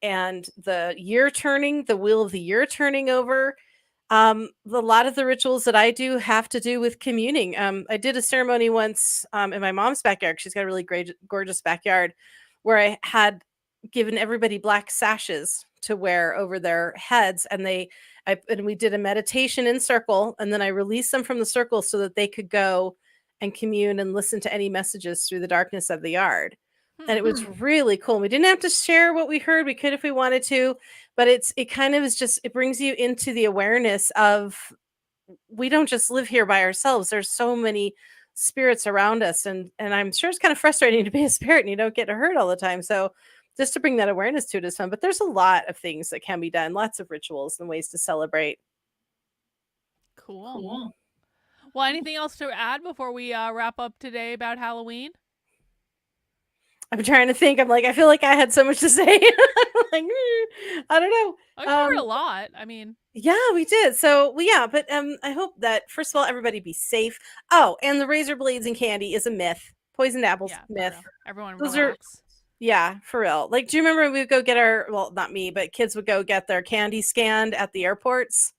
C: and the year turning, the wheel of the year turning over. A lot of the rituals that I do have to do with communing. I did a ceremony once in my mom's backyard. She's got a really great, gorgeous backyard where I had given everybody black sashes to wear over their heads, and we did a meditation in circle, and then I released them from the circle so that they could go and commune and listen to any messages through the darkness of the yard. And it was really cool. We didn't have to share what we heard. We could if we wanted to, but it kind of is just, it brings you into the awareness of we don't just live here by ourselves. There's so many spirits around us. And I'm sure it's kind of frustrating to be a spirit and you don't get hurt all the time. So just to bring that awareness to it is fun. But there's a lot of things that can be done, lots of rituals and ways to celebrate.
B: Cool. Well, anything else to add before we wrap up today about Halloween?
C: I'm trying to think. I'm like, I feel like I had so much to say. Like, I don't know.
B: I covered a lot. I mean,
C: yeah, we did. So, well, yeah, but I hope that first of all, everybody be safe. Oh, and the razor blades and candy is a myth. Poisoned apples,
B: yeah,
C: myth.
B: everyone
C: Those
B: relax.
C: Yeah, for real. Like, do you remember we would go get well, not me, but kids would go get their candy scanned at the airports?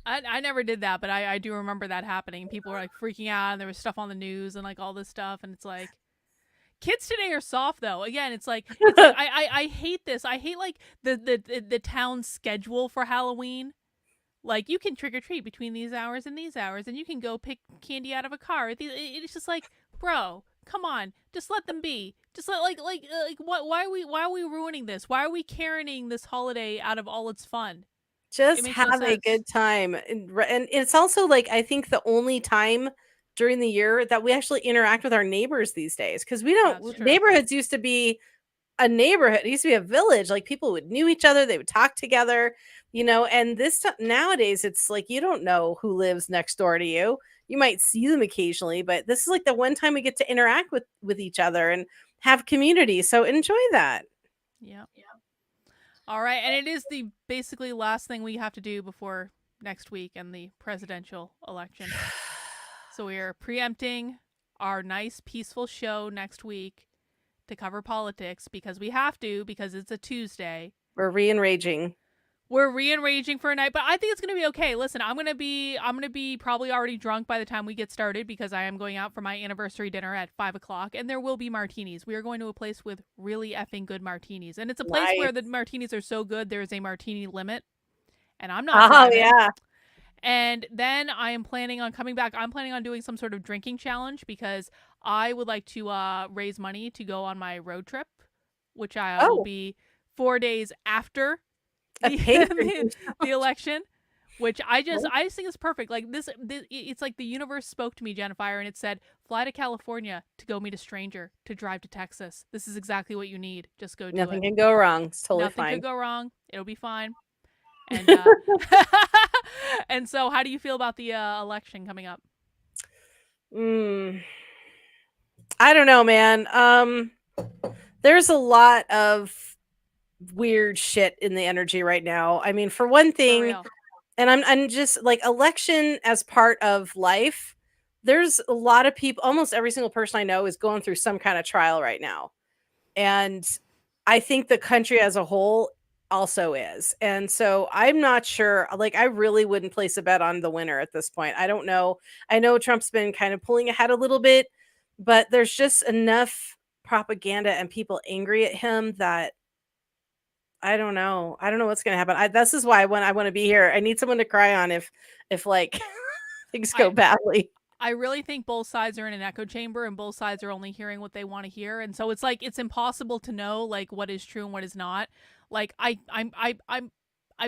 B: I never did that, but I do remember that happening. People were like freaking out, and there was stuff on the news and like all this stuff, and it's like. Kids today are soft though. Again, it's like I hate this. I hate like the town schedule for Halloween. Like you can trick or treat between these hours, and you can go pick candy out of a car. It's just like, bro, come on, just let them be. Just like what? Why are we ruining this? Why are we Karening this holiday out of all its fun?
C: Just have a good time, and it's also like I think the only time during the year that we actually interact with our neighbors these days, because we don't neighborhoods used to be a neighborhood, it used to be a village, like people would knew each other, they would talk together, and this nowadays it's like you don't know who lives next door to you. You might see them occasionally, but this is like the one time we get to interact with each other and have community, so enjoy that.
B: Yeah. All right, and it is the basically last thing we have to do before next week and the presidential election. So we are preempting our nice, peaceful show next week to cover politics because we have to, because it's a Tuesday.
C: We're re-enraging.
B: We're re-enraging for a night, but I think it's going to be okay. Listen, I'm going to be probably already drunk by the time we get started because I am going out for my anniversary dinner at 5:00, and there will be martinis. We are going to a place with really effing good martinis, and it's a place where the martinis are so good there is a martini limit, and I'm not driving.
C: Yeah.
B: And then I am planning on coming back. I'm planning on doing some sort of drinking challenge because I would like to raise money to go on my road trip, which I will be 4 days after the election, which I just think is perfect. Like this, it's like the universe spoke to me, Jennifer, and it said, fly to California to go meet a stranger, to drive to Texas. This is exactly what you need. Just go do it.
C: Nothing can go wrong. It's totally fine.
B: Nothing could go wrong. It'll be fine. And and so, how do you feel about the election coming up?
C: I don't know, man. There's a lot of weird shit in the energy right now. I mean, for one
B: For
C: thing,
B: real.
C: and I'm just like, election as part of life. There's a lot of people, almost every single person I know is going through some kind of trial right now. And I think the country as a whole also is. And so I'm not sure, like, I really wouldn't place a bet on the winner at this point. I don't know. I know Trump's been kind of pulling ahead a little bit, but there's just enough propaganda and people angry at him that I don't know. I don't know what's going to happen. This is why when I want to be here, I need someone to cry on if like things go
B: I
C: badly.
B: I really think both sides are in an echo chamber, and both sides are only hearing what they want to hear, and so it's like it's impossible to know like what is true and what is not. Like I'm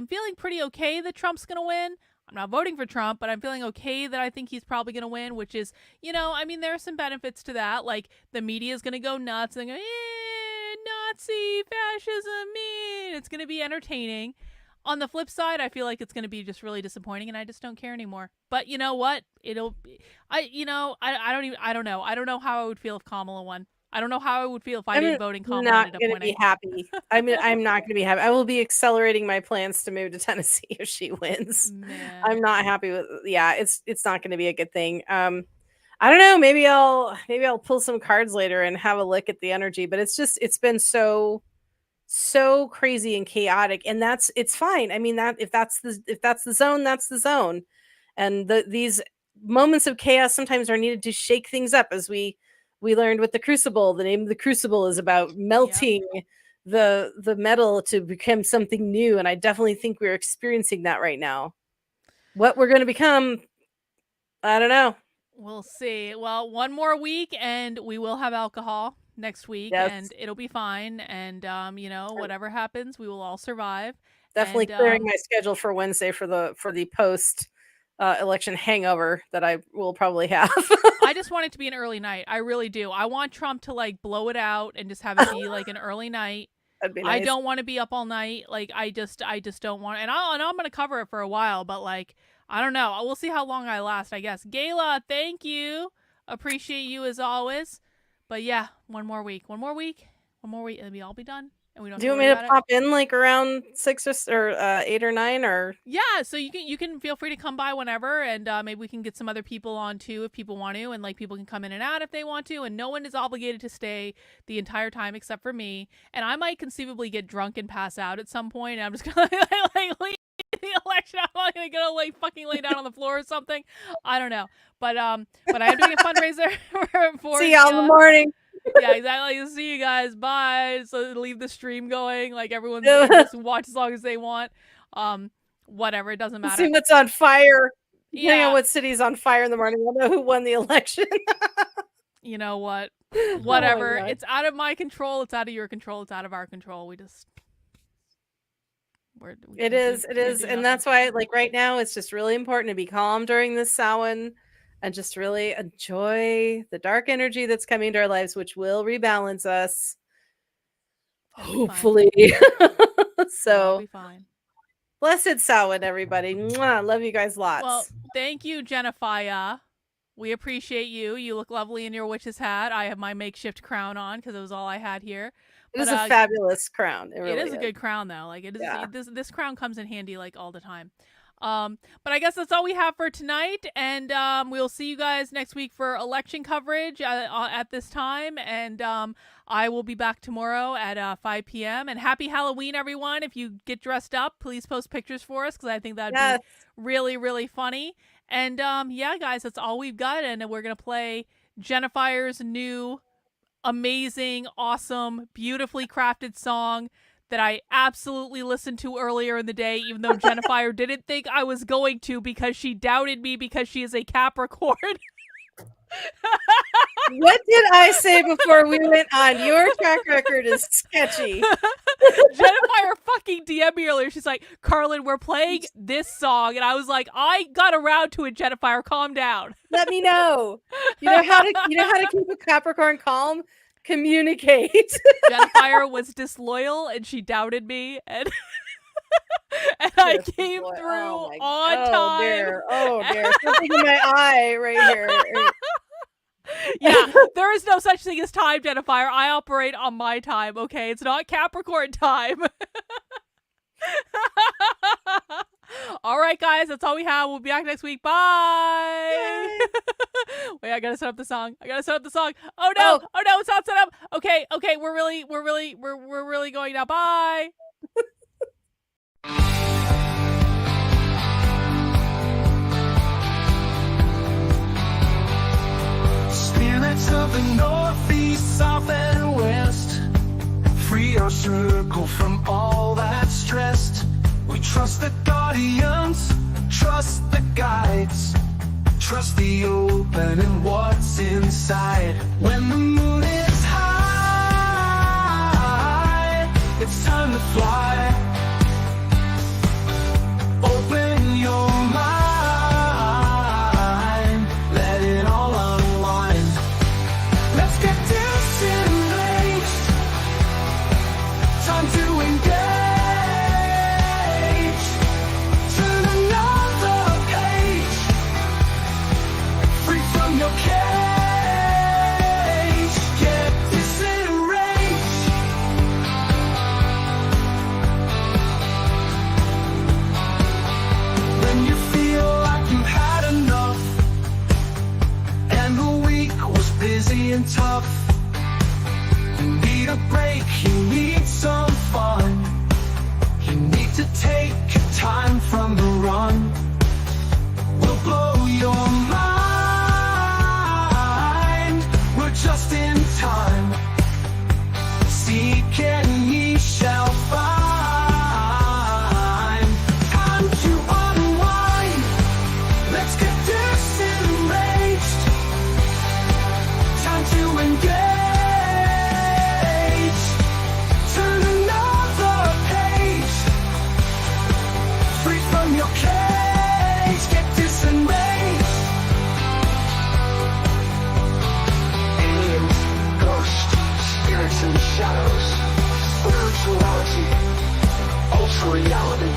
B: feeling pretty okay that Trump's gonna win. I'm not voting for Trump, but I'm feeling okay that I think he's probably gonna win, which is, I mean, there are some benefits to that. Like the media is gonna go nuts and go, Nazi fascism, it's gonna be entertaining. On the flip side, I feel like it's going to be just really disappointing, and I just don't care anymore. But you know what? I don't know. I don't know how I would feel if Kamala won. I don't know how I would feel if I didn't vote and Kamala
C: not
B: ended up
C: going to
B: winning.
C: be happy. I mean, I'm not going to be happy. I will be accelerating my plans to move to Tennessee if she wins.
B: Man.
C: I'm not happy with. Yeah, it's not going to be a good thing. I don't know. Maybe I'll pull some cards later and have a look at the energy. But it's been so crazy and chaotic, and it's fine. I mean, that if that's the zone, that's the zone. And these moments of chaos sometimes are needed to shake things up, as we learned with the Crucible. The name of the Crucible is about melting the metal to become something new, and I definitely think we're experiencing that right now. What we're going to become, I don't know.
B: We'll see. Well, one more week and we will have alcohol next week,
C: Yes.
B: and it'll be fine. And whatever happens, we will all survive.
C: Definitely
B: And,
C: clearing my schedule for Wednesday for the post election hangover that I will probably have.
B: I just want it to be an early night. I really do. I want Trump to like blow it out and just have it be like an early night.
C: That'd be nice.
B: I don't want to be up all night. Like I just don't want. And I'm gonna cover it for a while, but like I don't know. We'll see how long I last. I guess. Gayla, thank you. Appreciate you as always. But yeah, one more week, and we all be done. And we don't.
C: Do you want me to pop in like around 6 or 8 or 9 or?
B: Yeah, so you can feel free to come by whenever, and maybe we can get some other people on too if people want to, and like people can come in and out if they want to, and no one is obligated to stay the entire time except for me. And I might conceivably get drunk and pass out at some point, and I'm just gonna like leave the election. I'm not gonna like fucking lay down on the floor or something. I don't know, but I am doing a fundraiser for.
C: See y'all in the morning.
B: Yeah, exactly. See you guys. Bye. So leave the stream going. Like everyone just watch as long as they want. Whatever. It doesn't matter.
C: See what's on fire. Depending
B: Yeah.
C: on what city's on fire in the morning, we'll know who won the election.
B: You know what? Whatever.
C: God.
B: It's out of my control. It's out of your control. It's out of our control.
C: It is. And that's why, like right now, it's just really important to be calm during this Samhain and just really enjoy the dark energy that's coming to our lives, which will rebalance us. Hopefully. So
B: be fine.
C: Blessed Samhain, everybody. Mwah. Love you guys lots.
B: Well, thank you, Jennifer. We appreciate you. You look lovely in your witch's hat. I have my makeshift crown on because it was all I had here.
C: It is a fabulous crown. It really
B: is a good crown, though. Like it is.
C: Yeah.
B: This crown comes in handy like all the time. But I guess that's all we have for tonight, and we'll see you guys next week for election coverage at this time, and I will be back tomorrow at 5 p.m. And happy Halloween, everyone! If you get dressed up, please post pictures for us because I think that'd be really, really funny. And yeah, guys, that's all we've got, and we're gonna play Jennifer's new, amazing, awesome, beautifully crafted song that I absolutely listened to earlier in the day, even though Jennifer didn't think I was going to because she doubted me because she is a Capricorn.
C: What did I say before we went on? Your track record is sketchy.
B: Jennifer fucking DM'd me earlier. She's like, Carlin, we're playing this song. And I was like, I got around to it, Jennifer. Calm down.
C: Let me know. You know how to keep a Capricorn calm? Communicate.
B: Jennifer was disloyal and she doubted me, and And I
C: This
B: came
C: boy.
B: through
C: Oh my-
B: on
C: oh
B: time.
C: Dear. Oh dear. Something in my eye right here.
B: Yeah, there is no such thing as time, Jennifer. I operate on my time, okay? It's not Capricorn time. All right, guys, that's all we have. We'll be back next week. Bye. Wait, I gotta set up the song. Oh no! Oh no! It's not set up. Okay, we're really going now. Bye.
A: Spirits of the northeast, south, and west, free our circle from all that stressed. We trust the guardians, trust the guides, trust the open and what's inside. When the moon is high, it's time to fly. Open your mind, let it all unwind. Let's get disengaged, time to engage. Turn another page, free from your cage. Get disenraged. When you feel like you've had enough and the week was busy and tough, you need a break, you need some fun, you need to take time from the run. We'll blow your mind, we're just in time. Seek and ye shall find. Time to unwind, let's get disenraged. Time to engage. Turn another page, free from your cage. Get disenraged. Aliens, ghosts, spirits and shadows, spirituality, ultra reality,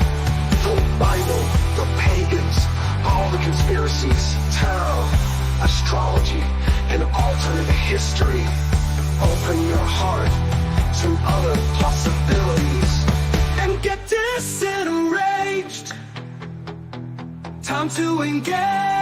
A: the Bible, the pagans, all the conspiracies, tarot, astrology, and alternate history. Open your heart to other possibilities and get disenraged. Time to engage.